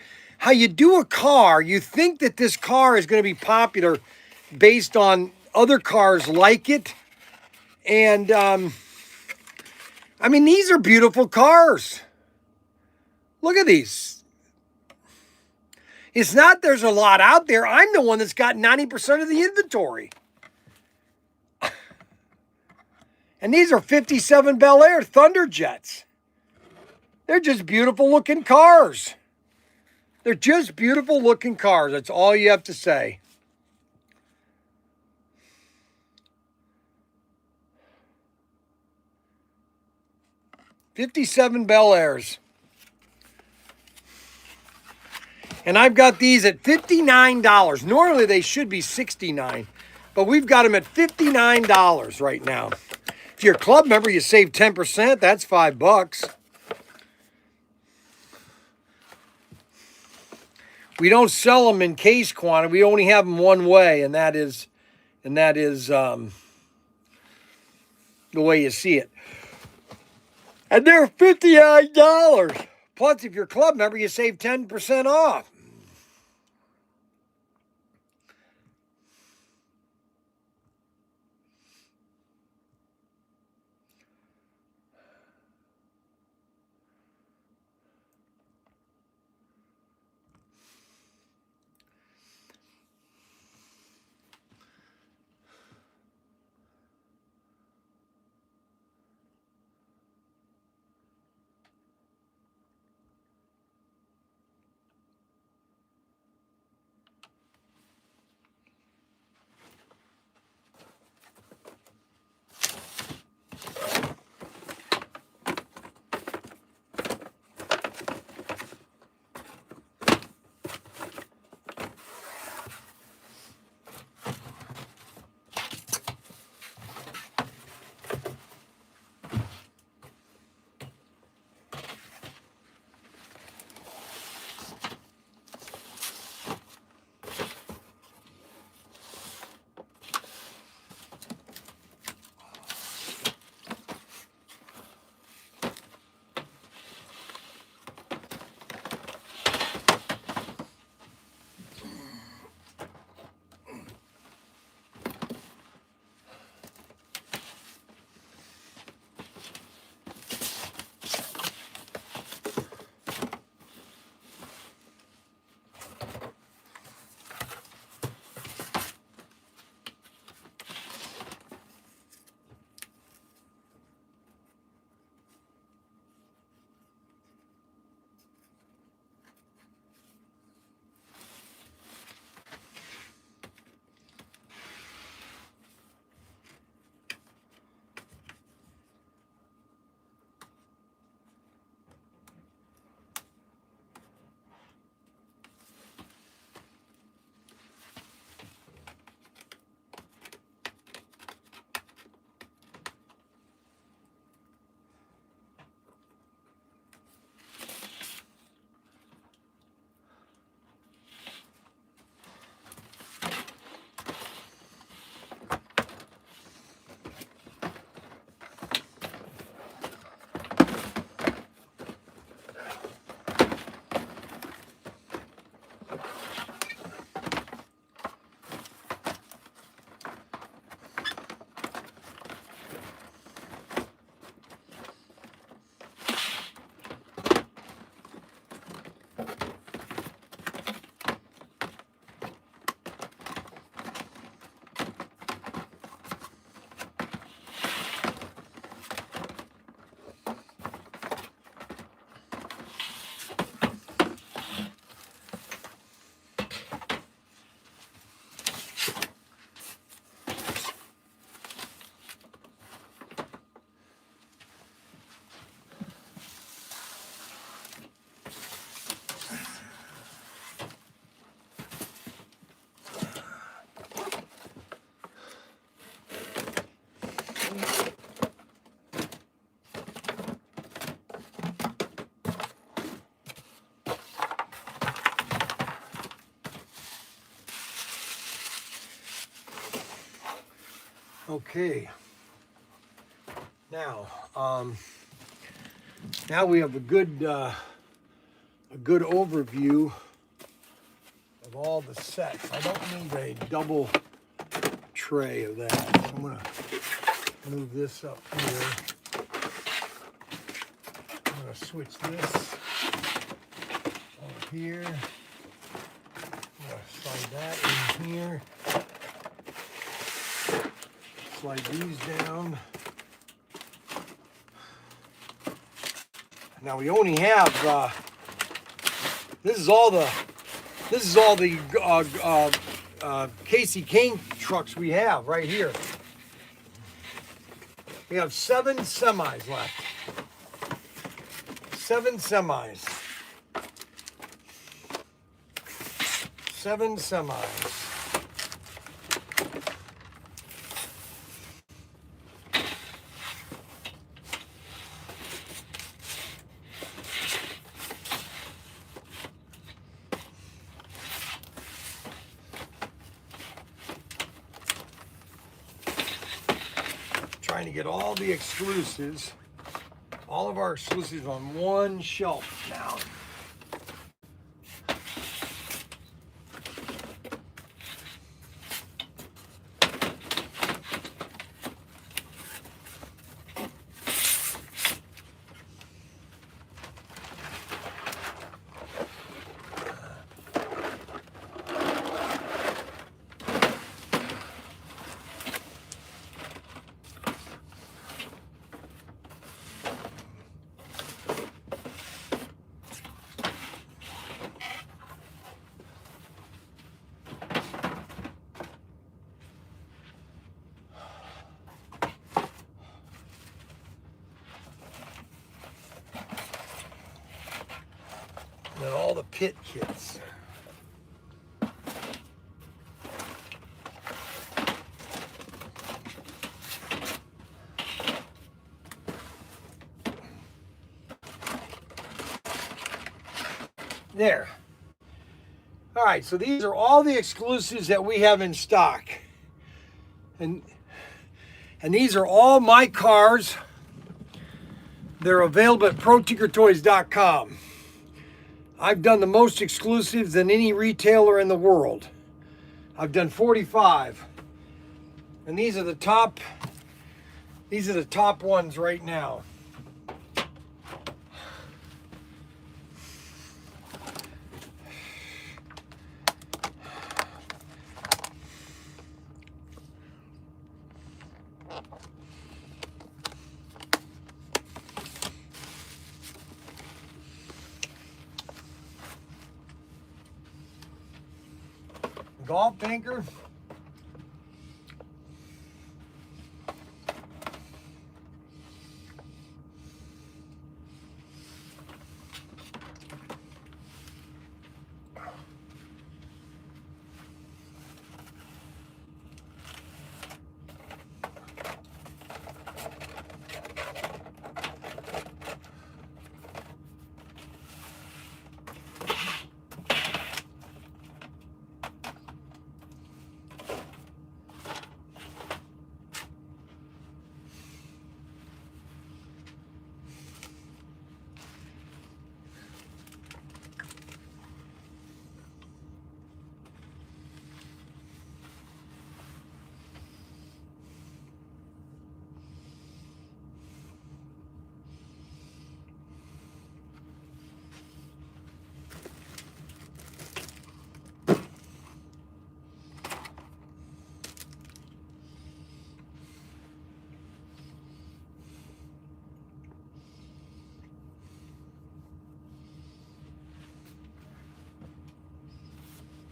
do a car. You think that this car is going to be popular based on other cars like it. And, I mean, these are beautiful cars. Look at these. It's not there's a lot out there. I'm the one that's got 90% of the inventory. And these are 57 Bel Air Thunderjets. They're just beautiful looking cars. They're just beautiful looking cars. That's all you have to say. $57 Bel Airs. And I've got these at $59. Normally they should be $69, but we've got them at $59 right now. If you're a club member, you save 10%. That's $5. We don't sell them in case quantity. We only have them one way, and that is the way you see it. And they're $59. Plus, if you're a club member, you save 10% off. Okay. Now, now we have a good overview of all the sets. I don't need a double tray of that. So I'm gonna move this up here. I'm gonna switch this over here. I'm gonna slide that in here. Slide these down. Now we only have this is all the Casey Kane trucks we have right here. We have 7 semis left. 7 semis. 7 semis. Trying to get all the exclusives, all of our exclusives on one shelf now. And all the pit kits. There. All right, so these are all the exclusives that we have in stock. And these are all my cars. They're available at Protinkertoys.com. I've done the most exclusives than any retailer in the world. I've done 45. And these are the top ones right now. Golf Banker.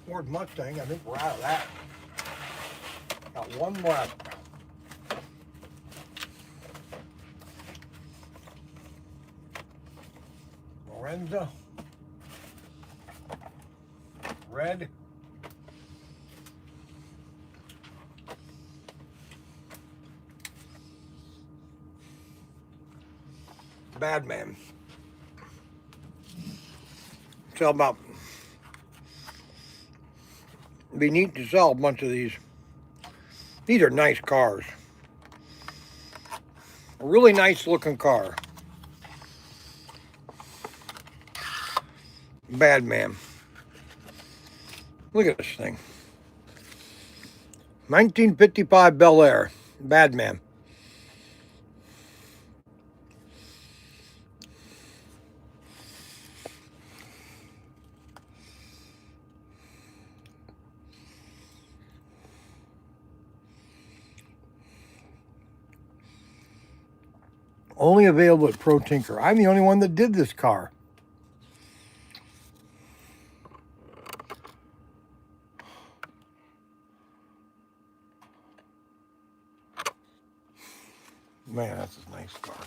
Ford Mustang, I think we're out of that. Got one left. Lorenza. Red. Bad man. Sell about. It'd be neat to sell a bunch of these. These are nice cars. A really nice looking car. Bad man. Look at this thing. 1955 Bel Air. Bad man. Only available at Pro Tinker. I'm the only one that did this car. Man, that's a nice car.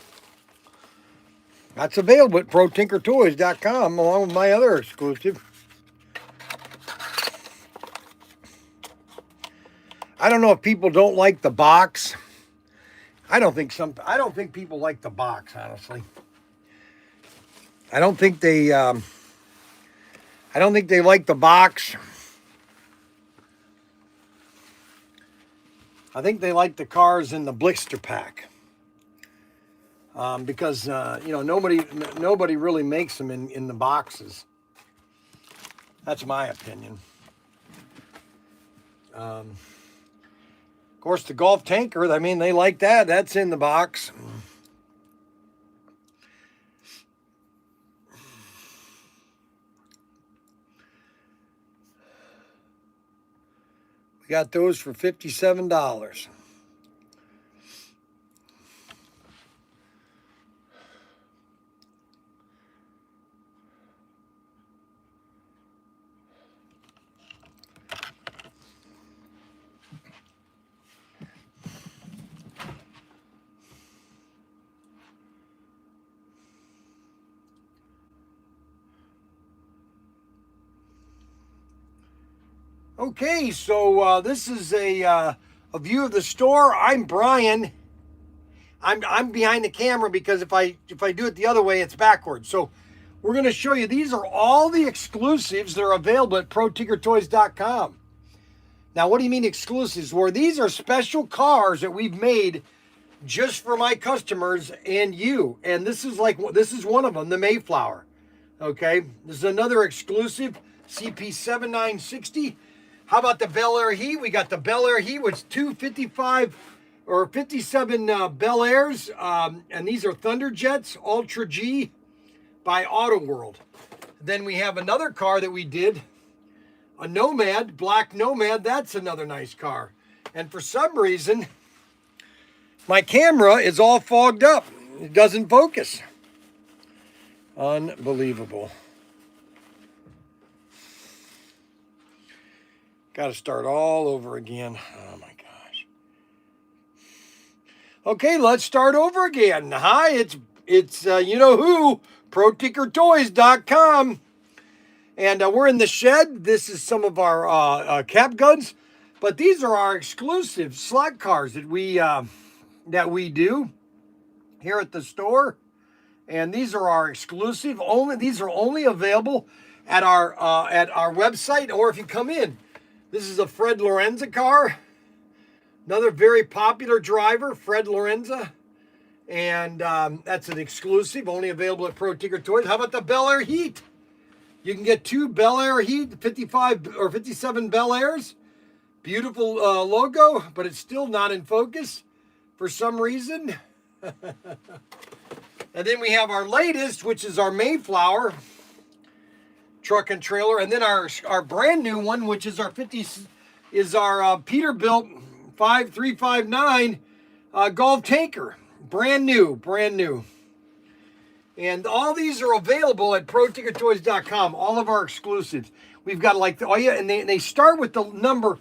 That's available at Protinkertoys.com along with my other exclusive. I don't know if people don't like the box. I don't think people like the box, honestly. I don't think they like the box. I think they like the cars in the blister pack. Because nobody really makes them in the boxes. That's my opinion. Of course, the Golf Tanker, I mean, they like that. That's in the box. We got those for $57. Okay, so this is a view of the store. I'm Bryan. I'm behind the camera because if I do it the other way, it's backwards. So we're going to show you. These are all the exclusives that are available at Protinkertoys.com. Now, what do you mean exclusives? Well, these are special cars that we've made just for my customers and you. And this is one of them, the Mayflower. Okay, this is another exclusive CP7960. How about the Bel Air Heat? We got the Bel Air Heat, which 255 or 57 Bel Airs, and these are Thunderjets Ultra G by Auto World. Then we have another car that we did, a Nomad, black Nomad. That's another nice car. And for some reason, my camera is all fogged up. It doesn't focus. Unbelievable. Got to start all over again. Oh my gosh. Okay, let's start over again. Hi, it's you know who, Protinkertoys.com. And we're in the shed. This is some of our cap guns, but these are our exclusive slot cars that we do here at the store. And these are our exclusive. These are only available at our website, or if you come in. This is a Fred Lorenza car. Another very popular driver, Fred Lorenza. And that's an exclusive, only available at Protinkertoys. How about the Bel Air Heat? You can get two Bel Air Heat, 55 or 57 Bel Airs. Beautiful logo, but it's still not in focus for some reason. And then we have our latest, which is our Mayflower truck and trailer, and then our brand new one, which is our Peterbilt 5359 Golf Tanker, brand new. And all these are available at Protinkertoys.com. All of our exclusives. We've got and they start with the number,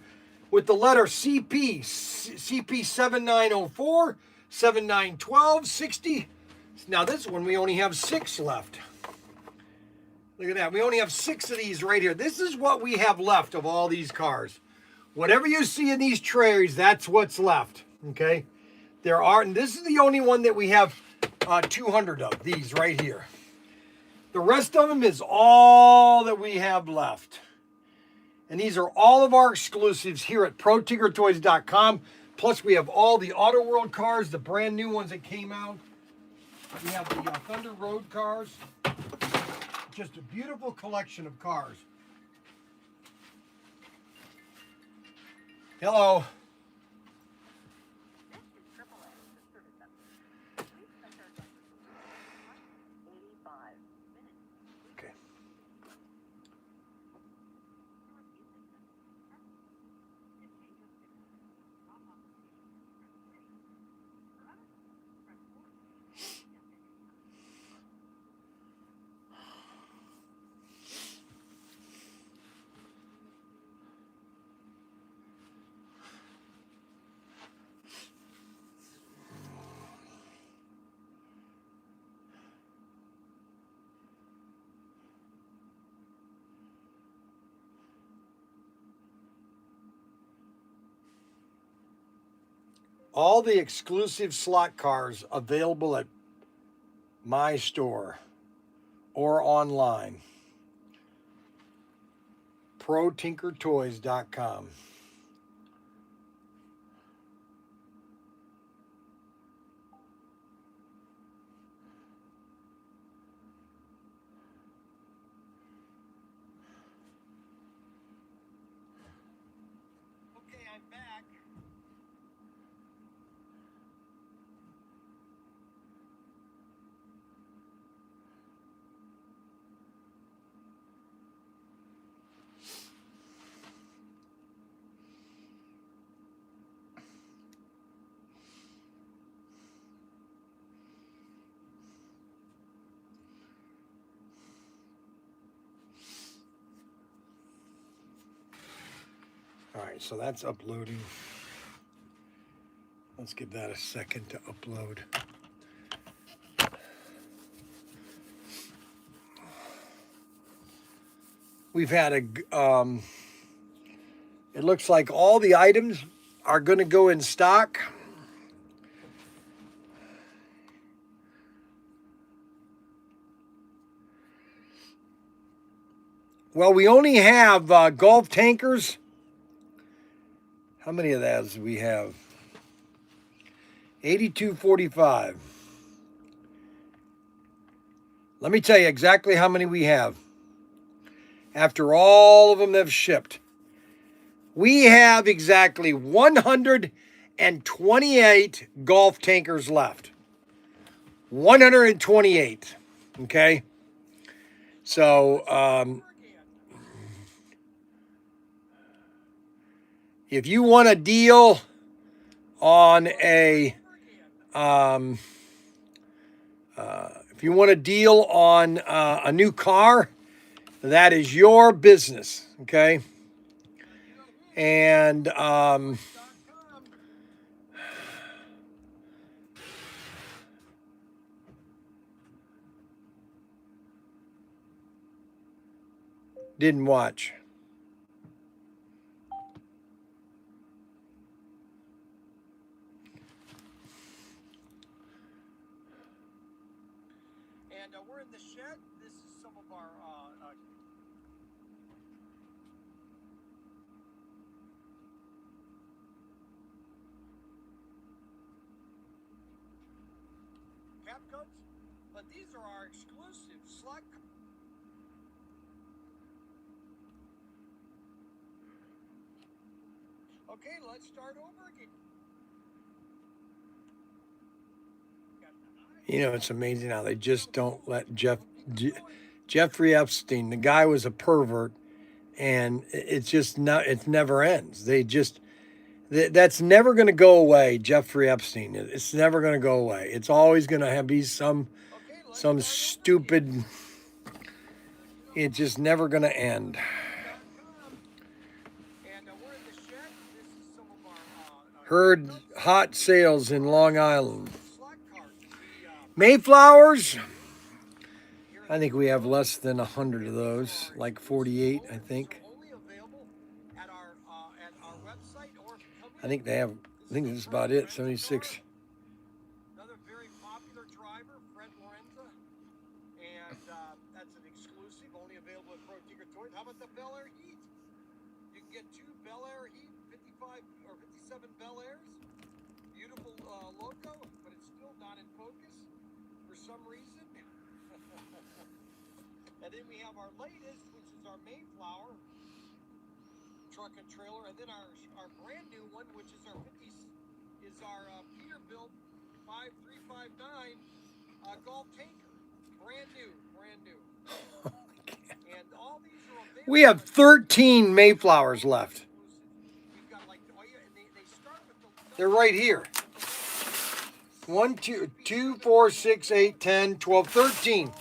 with the letter CP 7904, 7912, 60. Now this one we only have 6 left. Look at that. We only have 6 of these right here. This is what we have left of all these cars. Whatever you see in these trays, that's what's left. Okay? And this is the only one that we have 200 of, these right here. The rest of them is all that we have left. And these are all of our exclusives here at Protinkertoys.com. Plus, we have all the Auto World cars, the brand new ones that came out. We have the Thunder Road cars. Just a beautiful collection of cars. Hello. Okay. All the exclusive slot cars available at my store or online. Protinkertoys.com. Okay, I'm back. All right, so that's uploading. Let's give that a second to upload. We've had a, it looks like all the items are going to go in stock. Well, we only have Gulf tankers. How many of those do we have? 8245. Let me tell you exactly how many we have. After all of them have shipped, we have exactly 128 Gulf tankers left. 128. Okay. So, if you want a deal on a, if you want a deal on a new car, that is your business, okay? And didn't watch. And we're in the shed. This is some of our cap coats, but these are our exclusive slot. Okay, let's start over again. You know, it's amazing how they just don't let Jeffrey Epstein, the guy was a pervert, and it's just not, it never ends. They just, that's never going to go away, Jeffrey Epstein. It's never going to go away. It's always going to be some stupid, it's just never going to end. Heard hot sales in Long Island. Mayflowers, I think we have less than 100 of those, like 48, I think. I think they have, I think that's about it, 76. Another very popular driver, Fred Lorenza, and that's an exclusive, only available at Protinkertoys. How about the Bel Air Heat? You can get 2 Bel Air Heat, 55 or 57 Bel Airs. beautiful logo, but it's still not in focus for some reason. And then we have our latest, which is our Mayflower truck and trailer, and then our brand new one, which is our Peterbilt 5359 Golf tanker, brand new. And all these are available. We have 13 Mayflowers left. We've got like, they start with they're right here. 1, 2, 4, 6, 8, 10, 12, 13.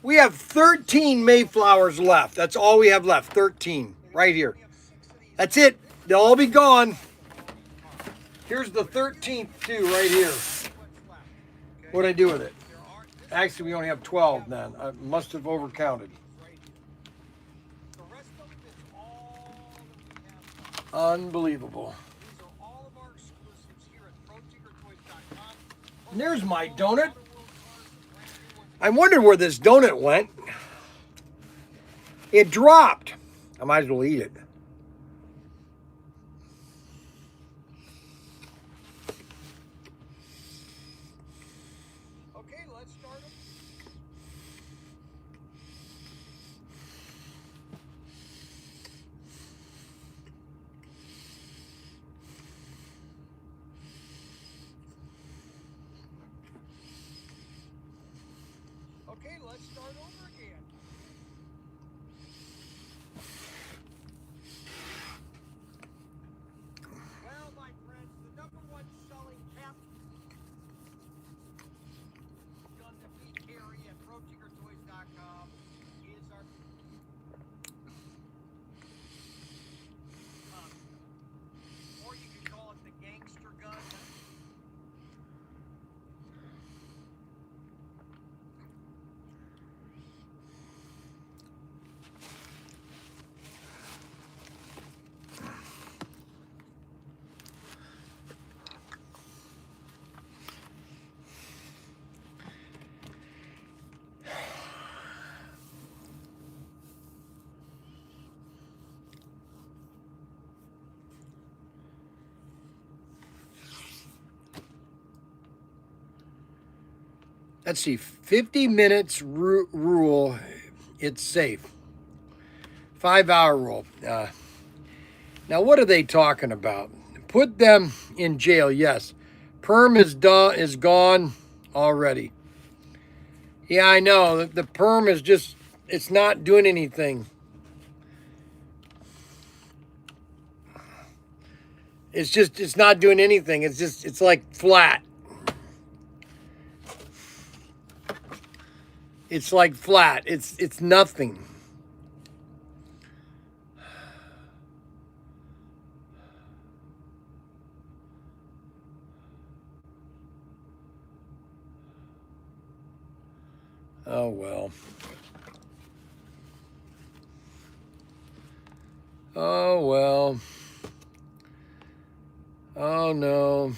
We have 13 Mayflowers left. That's all we have left. 13 right here. That's it. They'll all be gone. Here's the 13th too, right here. What'd I do with it? Actually, we only have 12 then. I must have overcounted. Unbelievable. And there's my donut. I wondered where this donut went. It dropped. I might as well eat it. Okay, let's start them. Okay, let's start over again. Well, my friends, the #1 selling cap gun that we carry at Protinkertoys.com is our or you can call it the gangster gun. Let's see, 50 minutes rule, it's safe. 5-hour rule. Now, what are they talking about? Put them in jail, yes. Perm is gone already. Yeah, I know. The perm is just, it's not doing anything. It's not doing anything. It's like flat. It's like flat. It's nothing. Oh, well. Oh, well. Oh, no.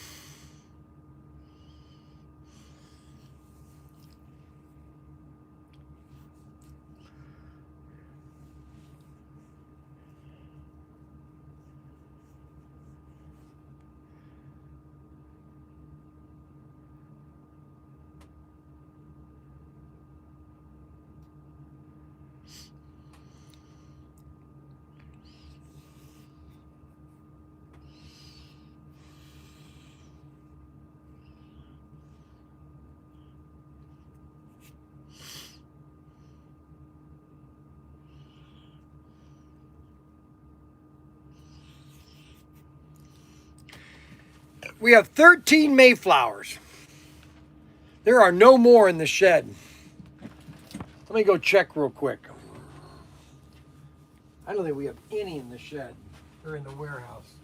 We have 13 Mayflowers. There are no more in the shed. Let me go check real quick. I don't think we have any in the shed or in the warehouse.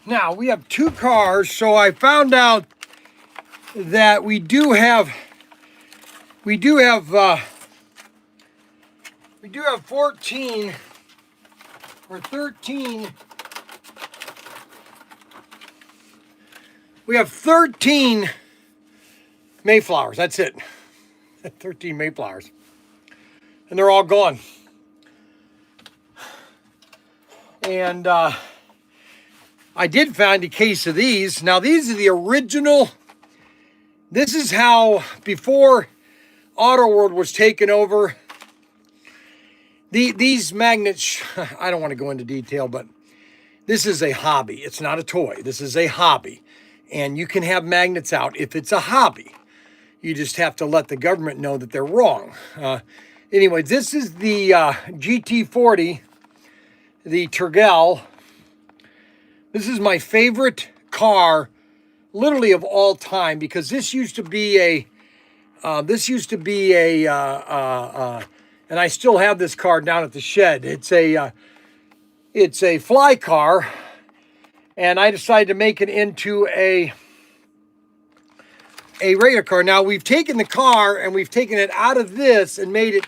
Now we have 2 cars, so I found out that we do have 14 or 13. We have 13 Mayflowers. That's it. 13 Mayflowers. And they're all gone. And I did find a case of these. Now these are the original. This is how, before Auto World was taken over, these magnets, I don't want to go into detail, but this is a hobby. It's not a toy. This is a hobby. And you can have magnets out if it's a hobby. You just have to let the government know that they're wrong. Anyway, this is the GT40, the Tergel. This is my favorite car, literally of all time, because this used to be a, and I still have this car down at the shed. It's a fly car, and I decided to make it into a radar car. Now we've taken the car and we've taken it out of this and made it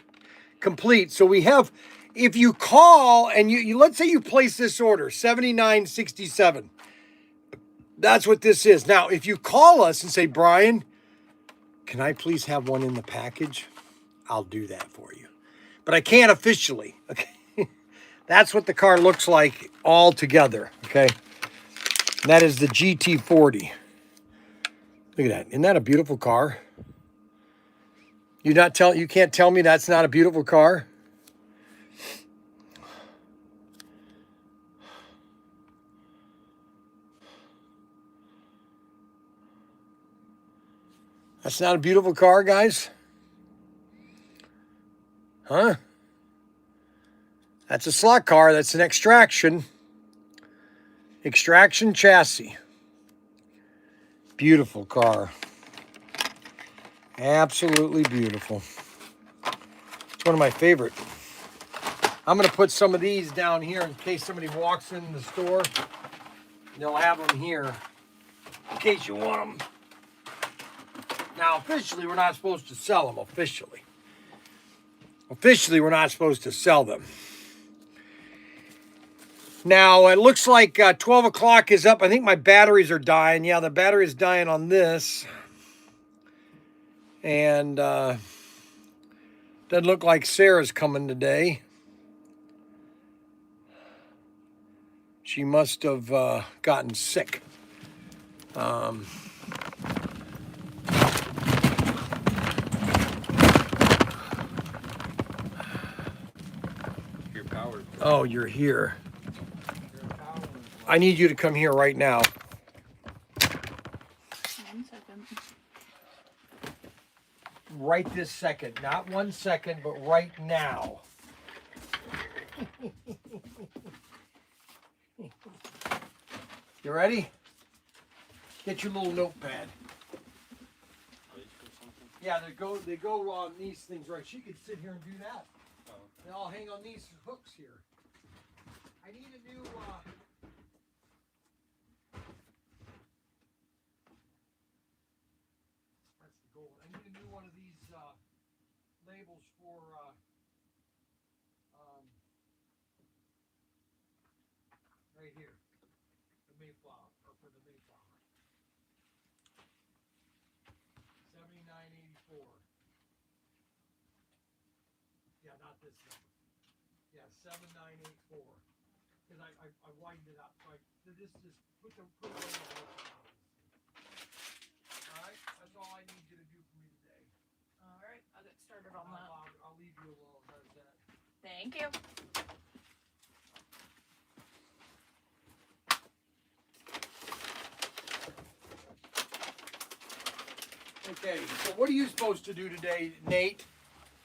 complete. So we have, if you call and you let's say you place this order, $79.67. That's what this is. Now, if you call us and say, Brian, can I please have one in the package? I'll do that for you. But I can't officially, okay? That's what the car looks like all together, okay? And that is the GT40. Look at that. Isn't that a beautiful car? You can't tell me that's not a beautiful car? That's not a beautiful car, guys? Huh? That's a slot car. That's an extraction chassis. Beautiful car. Absolutely beautiful. It's one of my favorite. I'm going to put some of these down here in case somebody walks in the store. They'll have them here in case you want them. Now, officially, we're not supposed to sell them. Officially, we're not supposed to sell them. Now, it looks like 12 o'clock is up. I think my batteries are dying. Yeah, the battery is dying on this. And doesn't look like Sarah's coming today. She must have gotten sick. Your power. Oh, you're here. I need you to come here right now. 1 second. Right this second. Not 1 second, but right now. You ready? Get your little notepad. Yeah, they go on these things right. She could sit here and do that. They all hang on these hooks here. I need a new that's the goal. I need a new one of these labels for right here. The Mayflower, or for the Mayflower. $79.84. Yeah, not this number. Yeah, 7984. Because I widened it up. So just put the label on. Alright, that's all I need you to do for me today. Alright, I'll get started on that. I'll leave you alone. How's that? Thank you. Okay, so what are you supposed to do today, Nate?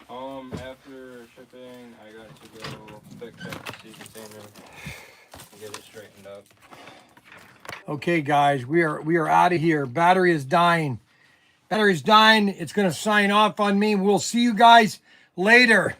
After shipping, I got to go fix up the sea container and get it straightened up. Okay, guys, we are out of here. Battery is dying. Battery's dying. It's going to sign off on me. We'll see you guys later.